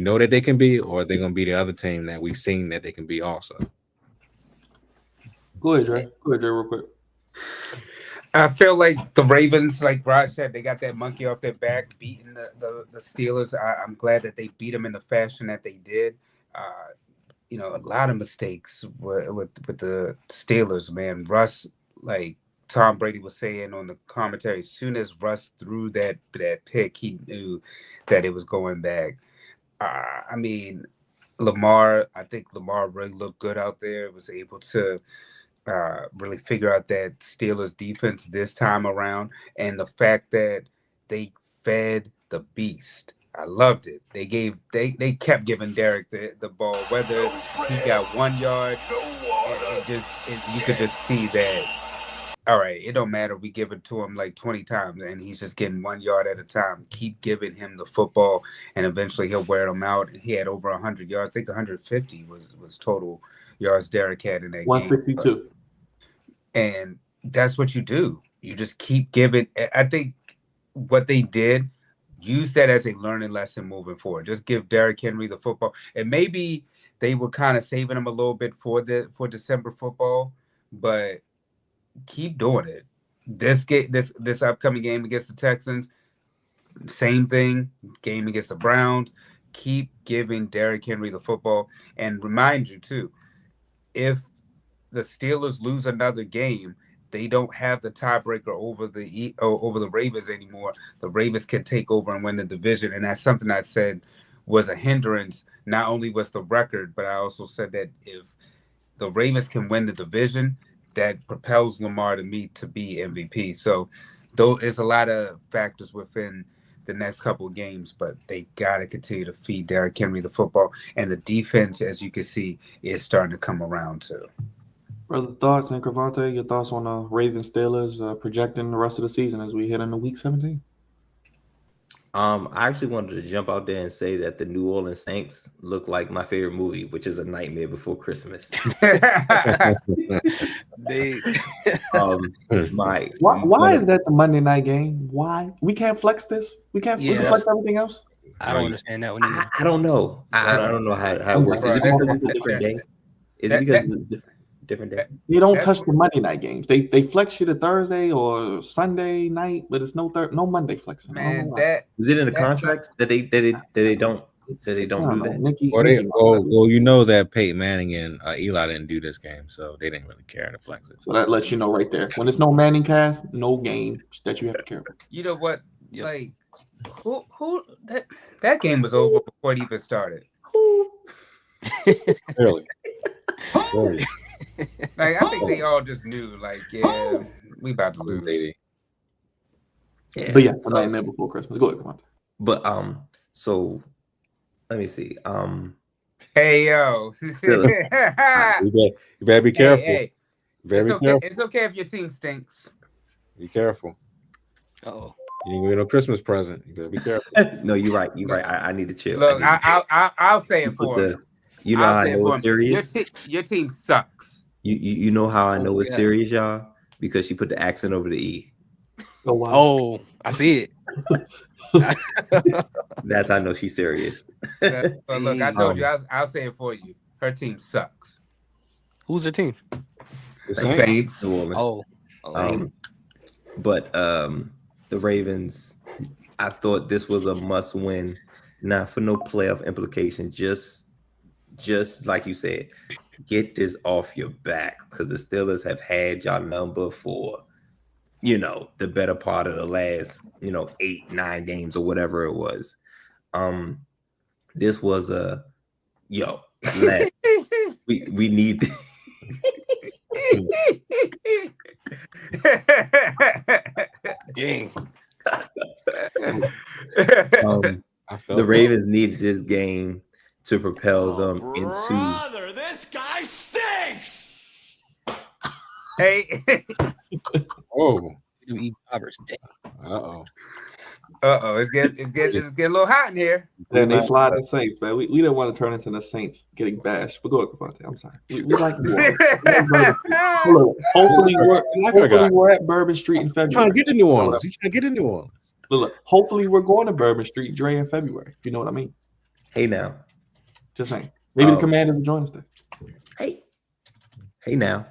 know that they can be, or they're going to be the other team that we've seen that they can be also. Go ahead, Dre. Real quick. I feel like the Ravens, like Raj said, they got that monkey off their back, beating the Steelers. I'm glad that they beat them in the fashion that they did. A lot of mistakes with the Steelers, man. Russ, like Tom Brady was saying on the commentary, as soon as Russ threw that pick, he knew that it was going back. I think Lamar really looked good out there. Was able to really figure out that Steelers defense this time around, and the fact that they fed the beast. I loved it. They kept giving Derek the ball, whether he got 1 yard, you could just see that. All right, it don't matter. We give it to him like 20 times, and he's just getting 1 yard at a time. Keep giving him the football, and eventually he'll wear them out. He had over 100 yards. I think 150 was total yards Derek had in that 162. game. And that's what you do. You just keep giving. I think what they did, use that as a learning lesson moving forward. Just give Derrick Henry the football, and maybe they were kind of saving him a little bit for December football, but keep doing it. This upcoming game against the Texans, same thing. Game against the Browns, keep giving Derrick Henry the football, and remind you too, if the Steelers lose another game, they don't have the tiebreaker over the Ravens anymore. The Ravens can take over and win the division, and that's something I said was a hindrance. Not only was the record, but I also said that if the Ravens can win the division, that propels Lamar to be MVP. So, though there's a lot of factors within the next couple of games, but they got to continue to feed Derrick Henry the football, and the defense, as you can see, is starting to come around too. Brother thoughts, and Cravante, your thoughts on Ravens Steelers projecting the rest of the season as we head into Week 17? I actually wanted to jump out there and say that the New Orleans Saints look like my favorite movie, which is A Nightmare Before Christmas. They Why is that the Monday night game? Why we can't flex this? We can flex everything else. I don't understand that one either. I don't know. I don't know how it works. Is it because it's a different day? Is it because it's a different day? You don't touch the Monday night games. They flex you to Thursday or Sunday night, but it's no Monday flexing. Man, is it in the contracts that they don't do that? Well, you know that Peyton Manning and Eli didn't do this game, so they didn't really care to flex it. So that lets you know right there. When it's no Manning cast, no game that you have to care about. You know what? Yep. Like who that game was over before it even started. Really? Like I think they all just knew, like, yeah, we about to lose. Yeah, but yeah, A Nightmare Before Christmas. Go ahead, come on. But so let me see. Hey yo, you better be careful. Hey. It's okay if your team stinks. Be careful. Oh, you ain't gonna get no Christmas present. You better be careful. No, you're right. You're right. I need to chill. Look, I'll say it for him. You know how I know it's serious? Your team sucks. You know how I know it's serious, y'all? Because she put the accent over the E. Oh, wow. Oh, I see it. That's how I know she's serious. So look, I told you, I'll say it for you. Her team sucks. Who's her team? The Saints. But the Ravens, I thought this was a must win, not for no playoff implication, just like you said, get this off your back, because the Steelers have had y'all number for, the better part of the last, 8-9 games or whatever it was. This was we need Dang. The Ravens needed this game to propel them into. This guy stinks. Hey. It's getting a little hot in here. Then they slide the Saints, man. We didn't want to turn into the Saints getting bashed. But go ahead, Cavante. I'm sorry. We like the Hopefully we're at Bourbon Street in February. Trying to get to New Orleans. You trying to get to New Orleans. Look, hopefully we're going to Bourbon Street, Dre, in February. You know what I mean? Hey now. Just saying. Maybe the Commanders will join us there. Hey now.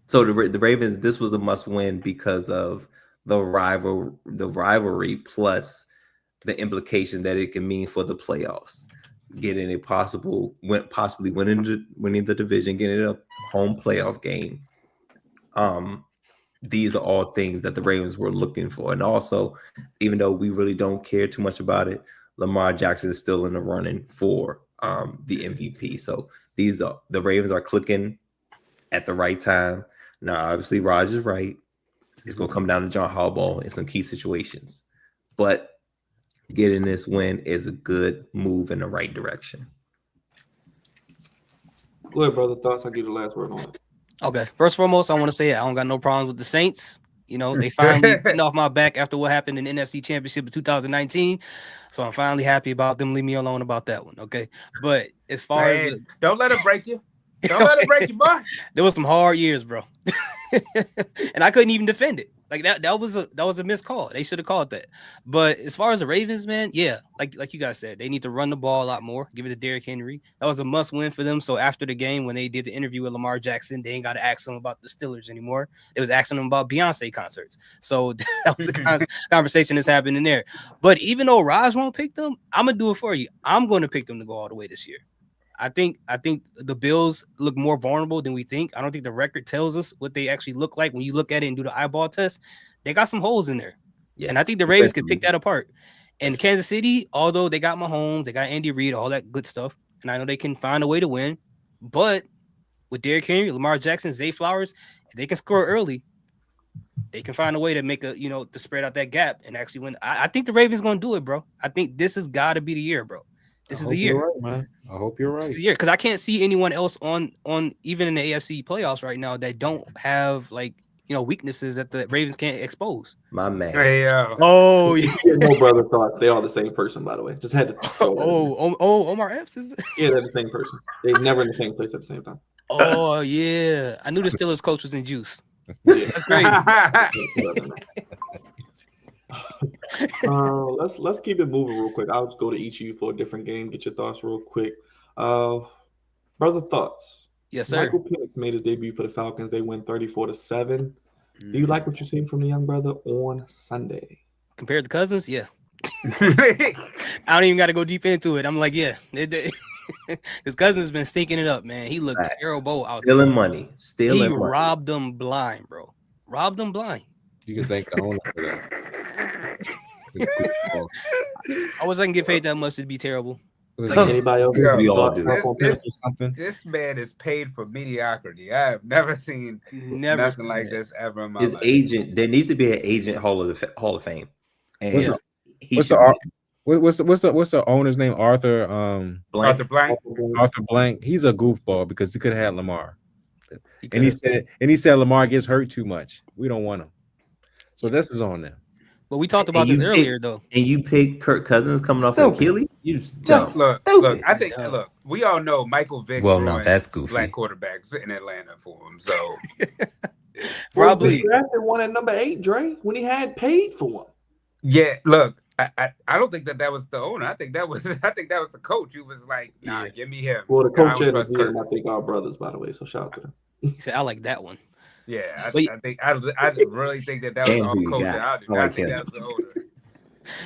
So the Ravens, this was a must win because of the rivalry plus the implication that it can mean for the playoffs. Getting a possibly winning the division, getting a home playoff game. These are all things that the Ravens were looking for. And also, even though we really don't care too much about it, Lamar Jackson is still in the running for the MVP. So the Ravens are clicking at the right time. Now, obviously, Raj is right. It's going to come down to John Harbaugh in some key situations. But getting this win is a good move in the right direction. Go ahead, brother. Thoughts? I'll give you the last word on it. Okay. First and foremost, I want to say I don't got no problems with the Saints. They finally getting off my back after what happened in the NFC Championship of 2019. So I'm finally happy about them. Leave me alone about that one, okay? But as far as don't let it break you. Don't let it break your boy. There was some hard years, bro. And I couldn't even defend it. Like that was a missed call. They should have called that. But as far as the Ravens, man, yeah, like you guys said, they need to run the ball a lot more. Give it to Derrick Henry. That was a must win for them. So after the game, when they did the interview with Lamar Jackson, they ain't got to ask him about the Steelers anymore. They was asking him about Beyonce concerts. So that was the conversation that's happening there. But even though Raj won't pick them, I'm gonna do it for you. I'm going to pick them to go all the way this year. I think the Bills look more vulnerable than we think. I don't think the record tells us what they actually look like when you look at it and do the eyeball test. They got some holes in there. Yes. And I think the Ravens can pick that apart. And Kansas City, although they got Mahomes, they got Andy Reid, all that good stuff, and I know they can find a way to win. But with Derrick Henry, Lamar Jackson, Zay Flowers, if they can score early, they can find a way to make to spread out that gap and actually win. I think the Ravens going to do it, bro. I think this has got to be the year, bro. This is the year. Right, man. I hope you're right. This is the year, because I can't see anyone else on even in the AFC playoffs right now that don't have weaknesses that the Ravens can't expose. My man. Hey, oh yeah. No brother thoughts. They are the same person, by the way. Just had to. Omar Epps is. Yeah, they're the same person. They're never in the same place at the same time. Oh yeah, I knew the Steelers coach was in juice. Yeah. That's crazy. Let's keep it moving real quick. I'll just go to each of you for a different game. Get your thoughts real quick. Brother, thoughts? Yes, sir. Michael Penix made his debut for the Falcons. They win 34-7. Do you like what you're seeing from the young brother on Sunday? Compared to Cousins, yeah. I don't even got to go deep into it. I'm like, yeah. His Cousins been stinking it up, man. He looked terrible out Stealing there. money. Stealing money. Robbed them blind, bro. Robbed them blind. You can thank the owner for that. I wasn't get paid that much to be terrible. Like anybody else? We all do. This man is paid for mediocrity. I have never seen nothing like this ever in my life. His agent, there needs to be an agent Hall of Fame. And what's the owner's name? Arthur Arthur Blank. Arthur Blank. He's a goofball because he could have had Lamar. And he said Lamar gets hurt too much. We don't want him. So this is on them. But we talked about this earlier, though. And you pick Kirk Cousins coming off of Achilles? You just look. I think we all know Michael Vick. Well, no, that's goofy. Black quarterbacks in Atlanta for him. So probably drafted one at number 8, Dre, when he had paid for him. Yeah, look, I don't think that was the owner. I think that was the coach who was like, nah, give me him. Well, the coach and his I think our brothers, by the way. So shout out to them. He said, I like that one. Yeah, I really think that was all coach. I think that was the owner.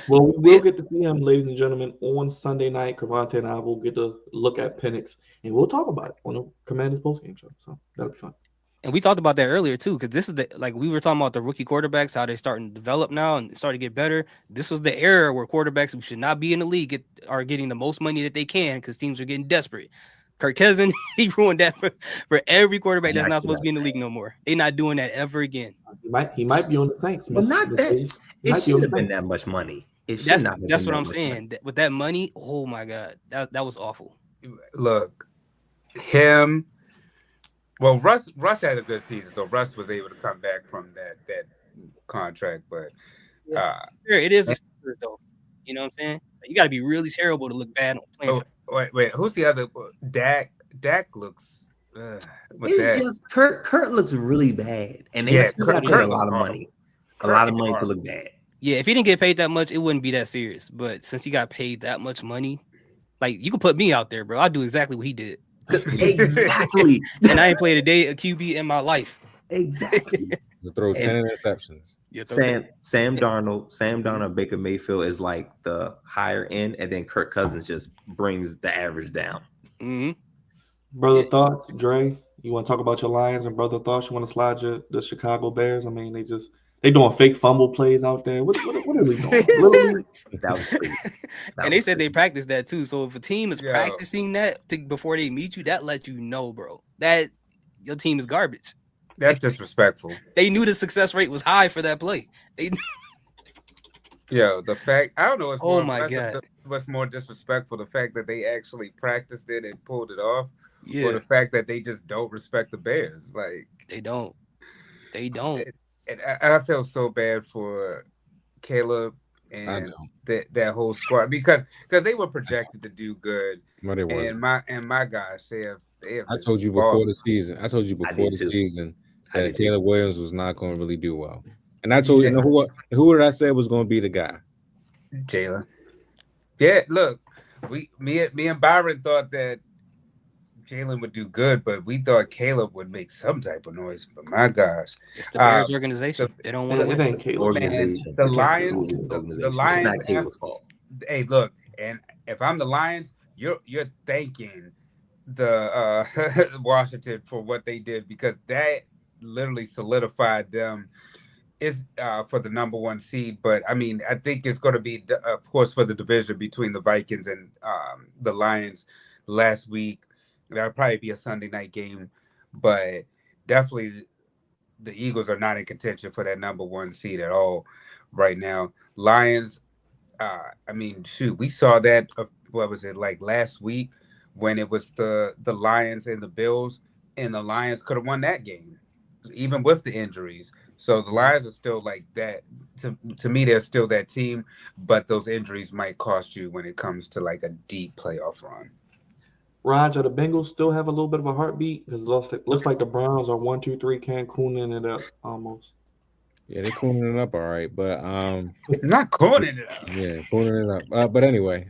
Well, we will get to see him, ladies and gentlemen, on Sunday night. Cavante and I will get to look at Penix, and we'll talk about it on the Commanders postgame show. So that'll be fun. And we talked about that earlier too, because this is we were talking about the rookie quarterbacks, how they're starting to develop now and start to get better. This was the era where quarterbacks who should not be in the league are getting the most money that they can because teams are getting desperate. Kirk Cousins, he ruined that for every quarterback that's not supposed to be in the league no more. They're not doing that ever again. He might be on the Saints. But not that. It shouldn't have been that much money. That's what I'm saying. With that money, oh my God, that was awful. Look, him. Well, Russ had a good season, so Russ was able to come back from that contract. But it is a secret, though. You know what I'm saying? You got to be really terrible to look bad on playing. Wait, who's the other? Dak looks. Just Kurt looks really bad, and they Kurt a lot of money, to look bad. Yeah, if he didn't get paid that much, it wouldn't be that serious. But since he got paid that much money, like you could put me out there, bro. I'd do exactly what he did. Exactly. And I ain't played a day of QB in my life. Exactly. You throw 10 interceptions. Sam Darnold, Baker Mayfield is like the higher end, and then Kirk Cousins just brings the average down. Mm-hmm. Brother thoughts, Dre? You want to talk about your Lions? And brother thoughts, you want to slide the Chicago Bears? I mean, they doing fake fumble plays out there. What are we doing? That was crazy. And they said they practiced that too. So if a team is practicing that before they meet you, that lets you know, bro, that your team is garbage. That's disrespectful. They knew the success rate was high for that play. The fact I don't know. What's more disrespectful? The fact that they actually practiced it and pulled it off, or the fact that they just don't respect the Bears. Like they don't. And I feel so bad for Caleb and that whole squad because they were projected to do good. But it was. And my gosh, I told you before the season. I told you I before did the too. season I that did too. Caleb Williams was not going to really do well. And I told you, who did I say was going to be the guy? Jalen. Yeah, look, me and Byron thought that Jalen would do good, but we thought Caleb would make some type of noise. But my gosh, It's the Bears organization. They don't want to It win. ain't Caleb. Organization. The It's not Lions, Caleb's organization. the Lions. It's not Caleb's fault. Hey, look, and if I'm the Lions, you're thanking the Washington for what they did, because that literally solidified them is for the number 1 seed. But I mean, I think it's going to be, of course, for the division between the Vikings and the Lions last week. That'll probably be a Sunday night game, but definitely the Eagles are not in contention for that number 1 seed at all right now. Lions, I mean, shoot, we saw that. What was it, like last week when it was the Lions and the Bills, and the Lions could have won that game even with the injuries. So the Lions are still like that. To me, they're still that team, but those injuries might cost you when it comes to like a deep playoff run. Raj, are the Bengals still have a little bit of a heartbeat? Because it looks like the Browns are 1, 2, 3 Cancuning it up almost. Yeah, they're cooning it up all right, but not cooning it up. Yeah, cooning it up. But anyway,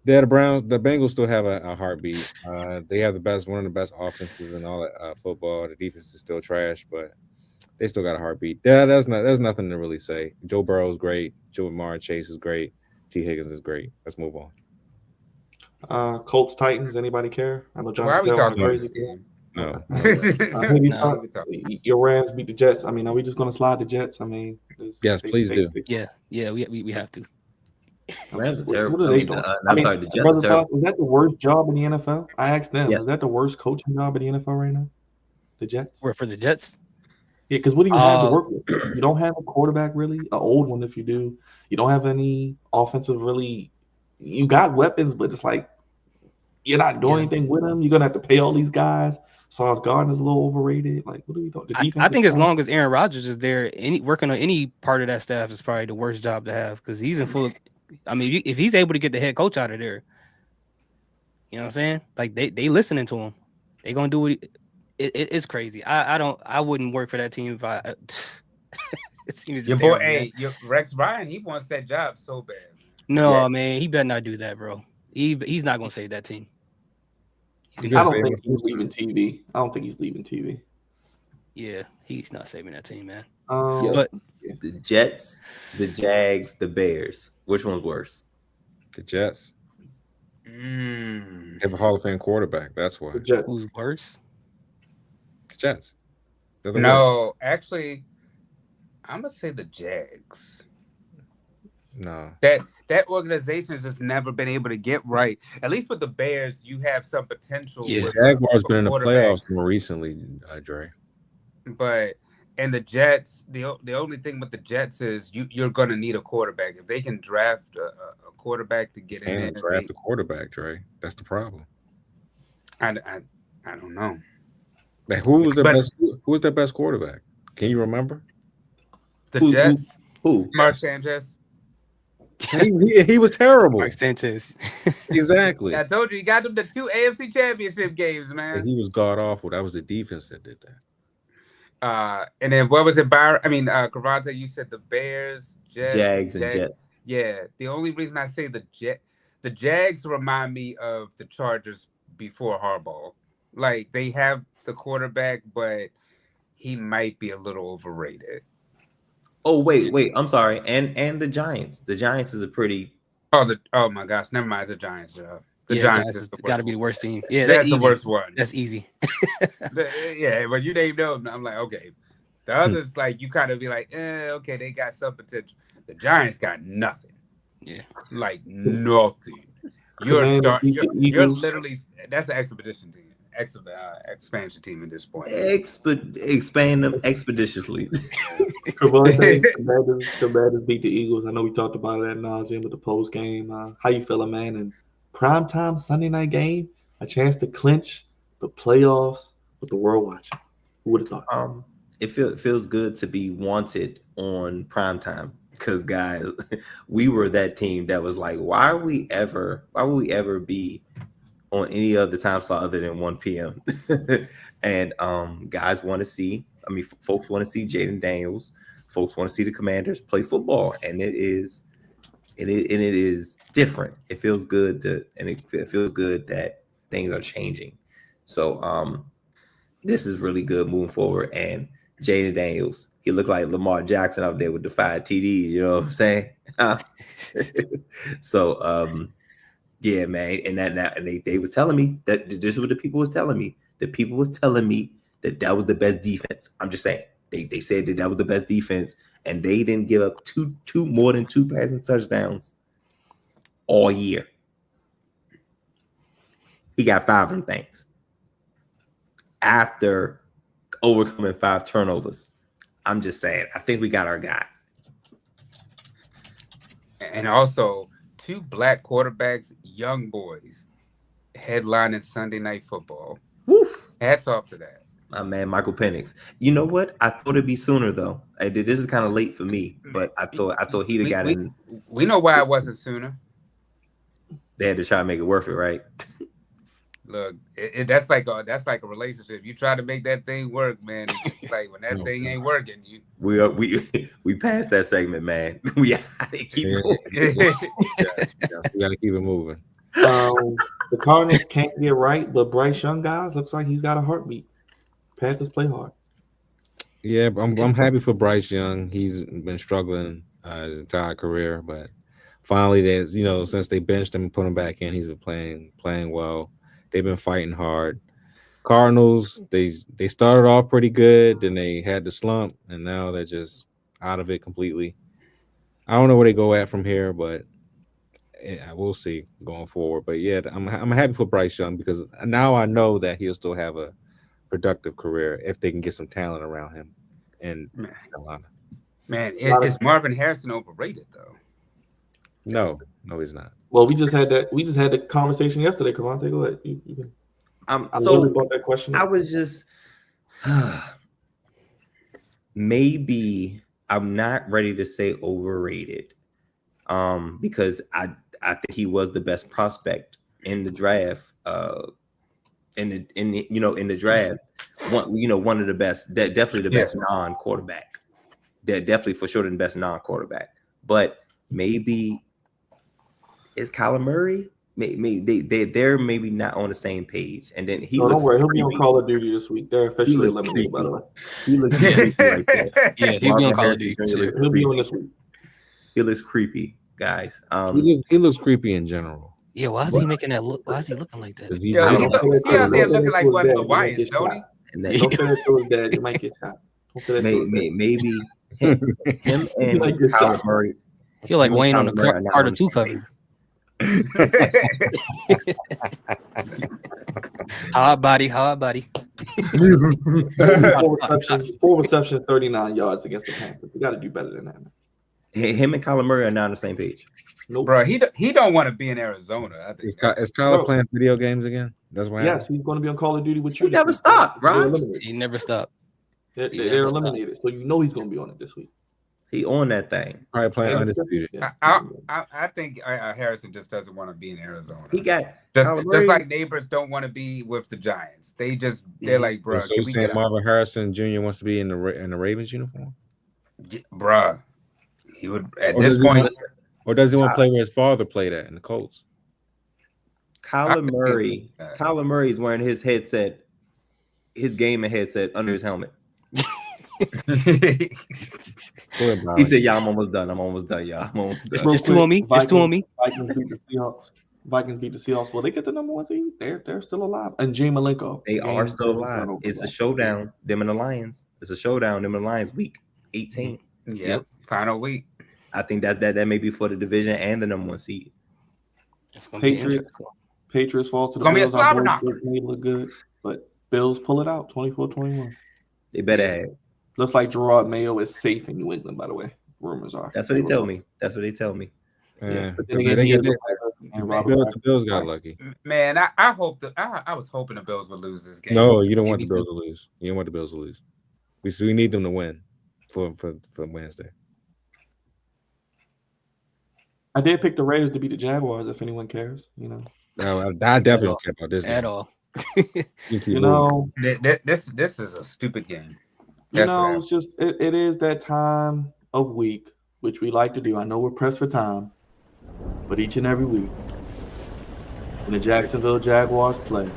the Bengals still have a heartbeat. They have one of the best offenses in all football. The defense is still trash, but they still got a heartbeat. Yeah, there's nothing to really say. Joe Burrow is great. Jamar Chase is great. T. Higgins is great. Let's move on. Colts, Titans, anybody care? I know John. Why are we talking about this game? No. Your Rams beat the Jets. I mean, are we just going to slide the Jets? I mean, yes, please do. Yeah, we have to. Rams are terrible. What are they doing? Sorry, the Jets are terrible. Is that the worst job in the NFL? I asked them. Yes. Is that the worst coaching job in the NFL right now? The Jets? Where for the Jets? Yeah, because what do you have to work with? You don't have a quarterback, really, an old one if you do. You don't have any offensive, really. You got weapons, but it's like you're not doing anything with them. You're going to have to pay all these guys. Sauce Gardner's a little overrated. Like, what do we doing? I think as long as Aaron Rodgers is there, working on any part of that staff is probably the worst job to have, because he's in full. I mean, if he's able to get the head coach out of there, you know what I'm saying? Like they listening to him. They gonna do it. It's crazy. I wouldn't work for that team if I. It seems your boy, Rex Ryan, he wants that job so bad. No, man, he better not do that, bro. He's not gonna save that team. I don't think he's leaving TV. Yeah, he's not saving that team, man. But the Jets, the Jags, the Bears. Which one's worse? The Jets. They have a Hall of Fame quarterback. That's why. Who's worse? The Jets. No, actually, I'm gonna say the Jags. No. That organization has just never been able to get right. At least with the Bears, you have some potential. Yeah, the Jaguars been in the playoffs more recently, Dre. But and the Jets, the only thing with the Jets is you're going to need a quarterback. If they can draft a quarterback to get in, and draft a quarterback, Dre. That's the problem. I don't know. Like, who was their best quarterback? Can you remember? The Jets. Who? Mark Sanchez. He was terrible. Mark Sanchez. Exactly. I told you, he got them to 2 AFC championship games, man. And he was god awful. That was the defense that did that. And then what was it, Byron? I mean, Kravata, you said the Bears, Jags, and Jets. Yeah. The only reason I say the Jags remind me of the Chargers before Harbaugh. Like, they have the quarterback, but he might be a little overrated. Oh, wait. I'm sorry. And the Giants. The Giants is a pretty. Oh my gosh. Never mind the Giants. The Giants is got to be the worst team. Yeah, that's the worst one. That's easy. Yeah, when you named them, I'm like, okay. The others, like, you kind of be like, okay, they got some potential. The Giants got nothing. Yeah, like nothing. You're literally, that's an expedition team. Expansion team at this point. Expand them expeditiously. Commanders beat the Eagles. I know we talked about it ad nauseum with the post game. How you feeling, man? And primetime Sunday night game, a chance to clinch the playoffs with the world watching. Who would have thought? It feels good to be wanted on primetime, because guys, we were that team that was like, why would we ever be on any other time slot other than 1 p.m. And guys want to see. I mean, folks want to see Jaden Daniels. Folks want to see the Commanders play football, and it is different. It feels good it feels good that things are changing. So this is really good moving forward. And Jaden Daniels, he looked like Lamar Jackson out there with the 5 TDs. You know what I'm saying? So yeah, man. And they were telling me that this is what the people was telling me. The people was telling me that was the best defense. I'm just saying. They said that was the best defense, and they didn't give up more than 2 passing touchdowns all year. He got 5 of them things after overcoming 5 turnovers. I'm just saying. I think we got our guy. And also 2 black quarterbacks, young boys, headlining Sunday Night Football. Woo. Hats off to that. My man, Michael Penix. You know what? I thought it'd be sooner though. This is kind of late for me, but I thought he'd have got in. We know why it wasn't sooner. They had to try to make it worth it, right? Look, that's like a relationship. You try to make that thing work, man. It's like when that thing ain't working, we passed that segment, man. We keep going. We got to keep it moving. The Cardinals can't get right, but Bryce Young, guys, looks like he's got a heartbeat. Panthers play hard. Yeah, I'm happy for Bryce Young. He's been struggling his entire career, but finally, since they benched him and put him back in, he's been playing well. They've been fighting hard. Cardinals, they started off pretty good, then they had the slump, and now they're just out of it completely. I don't know where they go at from here, but we'll see going forward. But yeah, I'm happy for Bryce Young because now I know that he'll still have a productive career if they can get some talent around him in Carolina. Man, is Marvin Harrison overrated though? No, he's not. Well, we just had the conversation yesterday. Come on, take a look. You can. I literally brought that question up. I was just maybe I'm not ready to say overrated, because I think he was the best prospect in the draft. In the draft, one of the best, definitely the best non-quarterback. They're definitely for sure the best non-quarterback. But maybe is Kyler Murray? Maybe they're maybe not on the same page. And then don't worry, he'll be on Call of Duty this week. They're officially eliminated, by the way. He looks creepy right there. Yeah, he'll be on Call of Duty. He'll be on this week. He looks creepy, guys. He looks creepy in general. Yeah, why is he making that look? Why is he looking like that? He out there looking like one of the Wyatts, don't he? And then, don't say that to his dad. You might get shot. Maybe him and Kyler Murray. You're like Wayne on the Carter 2 cover. Hard body. 4 receptions, 39 yards against the Panthers. We got to do better than that. Him and Kyler Murray are not on the same page. Nope. Bro, he don't want to be in Arizona. I think is Kyler playing video games again? That's why. Yes, he's going to be on Call of Duty with you. He never stopped, right? He never stopped. They're eliminated, so you know he's going to be on it this week. He on that thing. Probably playing undisputed. Yeah. I think Harrison just doesn't want to be in Arizona. He got just like neighbors don't want to be with the Giants. They're like, bro. So you saying Marvin Harrison Jr. wants to be in the Ravens uniform? Yeah, bro, he would at this point. Or does he want to play where his father played at in the Colts? Kyler Murray is wearing his headset, his gaming headset under his helmet. He said, "Yeah, I'm almost done. Y'all. I'm almost done." It's 2 on me. It's 2 on me. Vikings beat the Seahawks. Will they get the number 1 seed? They're still alive. And Jay Malenko. They are still alive. It's a showdown. Them and the Lions. It's a showdown. Them and the Lions. Week 18. Yep. Final week. I think that may be for the division and the number 1 seed. Patriots fall to the Bills. Bills. Our boys look good, but Bills pull it out 24-21. They better have. Looks like Gerard Mayo is safe in New England, by the way. Rumors are. That's what they tell me. Yeah. But then again, the Bills got lucky. Man, I was hoping the Bills would lose this game. No, you don't want the Bills to lose. You don't want the Bills to lose. We need them to win for Wednesday. I did pick the Raiders to beat the Jaguars, if anyone cares. No, I definitely don't care about this at game. all. You know, This is a stupid game. you know, it's just it is that time of week which we like to do. I know we're pressed for time, but each and every week, when the Jacksonville Jaguars play,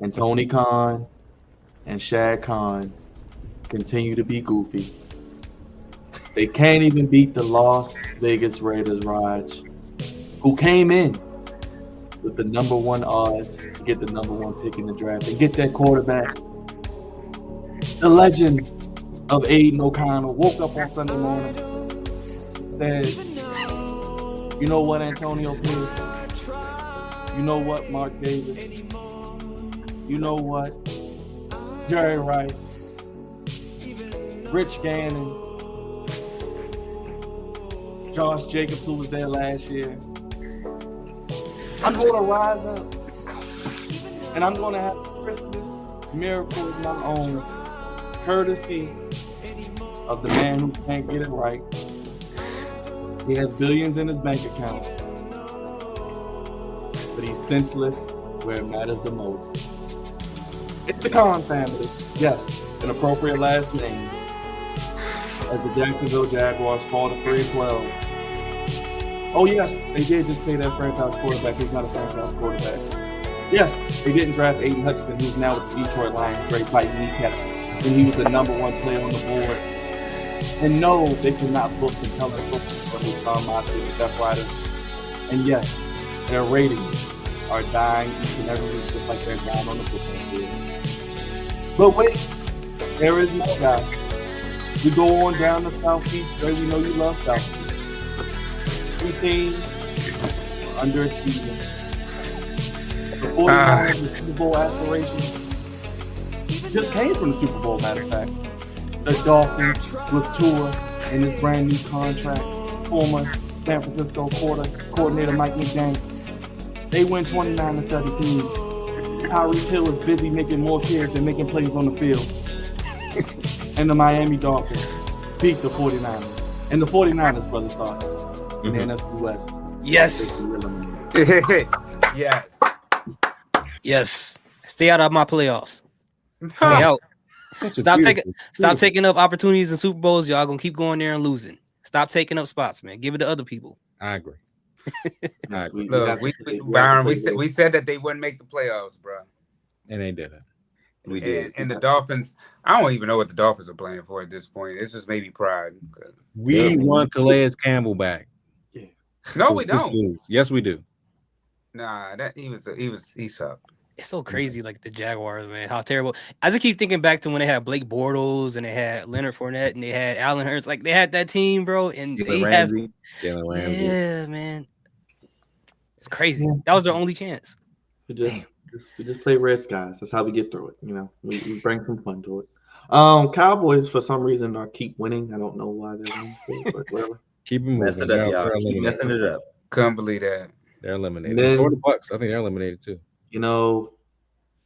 and Tony Khan and Shad Khan continue to be goofy, they can't even beat the Las Vegas Raiders, Raj, who came in with the number one odds to get the number one pick in the draft and get that quarterback. The legend of Aiden O'Connell woke up on Sunday morning, said, you know what, Antonio Pierce? You know what, Mark Davis? You know what, Jerry Rice? Rich Gannon? Josh Jacobs, who was there last year? I'm going to rise up, and I'm going to have a Christmas miracle of my own, courtesy of the man who can't get it right. He has billions in his bank account, but he's senseless where it matters the most. It's the Khan family. Yes, an appropriate last name. As the Jacksonville Jaguars fall to 3-12. Oh yes, they did just pay their franchise quarterback. He's not a franchise quarterback. Yes, they didn't draft Aiden Hutchinson, who's now with the Detroit Lions, great fight kneecap, and he was the number one player on the board. And no, they cannot book and tell us football with Tom Motley and Jeff Ryder. And yes, their ratings are dying each and every week, just like they're dying on the football field. But wait, there is more, guys. We go on down to South Beach, where we know you love South Beach. Two teams are underachieving. The 49ers, the Super Bowl aspirations just came from the Super Bowl, matter of fact. The Dolphins with Tua and his brand new contract, former San Francisco coordinator Mike McDaniels. They win 29-17. Tyreek Hill is busy making more carries than making plays on the field. And the Miami Dolphins beat the 49ers. And the 49ers, brother, thoughts in the NFC West. Yes. Yes. Yes. Stay out of my playoffs. Stay out. Stop taking up opportunities in Super Bowls. Y'all gonna keep going there and losing. Stop taking up spots, man. Give it to other people. I agree. Look, Byron, we said that they wouldn't make the playoffs, bro. And they did it. We did. And the Dolphins, I don't even know what the Dolphins are playing for at this point. It's just maybe pride. We want Calais Campbell back. Yeah. No, we don't. Yes, we do. Nah, he sucked. It's so crazy, like the Jaguars, man. How terrible. I just keep thinking back to when they had Blake Bortles and they had Leonard Fournette and they had Allen Hurts. Like they had that team, bro. And Jalen Ramsey. Yeah, man. It's crazy. Yeah. That was their only chance. We just play risk, guys. That's how we get through it. You know, we bring some fun to it. Cowboys, for some reason, keep winning. I don't know why they're winning, but whatever. Keep them moving. Keep messing it up. Couldn't believe that. They're eliminated. Then, so are the Bucks. I think they're eliminated too. You know,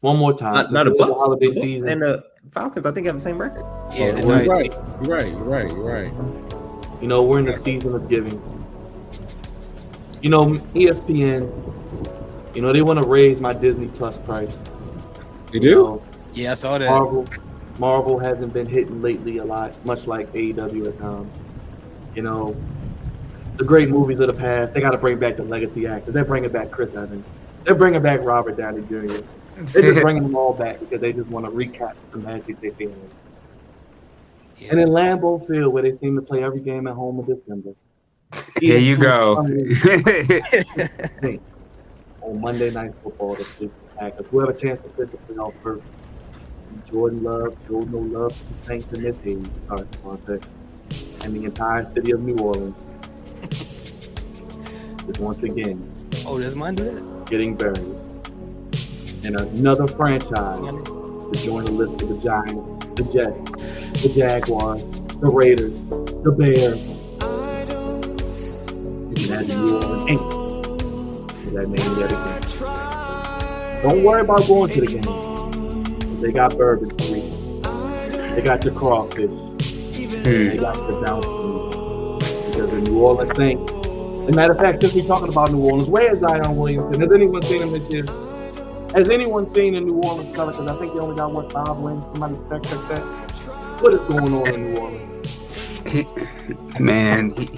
one more time. Not the Bucks. Holiday season. And the Falcons, I think, have the same record. Yeah, you're right. You're right. You know, we're in the season of giving. You know, ESPN, you know, they want to raise my Disney Plus price. They do? know, yeah, I saw that. Marvel hasn't been hitting lately a lot, much like AEW at times. You know, the great movies of the past, they got to bring back the legacy actors. They're bringing back Chris Evans. They're bringing back Robert Downey Jr. They're just bringing them all back because they just want to recap the magic they feel in. Yeah. And in Lambeau Field, where they seem to play every game at home in December. Here you go. On Monday Night Football, the Cleveland Packers. Who have a chance to pitch the playoff first? Jordan Love, showed no love to the Saints in this game. Sorry, Devontae. And the entire city of New Orleans is once again. Oh, does mine do that? Getting buried. And another franchise to join the list of the Giants, the Jets, the Jaguars, the Raiders, the Bears. You can add the New Orleans Ain't to that name yet again. Don't worry about going to the game. They got bourbon for you. They got your crawfish. They got your bounce. Because the New Orleans Saints, As a matter of fact, since we're talking about New Orleans, where is Zion Williamson? Has anyone seen him this year? Has anyone seen the New Orleans Pelicans? I think they only got, 5 wins? Somebody check that. What is going on in New Orleans?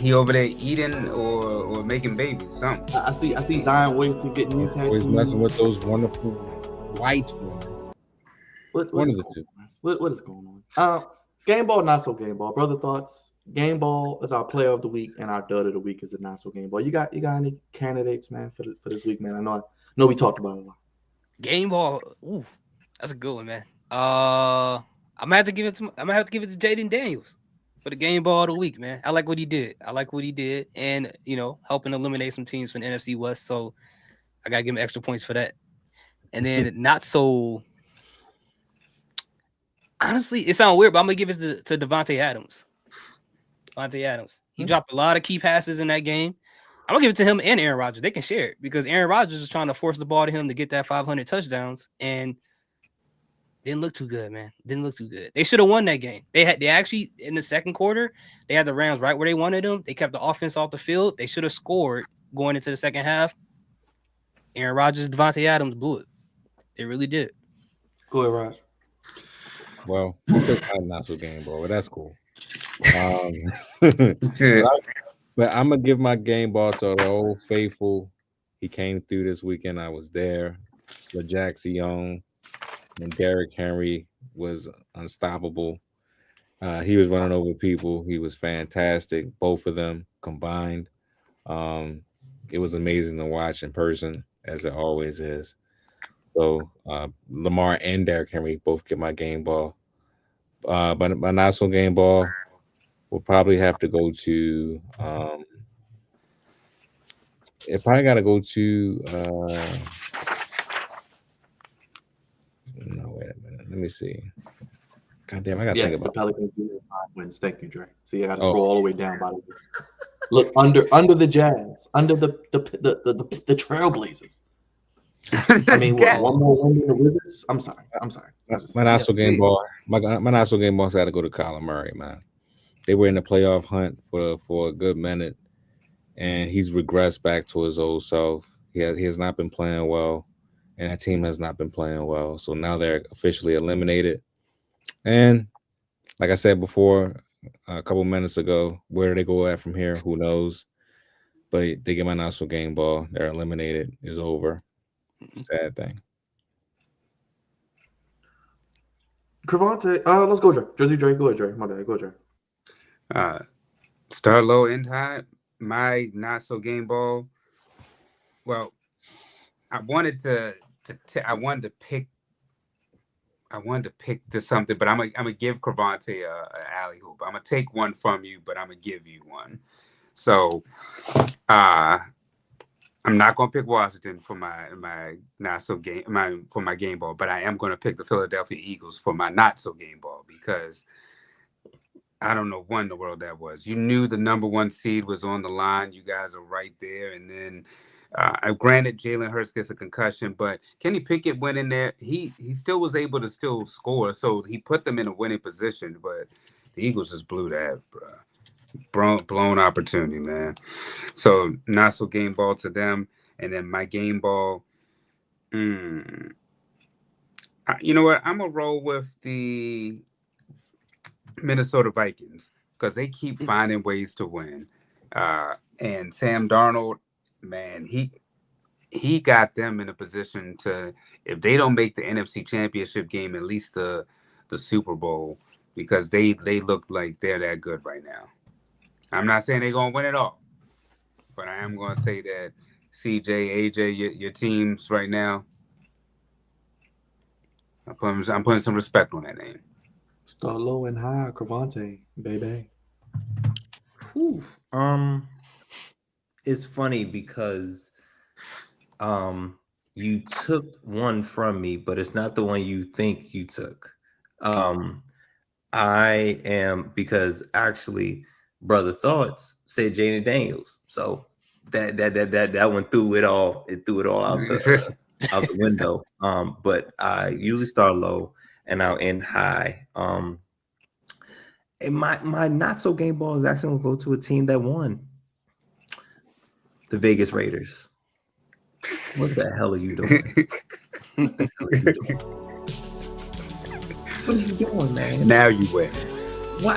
He over there eating or making babies, something. I see Zion Williamson getting new tattoos. Always messing with those wonderful white women. One of the two. What is going on? Game ball, not so game ball. Brother, thoughts? Game ball is our player of the week, and our dud of the week is the not so game ball. You got any candidates, man, for this week, man? I know we talked about it a lot. Game ball, ooh, that's a good one, man. I'm gonna have to give it to Jaden Daniels for the game ball of the week, man. I like what he did. And helping eliminate some teams from the NFC West. So I gotta give him extra points for that. And then not so. Honestly, it sounds weird, but I'm gonna give it to Devontae Adams. He dropped a lot of key passes in that game. I'm gonna give it to him and Aaron Rodgers. They can share it because Aaron Rodgers was trying to force the ball to him to get that 500 touchdowns and didn't look too good, man. They should have won that game. They actually in the second quarter, they had the Rams right where they wanted them. They kept the offense off the field. They should have scored going into the second half. Aaron Rodgers, Devontae Adams blew it. They really did. Go ahead, Raj. Well, he took my not so game ball, but that's cool. But I'm gonna give my game ball to the old faithful. He came through this weekend. I was there. LaJackson Young and Derrick Henry was unstoppable. He was running over people. He was fantastic. Both of them combined. It was amazing to watch in person, as it always is. So Lamar and Derrick Henry both get my game ball. But my not so game ball will probably have to go to it probably got to go to no, wait a minute. Let me see. God damn, I got to think about the Pelicans wins. Thank you, Dre. So you got to scroll all the way down. By the way, look under the Jazz, under the Trailblazers. I mean, one more win than the Wizards. I'm sorry. My not so game ball. My not so game ball's got to go to Kyler Murray, man. They were in the playoff hunt for a good minute, and he's regressed back to his old self. He has not been playing well, and that team has not been playing well. So now they're officially eliminated. And like I said before, a couple minutes ago, where do they go at from here? Who knows? But they get my not so game ball. They're eliminated. It's over. Sad thing. Cravante, let's go, Dre. Jersey Dre, go ahead, Dre. My bad, go, Dre. Start low, end high. My not so game ball. Well, I wanted to pick this something, but I'm gonna give Cravante a alley hoop. I'm gonna take one from you, but I'm gonna give you one. So, I'm not gonna pick Washington for my not so game for my game ball, but I am gonna pick the Philadelphia Eagles for my not so game ball because I don't know what in the world that was. You knew the number 1 seed was on the line. You guys are right there, and then granted Jalen Hurts gets a concussion, but Kenny Pickett went in there. He still was able to still score, so he put them in a winning position. But the Eagles just blew that, bro. Blown opportunity, man. So not so game ball to them, and then my game ball. You know what? I'm gonna roll with the Minnesota Vikings because they keep finding ways to win. And Sam Darnold, man, he got them in a position to, if they don't make the NFC Championship game, at least the Super Bowl, because they look like they're that good right now. I'm not saying they're gonna win it all, but I am gonna say that CJ, AJ, your teams right now, I'm putting some respect on that name. Start low and high, Cravante, baby. Whew. It's funny because you took one from me, but it's not the one you think you took. I am, because actually Brother Thoughts said Jaden Daniels, so that one threw it all out out the window. But I usually start low and I'll end high. And my not so game ball is actually gonna go to a team that won. the Vegas Raiders. What the hell are you doing? What the hell are you doing? What are you doing, man? Now you win. Why?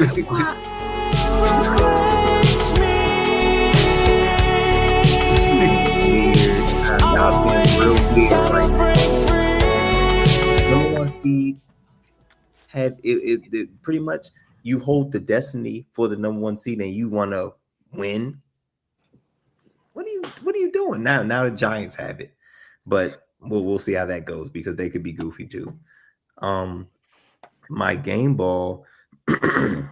Number one seed had it pretty much. You hold the destiny for the number one seed, and you want to win. What are you doing now? Now the Giants have it, but we'll see how that goes because they could be goofy too. My game ball. My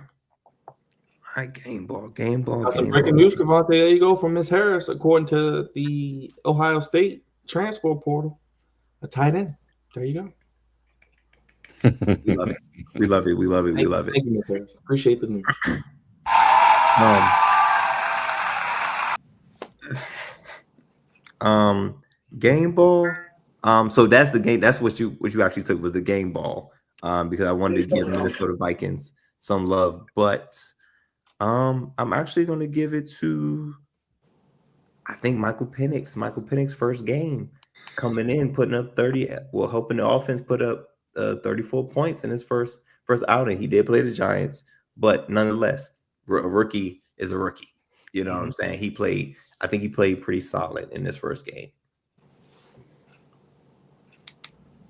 game ball. Got some breaking news, Cavante. There you go from Miss Harris. According to the Ohio State transfer portal, a tight end. There you go. We love it. We love it. We love it. We love it. Thank you, Miss Harris. Appreciate the news. Game ball. So that's the game. That's what you actually took was the game ball. Because I wanted to give Minnesota Vikings some love, but I'm actually going to give it to, I think, Michael Penix. Michael Penix first game coming in, putting up 30. Well, helping the offense put up 34 points in his first outing. He did play the Giants, but nonetheless, a rookie is a rookie. You know what I'm saying? I think he played pretty solid in this first game.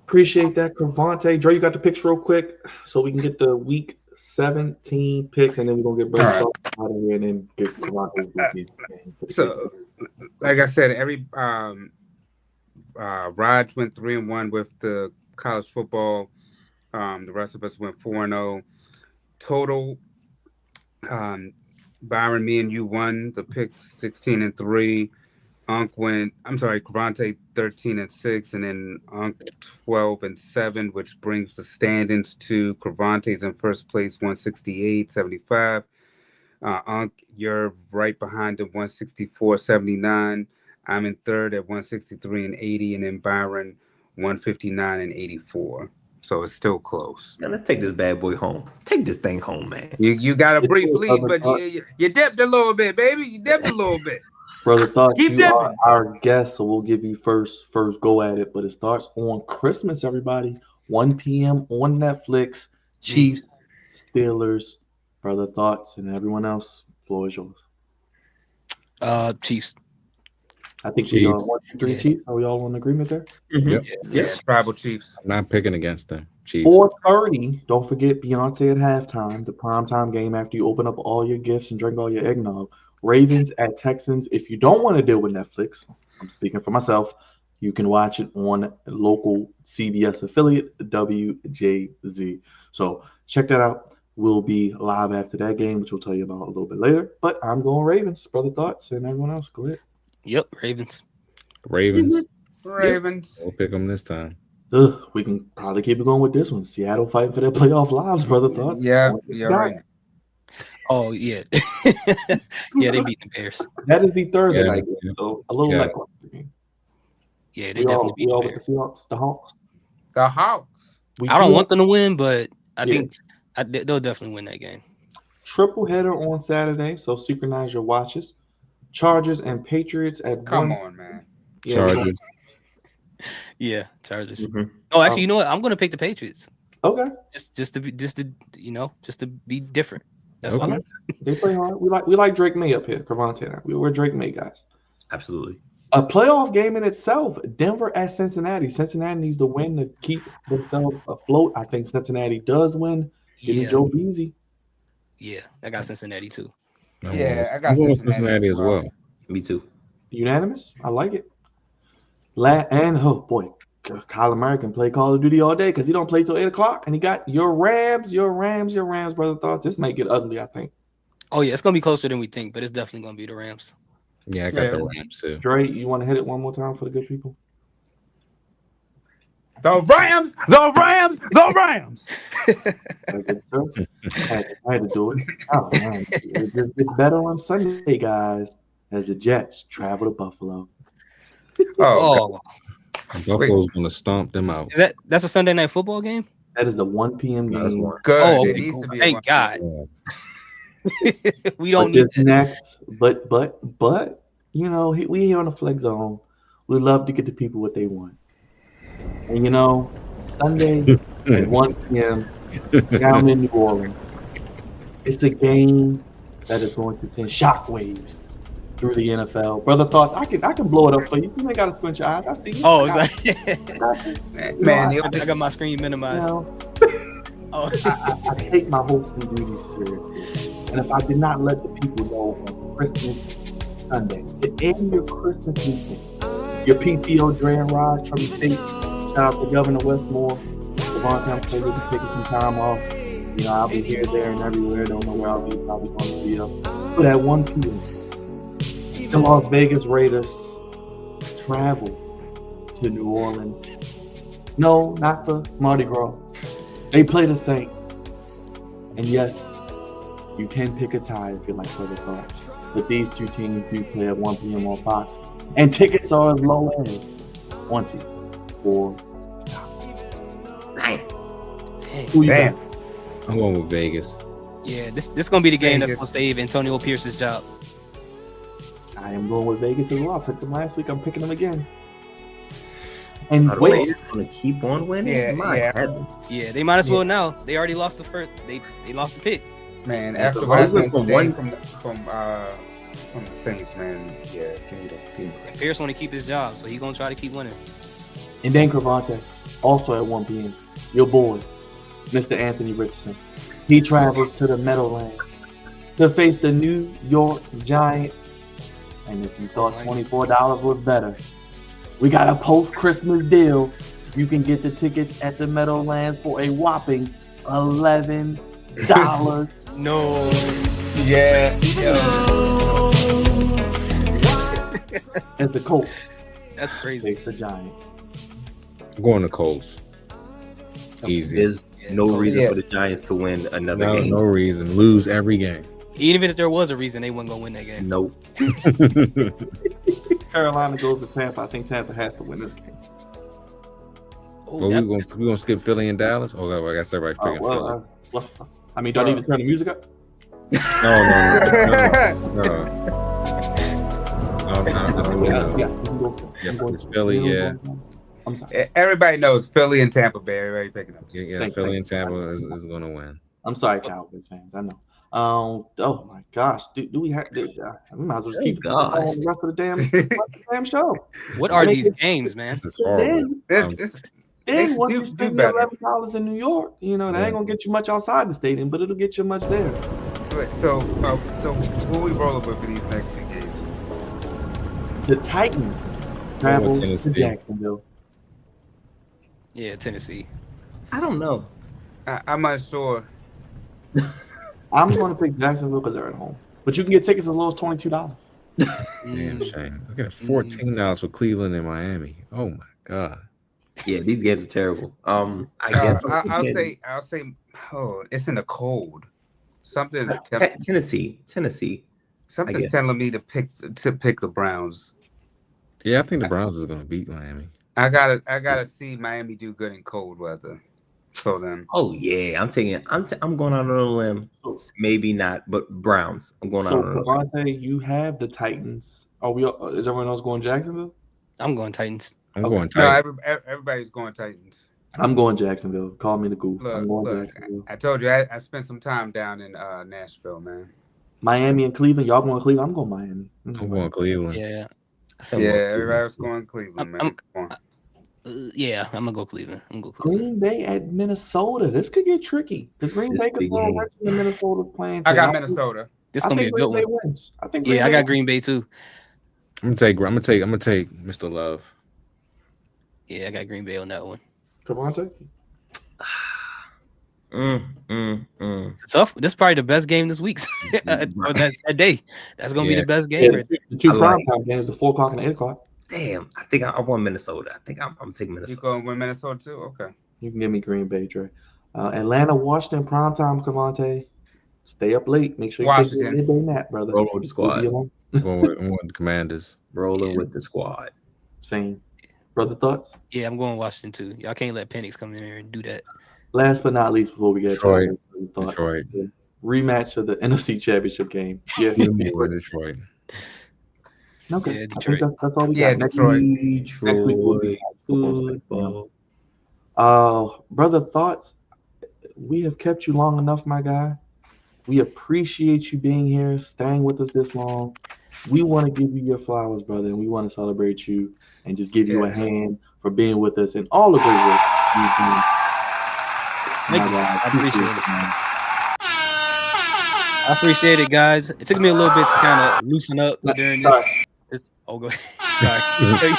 Appreciate that, Cavante. Dre, you got the picks real quick so we can get the week 17 picks, and then we're going to get Berth out of here and then get Cavante. So, like I said, Raj went 3-1 with the college football. The rest of us went 4-0. Total, Byron, me and you won the picks 16-3. Cavante 13-6, and then 12-7, which brings the standings to Cavante's in first place, 168.75. You're right behind him, 164.79. I'm in third at 163.80, and then Byron 159.84. So it's still close. Now let's take this bad boy home. Take this thing home, man. You got a brief lead, but you dipped a little bit, baby. You dipped a little bit. Brother Thoughts, Keep you are our guest, so we'll give you first go at it. But it starts on Christmas, everybody. 1 p.m. on Netflix. Chiefs, Steelers, Brother Thoughts, and everyone else. Floor is yours. Chiefs. I think we are 1, 2, 3 Chiefs. Are we all in agreement there? Yep. Yeah, tribal Chiefs. I'm not picking against them. Chiefs. 4:30. Don't forget Beyonce at halftime, the primetime game after you open up all your gifts and drink all your eggnog. Ravens at Texans. If you don't want to deal with Netflix, I'm speaking for myself, you can watch it on local CBS affiliate, WJZ. So check that out. We'll be live after that game, which we'll tell you about a little bit later. But I'm going Ravens. Brother Thoughts and everyone else, go ahead. Yep, Ravens. Ravens. We'll pick them this time. We can probably keep it going with this one. Seattle fighting for their playoff lives, Brother Thoughts. Yeah, right. Oh, yeah. Yeah, they beat the Bears. That is the Thursday night game, so a little lackluster game. Yeah, they definitely beat the Bears. With the Seahawks, the Hawks. The Hawks. I don't want them to win, but I think they'll definitely win that game. Triple header on Saturday, so synchronize your watches. Chargers and Patriots at Come on, man. Chargers. Yeah, Chargers. Mm-hmm. Oh, actually, you know what? I'm going to pick the Patriots. Okay. Just to be different. That's okay. They play hard. We like Drake May up here, Cavante and I. We're Drake May guys. Absolutely. A playoff game in itself. Denver at Cincinnati. Cincinnati needs to win to keep themselves afloat. I think Cincinnati does win. Give me Joe Beasy. Yeah, I got Cincinnati too. I got Cincinnati as well. Me too. Unanimous. I like it. And oh boy, Kyler Murray can play Call of Duty all day because he don't play till 8:00, and he got your Rams, Brother Thoughts. This may get ugly, I think. Oh yeah, it's gonna be closer than we think, but it's definitely gonna be the Rams. Yeah, I got the Rams too. Dre, you want to hit it one more time for the good people? The Rams, the Rams, the Rams. I had to do it. Oh man, it's better on Sunday, guys, as the Jets travel to Buffalo. Oh. Buffalo's gonna stomp them out. That's a Sunday night football game? That is a 1 p.m. game. Good. Oh, it needs to be thank God. We don't need that. Next, but You know, we here on the Flex Zone. We love to get the people what they want. And you know, Sunday at 1 p.m. down in New Orleans, it's a game that is going to send shockwaves through the NFL. Brother Thoughts, I can blow it up for you. You ain't got to squint your eyes. I see you. Oh, I got my screen minimized. I take my hosting duties seriously. And if I did not let the people know on Christmas Sunday, to end your Christmas weekend, your PTO Dre and Raj from the state, shout out to Governor Westmore. Devontae, I'm taking some time off. You know, I'll be here, there, and everywhere. Don't know where I'll be. Probably going to be up. But at 1 p.m., the Las Vegas Raiders travel to New Orleans. No, not for Mardi Gras. They play the Saints. And yes, you can pick a tie if you like Brother Thought. But these two teams do play at 1 p.m. on Fox. And tickets are as low as $24. Who you got? I'm going with Vegas. Yeah, this gonna be the game that's gonna save Antonio Pierce's job. I am going with Vegas as well. I picked them last week. I'm picking them again. And the Raiders gonna keep on winning. Yeah, they might as well now. They already lost the first. They lost the pick. Man, after what I went from the Saints, man. Yeah, give me the team. Pierce want to keep his job, so he's gonna try to keep winning. And then Cravante, also at 1 p.m. Your boy, Mr. Anthony Richardson. He travels to the Meadowlands to face the New York Giants. And if you thought $24 was better, we got a post-Christmas deal. You can get the tickets at the Meadowlands for a whopping $11. No. Yeah. And the Colts. That's crazy. Face the Giants. I'm going to Colts. Easy. There's no reason for the Giants to win another game. No reason. Lose every game. Even if there was a reason, they weren't gonna win that game. Nope. Carolina goes to Tampa. I think Tampa has to win this game. Well, we're gonna skip Philly and Dallas. Oh, I guess everybody's picking Philly. I mean, do I need to turn the music up? No. It's Philly. Yeah. I'm sorry. Everybody knows Philly and Tampa Bay. Everybody picking up. Yeah, Philly and Tampa is gonna win. I'm sorry, Cowboys fans. I know. Oh my gosh, do we have? We might as well just keep on the rest of the damn show. What are these games, man? This is horrible. Then once you spend your $11 in New York, you know that ain't gonna get you much outside the stadium, but it'll get you much there. So who we rolling with for these next two games? The Titans travel to Jacksonville. Yeah, Tennessee. I don't know. I'm not sure. I'm going to pick Jacksonville because they're at home. But you can get tickets as low as $22. Damn shame. Look at $14 for Cleveland and Miami. Oh my god. Yeah, these games are terrible. I'll say. Oh, it's in the cold. Something's Tennessee. Something's telling me to pick the Browns. Yeah, I think the Browns is going to beat Miami. I gotta see Miami do good in cold weather. So then, I'm going out on a limb. Maybe not, but Browns. I'm going out on a limb. So, you have the Titans. Is everyone else going Jacksonville? I'm going Titans. I'm going Titans. No, everybody's going Titans. I'm going Jacksonville. Call me the goof. Look, I told you I spent some time down in Nashville, man. Miami and Cleveland. Y'all going Cleveland? I'm going Miami. I'm going Cleveland. Yeah. Everybody's going Cleveland, man. Come on. Yeah, I'm gonna go Cleveland. Green Bay at Minnesota. This could get tricky because Green Bay could throw right in Minnesota playing. I got Minnesota. This gonna be a good one. Wins. I think. I got Green Bay too. I'm gonna take Mr. Love. Yeah, I got Green Bay on that one. Cavante? It's tough. This is probably the best game this week. Or that day. That's gonna be the best game. The two primetime games, the 4 o'clock and 8 o'clock. Damn, I think I want Minnesota. I think I'm taking Minnesota. You going with Minnesota too? Okay. You can give me Green Bay, Dre. Atlanta, Washington, primetime, Cavante. Stay up late. Make sure you take your midday nap, brother. Roll with the squad. I'm going with the Commanders. Rolling with the squad. Same. Brother, thoughts? Yeah, I'm going Washington too. Y'all can't let Penix come in here and do that. Last but not least, before we get Detroit. Rematch of the NFC Championship game. Yeah. Detroit. Okay, Yeah, I think Detroit. that's all we Yeah, got. Next Detroit. week we'll do Football. brother, thoughts. We have kept you long enough, my guy. We appreciate you being here, staying with us this long. We want to give you your flowers, brother, and we want to celebrate you and just give you a Yes. hand for being with us and all the great work you've done. Thank My you. God, I appreciate it. man. I appreciate it, guys. It took me a little bit to kind of loosen up No, during sorry. this. Oh, go ahead. Sorry.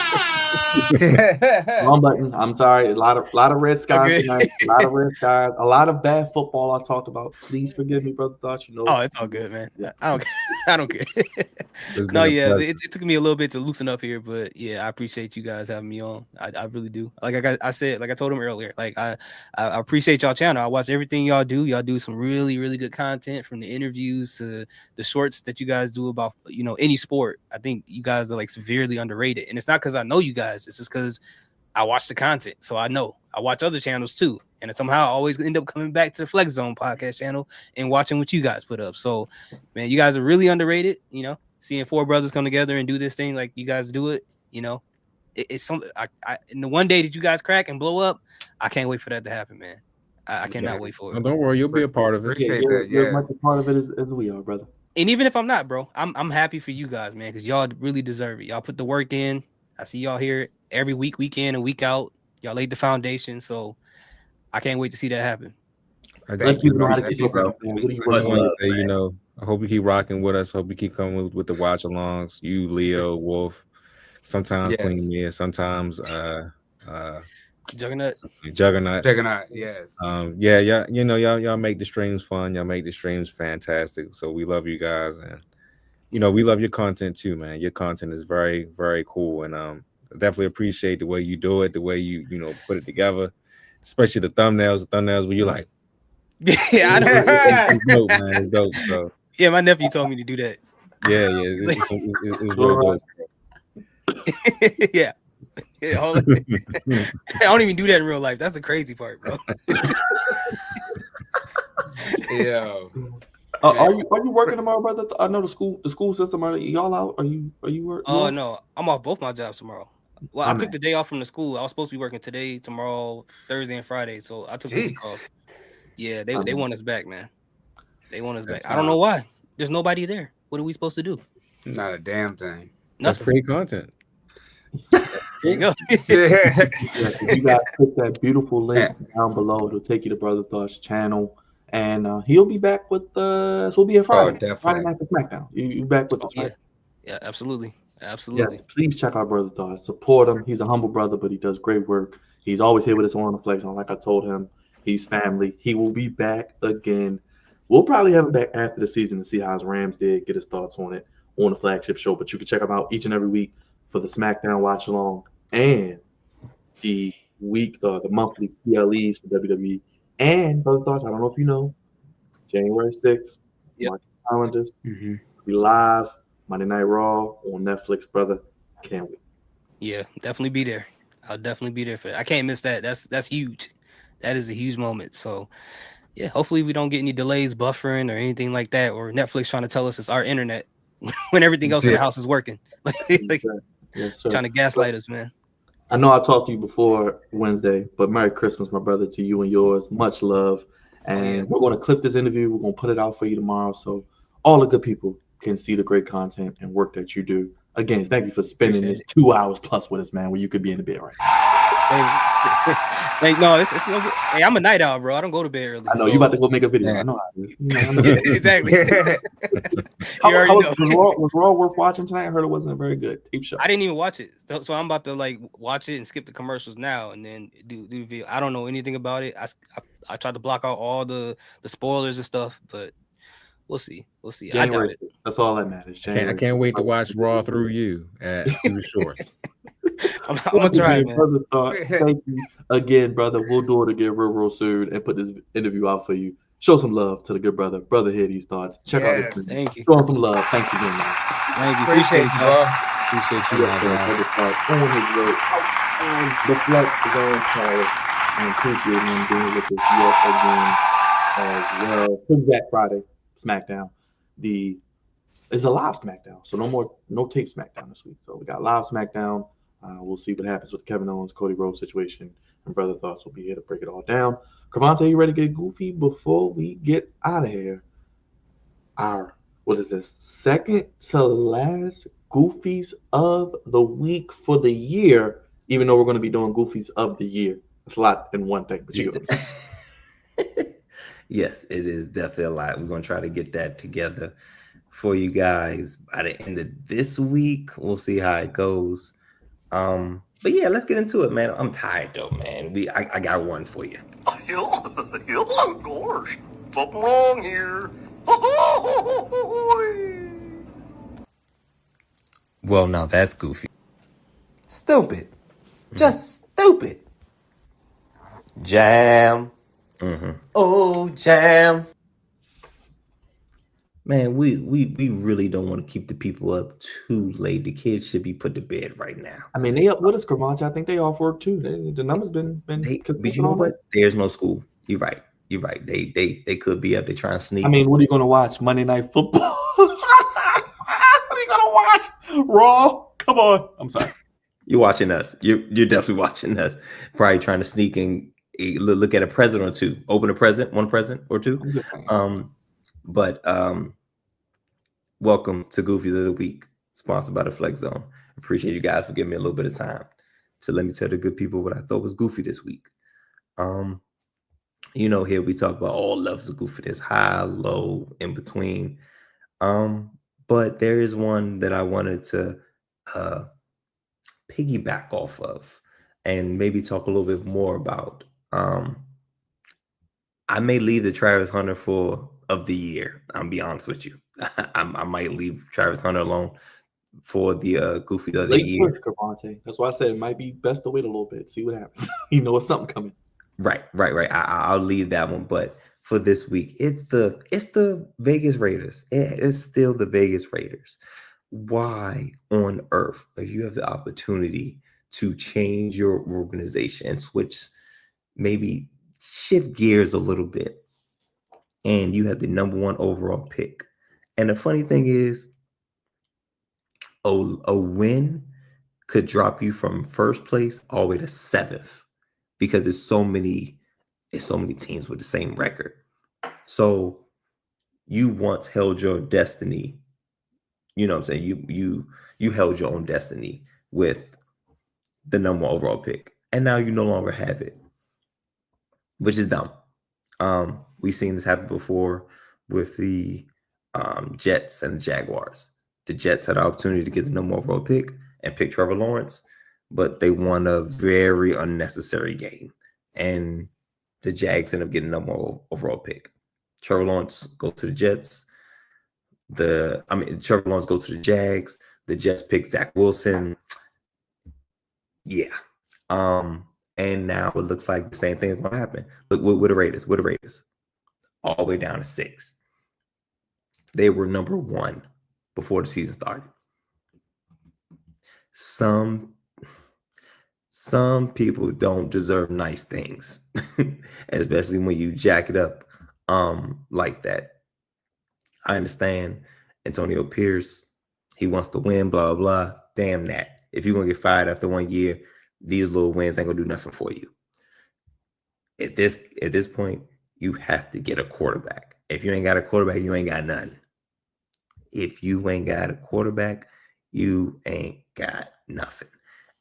Wrong button. I'm sorry. A lot of red skies Okay. tonight. A lot of red skies. A lot of bad football I talked about. Please forgive me, brother. Thoughts, you know. Oh, it's all good, man. I don't. I don't care. It's No, been a yeah, pleasure. it took me a little bit to loosen up here, but yeah, I appreciate you guys having me on. I really do. Like I said, like I told him earlier, like I appreciate y'all channel. I watch everything y'all do. Y'all do some really, really good content, from the interviews to the shorts that you guys do about any sport. I think you guys are like severely underrated, and it's not because I know you guys. It's just because I watch the content, so I know. I watch other channels too, and somehow I always end up coming back to the Flex Zone podcast channel and watching what you guys put up. So, man, you guys are really underrated. Seeing four brothers come together and do this thing like you guys do it, it's something. In the one day that you guys crack and blow up, I can't wait for that to happen, man. I cannot wait for No, it. don't worry, you'll be a part of it. Yeah, Appreciate that. you're Yeah. as much a part of it as we are, brother. And even if I'm not, bro, I'm happy for you guys, man, because y'all really deserve it. Y'all put the work in. I see y'all here every week in and week out. Y'all laid the foundation, so I can't wait to see that happen. Thank you, bro. Thank you, bro. Man. What are you Much working on? love, Say, man. I hope you keep rocking with us. Hope you keep coming with the watch alongs. You, Leo, Wolf, sometimes Yes. Queen Mia, sometimes Juggernaut. Juggernaut. Juggernaut, yes. Yeah, y'all make the streams fun. Y'all make the streams fantastic. So we love you guys, and we love your content too, man. Your content is very, very cool, and definitely appreciate the way you do it, the way you put it together, especially the thumbnails where you're like, Yeah, I know. it's dope, man. It's dope. So Yeah, my nephew told me to do that. yeah, it's really dope. Yeah. Hold on. I don't even do that in real life. That's the crazy part, bro. Yeah. Are you working tomorrow, brother? I know the school system. Are y'all out? Are you working? Oh no, I'm off both my jobs tomorrow. Well, I took the day off from the school. I was supposed to be working today, tomorrow, Thursday, and Friday. So I took a week off. Yeah, they want us back, man. They want us back. I don't know why. There's nobody there. What are we supposed to do? Not a damn thing. That's Nothing. free content. There you go. Yes, you guys click that beautiful link down below. It'll take you to Brother Thoughts channel, and he'll be back with us. We'll be here Friday. Friday night for SmackDown. You back with us, right? Yeah, absolutely. Absolutely. Yes, please check out Brother Thoughts. Support him. He's a humble brother, but he does great work. He's always here with us on the Flex Zone. Like I told him, he's family. He will be back again. We'll probably have him back after the season to see how his Rams did, get his thoughts on it on the flagship show. But you can check him out each and every week for the SmackDown watch along and the monthly PLEs for WWE. And Brother Thoughts, I don't know if you know, January 6th, mark your calendars. Mm-hmm. Be live Monday Night Raw on Netflix, brother. Can't wait. Yeah, definitely be there. I'll definitely be there for that. I can't miss that. That's huge. That is a huge moment. So yeah, hopefully we don't get any delays, buffering, or anything like that, or Netflix trying to tell us it's our internet when everything else in the house is working. Yes, sir. Trying to gaslight us, man. I know I talked to you before Wednesday, but Merry Christmas, my brother, to you and yours. Much love. And we're going to clip this interview. We're going to put it out for you tomorrow so all the good people can see the great content and work that you do. Again, thank you for spending this 2 hours plus with us, man, where you could be in the bed right now. Hey, no, it's no good. Hey, I'm a night owl, bro. I don't go to bed early. I know you about to go make a video. I know how it is. Exactly. Was Raw worth watching tonight? I heard it wasn't very good. Tape show. I didn't even watch it, so I'm about to watch it and skip the commercials now, and then do the video. I don't know anything about it. I tried to block out all the spoilers and stuff, but we'll see. I doubt it. That's all that matters. I can't wait to watch Raw through you through shorts. I'm gonna try, man. Thank you again, brother. We'll do it again real soon and put this interview out for you. Show some love to the good brother. Brother, hear these thoughts. Check out the thank you. Show him some love. Thank you, man. Thank you. Appreciate you, bro. Appreciate you, man. On his way on the Flex Zone channel, and appreciate him being with us yet again as well. Come back Friday, SmackDown. The It's a live SmackDown, so no tape SmackDown this week. So we got live SmackDown. We'll see what happens with Kevin Owens, Cody Rhodes situation, and Brother Thoughts will be here to break it all down. Cavante, you ready to get goofy before we get out of here? What is this? Second to last Goofies of the week for the year, even though we're going to be doing Goofies of the year. It's a lot in one thing, but you get what I'm saying. Yes, it is definitely a lot. We're going to try to get that together for you guys by the end of this week. We'll see how it goes. But yeah, let's get into it, man. I'm tired though, man. I got one for you. Of course. Something wrong here. Well, now that's goofy. Stupid. Just stupid. Jam. Oh, jam. Man, we really don't want to keep the people up too late. The kids should be put to bed right now. I mean, they up with us, Cavante. I think they off work too. The numbers been But you consistent know on what? that. There's no school. You're right. They could be up there trying to sneak. I mean, what are you going to watch? Monday Night Football? What are you going to watch? Raw? Come on. I'm sorry. You're watching us. You're definitely watching us. Probably trying to sneak and look at a present or two. Open a present, one present or two. But welcome to Goofy of the Week, sponsored by the Flex Zone. Appreciate you guys for giving me a little bit of time to let me tell the good people what I thought was goofy this week. Here we talk about all levels of goofiness, high, low, in between. But there is one that I wanted to piggyback off of and maybe talk a little bit more about. I may leave the Travis Hunter of the year. I'll be honest with you. I might leave Travis Hunter alone for the Goofy of the year. That's why I said it might be best to wait a little bit, see what happens. It's something coming. Right. I'll leave that one. But for this week, it's the Vegas Raiders. It's still the Vegas Raiders. Why on earth, if you have the opportunity to change your organization and switch, maybe shift gears a little bit, and you have the number 1 overall pick? And the funny thing is, a win could drop you from first place all the way to 7th because there's so many teams with the same record. So you once held your destiny. You know what I'm saying? You held your own destiny with the number 1 overall pick, and now you no longer have it, which is dumb. We've seen this happen before with the Jets and the Jaguars. The Jets had the opportunity to get the number 1 overall pick and pick Trevor Lawrence, but they won a very unnecessary game, and the Jags ended up getting the number 1 overall pick. Trevor Lawrence goes to the Jets. Trevor Lawrence goes to the Jags. The Jets pick Zach Wilson. Yeah. And now it looks like the same thing is going to happen. Look with the Raiders. All the way down to 6. They were number 1 before the season started. Some people don't deserve nice things, especially when you jack it up like that. I understand Antonio Pierce, he wants to win, blah, blah, blah. Damn that. If you're going to get fired after 1 year, these little wins ain't going to do nothing for you. At this point, you have to get a quarterback. If you ain't got a quarterback, you ain't got nothing. If you ain't got a quarterback, you ain't got nothing.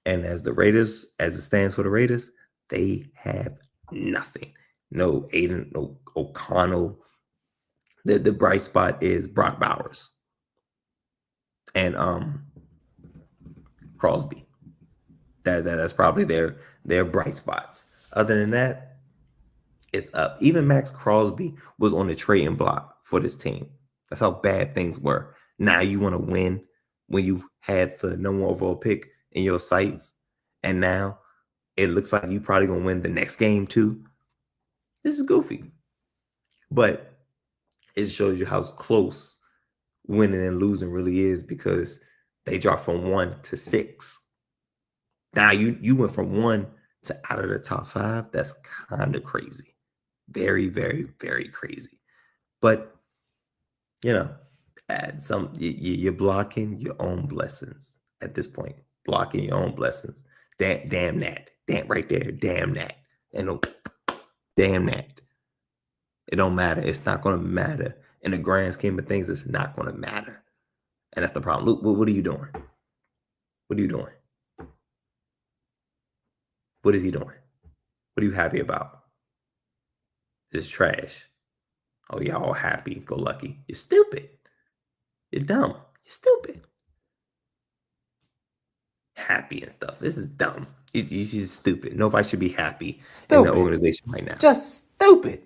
And as it stands for the Raiders, they have nothing. No Aiden, no O'Connell. The bright spot is Brock Bowers and Crosby. That's probably their bright spots. Other than that, it's up. Even Max Crosby was on the trading block for this team. That's how bad things were. Now you want to win when you had the number 1 overall pick in your sights, and now it looks like you probably gonna win the next game too. This is goofy, but it shows you how close winning and losing really is, because they dropped from 1 to 6. Now you went from 1 to out of the top 5. That's kind of crazy. Very, very, very crazy. But, You're blocking your own blessings at this point. Blocking your own blessings. Damn that. Damn right there. Damn that. And damn that. It don't matter. It's not going to matter. In the grand scheme of things, it's not going to matter. And that's the problem. Luke, what are you doing? What are you doing? What is he doing? What are you happy about? It's trash. Oh, y'all all happy, go lucky. You're stupid. You're dumb. You're stupid. Happy and stuff. This is dumb. You're just stupid. Nobody should be happy in the organization right now. Just stupid.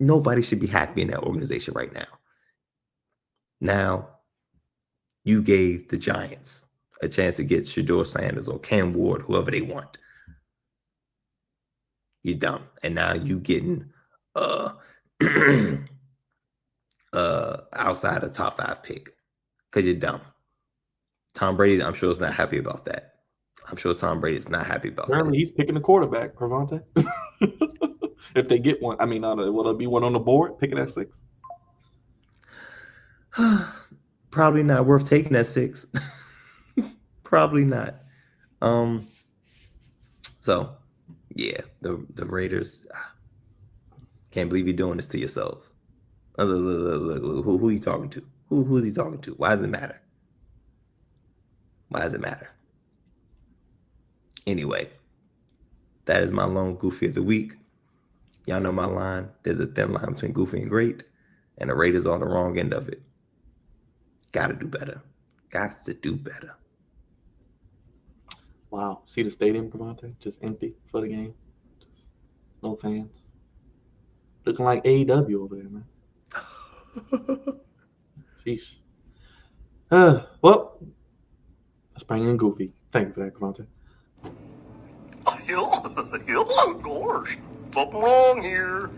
Nobody should be happy in that organization right now. Now, you gave the Giants a chance to get Shedeur Sanders or Cam Ward, whoever they want. You're dumb. And now you getting outside the top 5 pick because you're dumb. Tom Brady, I'm sure, is not happy about that. I'm sure Tom Brady is not happy about Apparently, that. he's picking the quarterback, Pravante. If they get one, I mean, will it be one on the board? Picking at 6. Probably not worth taking at 6. Probably not. So, yeah, the Raiders. Can't believe you're doing this to yourselves. Look, who are you talking to? Who's he talking to? Why does it matter? Why does it matter? Anyway, that is my lone goofy of the week. Y'all know my line. There's a thin line between goofy and great, and the Raiders on the wrong end of it. Got to do better. Got to do better. Wow. See the stadium, Cavante? Just empty for the game. Just no fans. Looking like AEW over there, man. Sheesh. Well, let's bring in Goofy. Thank you for that, Cavante. Yeah, of course. Something wrong here.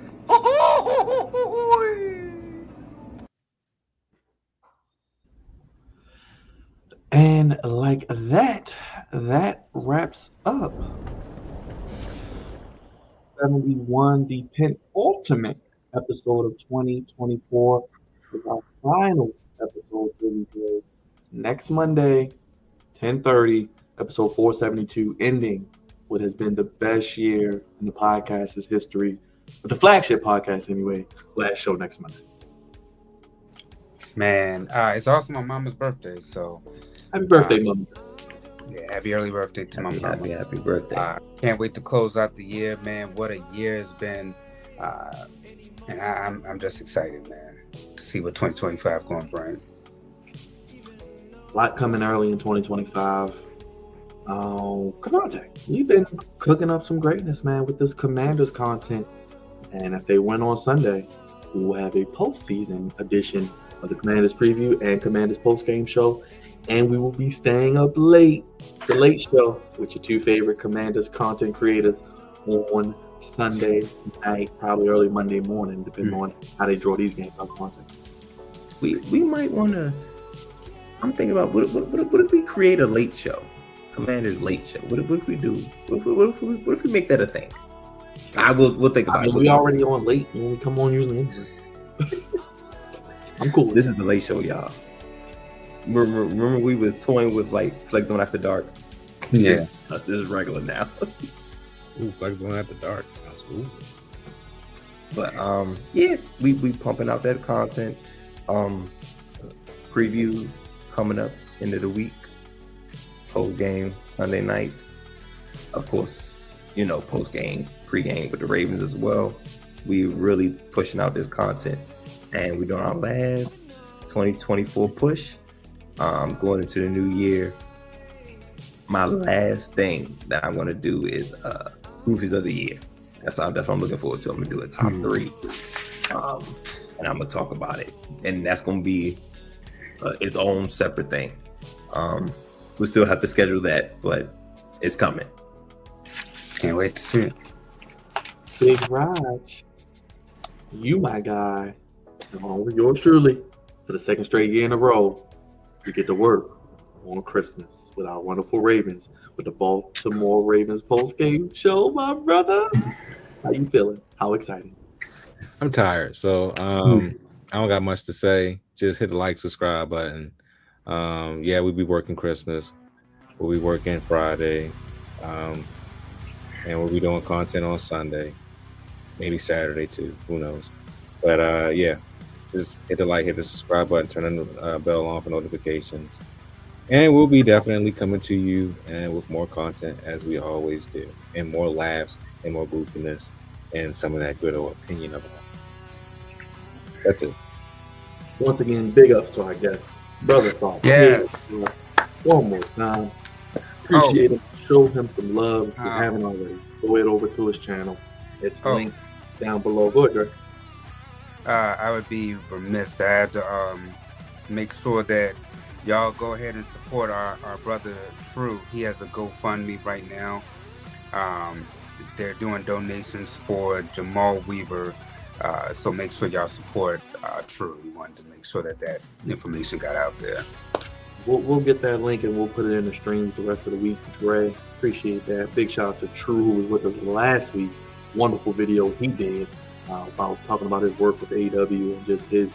And like that wraps up 71, the penultimate episode of 2024. With our final episode to be next Monday, 10:30, episode 472, ending what has been the best year in the podcast's history, but the flagship podcast anyway. Last show next Monday. Man, it's also my mama's birthday, so happy birthday, Mama. Yeah, happy early birthday to my mama. Happy birthday. Can't wait to close out the year, man. What a year it's been. And I'm just excited, man, to see what 2025 going to bring. A lot coming early in 2025. Come on, Tech. We've been cooking up some greatness, man, with this Commanders content. And if they win on Sunday, we will have a postseason edition of the Commanders preview and Commanders postgame show. And we will be staying up late, the late show, with your 2 favorite Commanders content creators on Sunday night, probably early Monday morning, depending on how they draw these games out content. We might want to. I'm thinking about what if we create a late show, Commanders late show. What if we do? What if we make that a thing? We'll think about it. We already on late when we come on usually anyway. I'm cool. This is the late show, y'all. Remember we was toying with like Flex on After Dark. Yeah, this is regular now. Ooh, Flex on After Dark sounds cool. But yeah, we pumping out that content. Preview coming up end of the week. Post game Sunday night. Of course, post game, pre-game with the Ravens as well. We really pushing out this content, and we're doing our last 2024 push. Going into the new year. My last thing that I'm going to do is Goofies of the Year. That's what I'm looking forward to. I'm going to do a top 3. And I'm going to talk about it. And that's going to be its own separate thing. We still have to schedule that, but it's coming. Can't wait to see it. Big Raj, you my guy, along with yours truly, for the second straight year in a row, we get to work on Christmas with our wonderful Ravens, with the Baltimore Ravens post-game show, my brother. How you feeling? How exciting? I'm tired, so I don't got much to say. just hit the like, subscribe button. Yeah, we'll be working Christmas. We'll be working Friday. And we'll be doing content on Sunday. Maybe Saturday too. Who knows? But yeah, just hit the like, hit the subscribe button, turn the bell on for notifications. And we'll be definitely coming to you and with more content as we always do, and more laughs and more goofiness and some of that good old opinion of it. That's it. Once again, big ups to our guest, Brother Thought. Yes. One more time. Appreciate him. Show him some love if you haven't already. Go ahead over to his channel. It's linked down below. Go ahead, Dre. I would be remiss. I had to make sure that y'all go ahead and support our brother True. He has a GoFundMe right now. They're doing donations for Jamal Weaver. So make sure y'all support True. We wanted to make sure that information got out there. We'll get that link and we'll put it in the streams the rest of the week. Dre, appreciate that. Big shout out to True, who was with us last week. Wonderful video he did about talking about his work with AEW and just his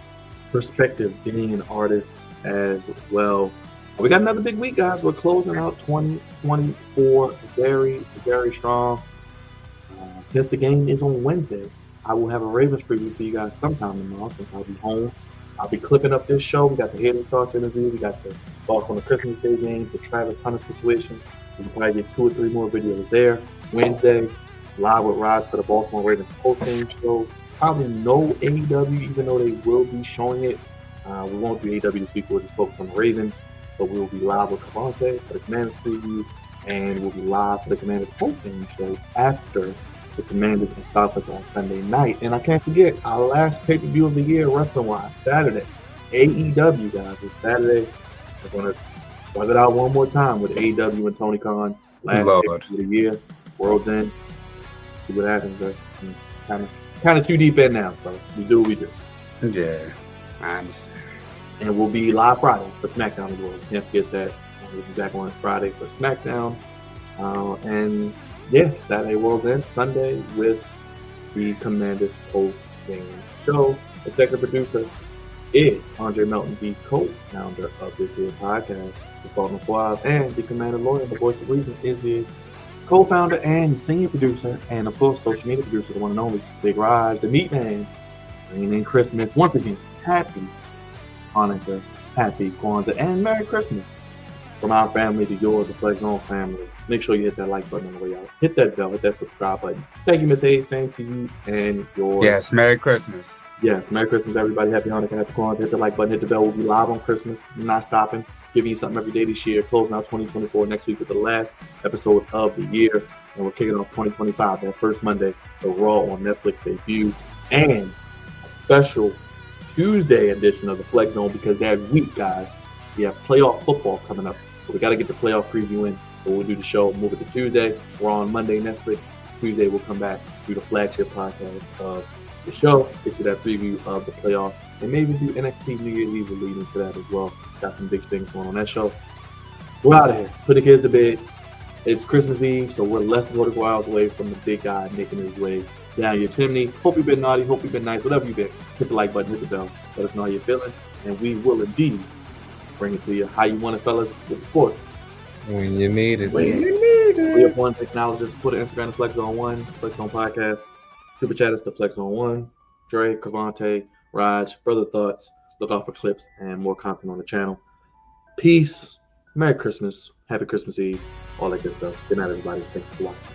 perspective being an artist as well. We got another big week, guys. We're closing out 2024 very, very strong. Since the game is on Wednesday, I will have a Ravens preview for you guys sometime tomorrow since I'll be home. I'll be clipping up this show. We got the Hidden Stars interview. We got the thoughts on the Christmas Day game, the Travis Hunter situation. We can probably get 2 or 3 more videos there. Wednesday, live with Rod for the Baltimore Ravens post-game show. Probably no AEW, even though they will be showing it. We won't do AEW this week. We'll just focus on the Ravens. But we will be live with Cavante for the Commanders preview. And we'll be live for the Commanders post-game show after the Commanders and Falcons on Sunday night. And I can't forget our last pay-per-view of the year, wrestling-wise, Saturday. AEW, guys. It's Saturday. We're going to plug it out one more time with AEW and Tony Khan. Last pay-per-view of the year. World's End. See what happens, guys. Kind of too deep in now, so we do what we do. Yeah, I understand. And we'll be live Friday for SmackDown as well. Can't forget that. We'll be back on Friday for SmackDown. And yeah, Saturday World's End, Sunday with the Commanders post-game show. Executive producer is Andre Melton, the co-founder of this here podcast, The Salt and Suave, and the Commander Lawyer, the voice of reason, is the co-founder and senior producer, and of course, social media producer, the one and only Big Raj, the Meat Man, bringing in Christmas once again. Happy Hanukkah, Happy Kwanzaa, and Merry Christmas from our family to yours, the Flex Zone family. Make sure you hit that like button on the way out. Hit that bell, hit that subscribe button. Thank you, Miss Hayes. Same to you and yours. Yes, Merry Christmas. Yes, Merry Christmas, everybody. Happy Hanukkah, Happy Kwanzaa. Hit the like button, hit the bell. We'll be live on Christmas. We're not stopping. Giving you something every day this year. Closing out 2024 next week with the last episode of the year. And we're kicking off 2025, that first Monday, the Raw on Netflix debut. And a special Tuesday edition of the Flex Zone, because that week, guys, we have playoff football coming up. So we got to get the playoff preview in. So we'll do the show, move it to Tuesday. We're on Monday, Netflix. Tuesday, we'll come back, do the flagship podcast of the show, get you that preview of the playoff, and maybe do NXT New Year's Eve leading to that as well. Got some big things going on that show. We're out of here. Put the kids to bed. It's Christmas Eve, so we're less than 44 hours away from the big guy making his way down your chimney. Hope you've been naughty. Hope you've been nice. Whatever you've been, hit the like button, hit the bell. Let us know how you're feeling, and we will indeed bring it to you how you want it, fellas, with the sports. When you need it. When you need it. We have one technologist. Put an Instagram to Flex Zone 1, Flex Zone Podcast. Super chat us to Flex Zone 1. Dre, Cavante, Raj, Brother Thoughts. Look out for clips and more content on the channel. Peace. Merry Christmas. Happy Christmas Eve. All that good stuff. Good night, everybody. Thanks for watching.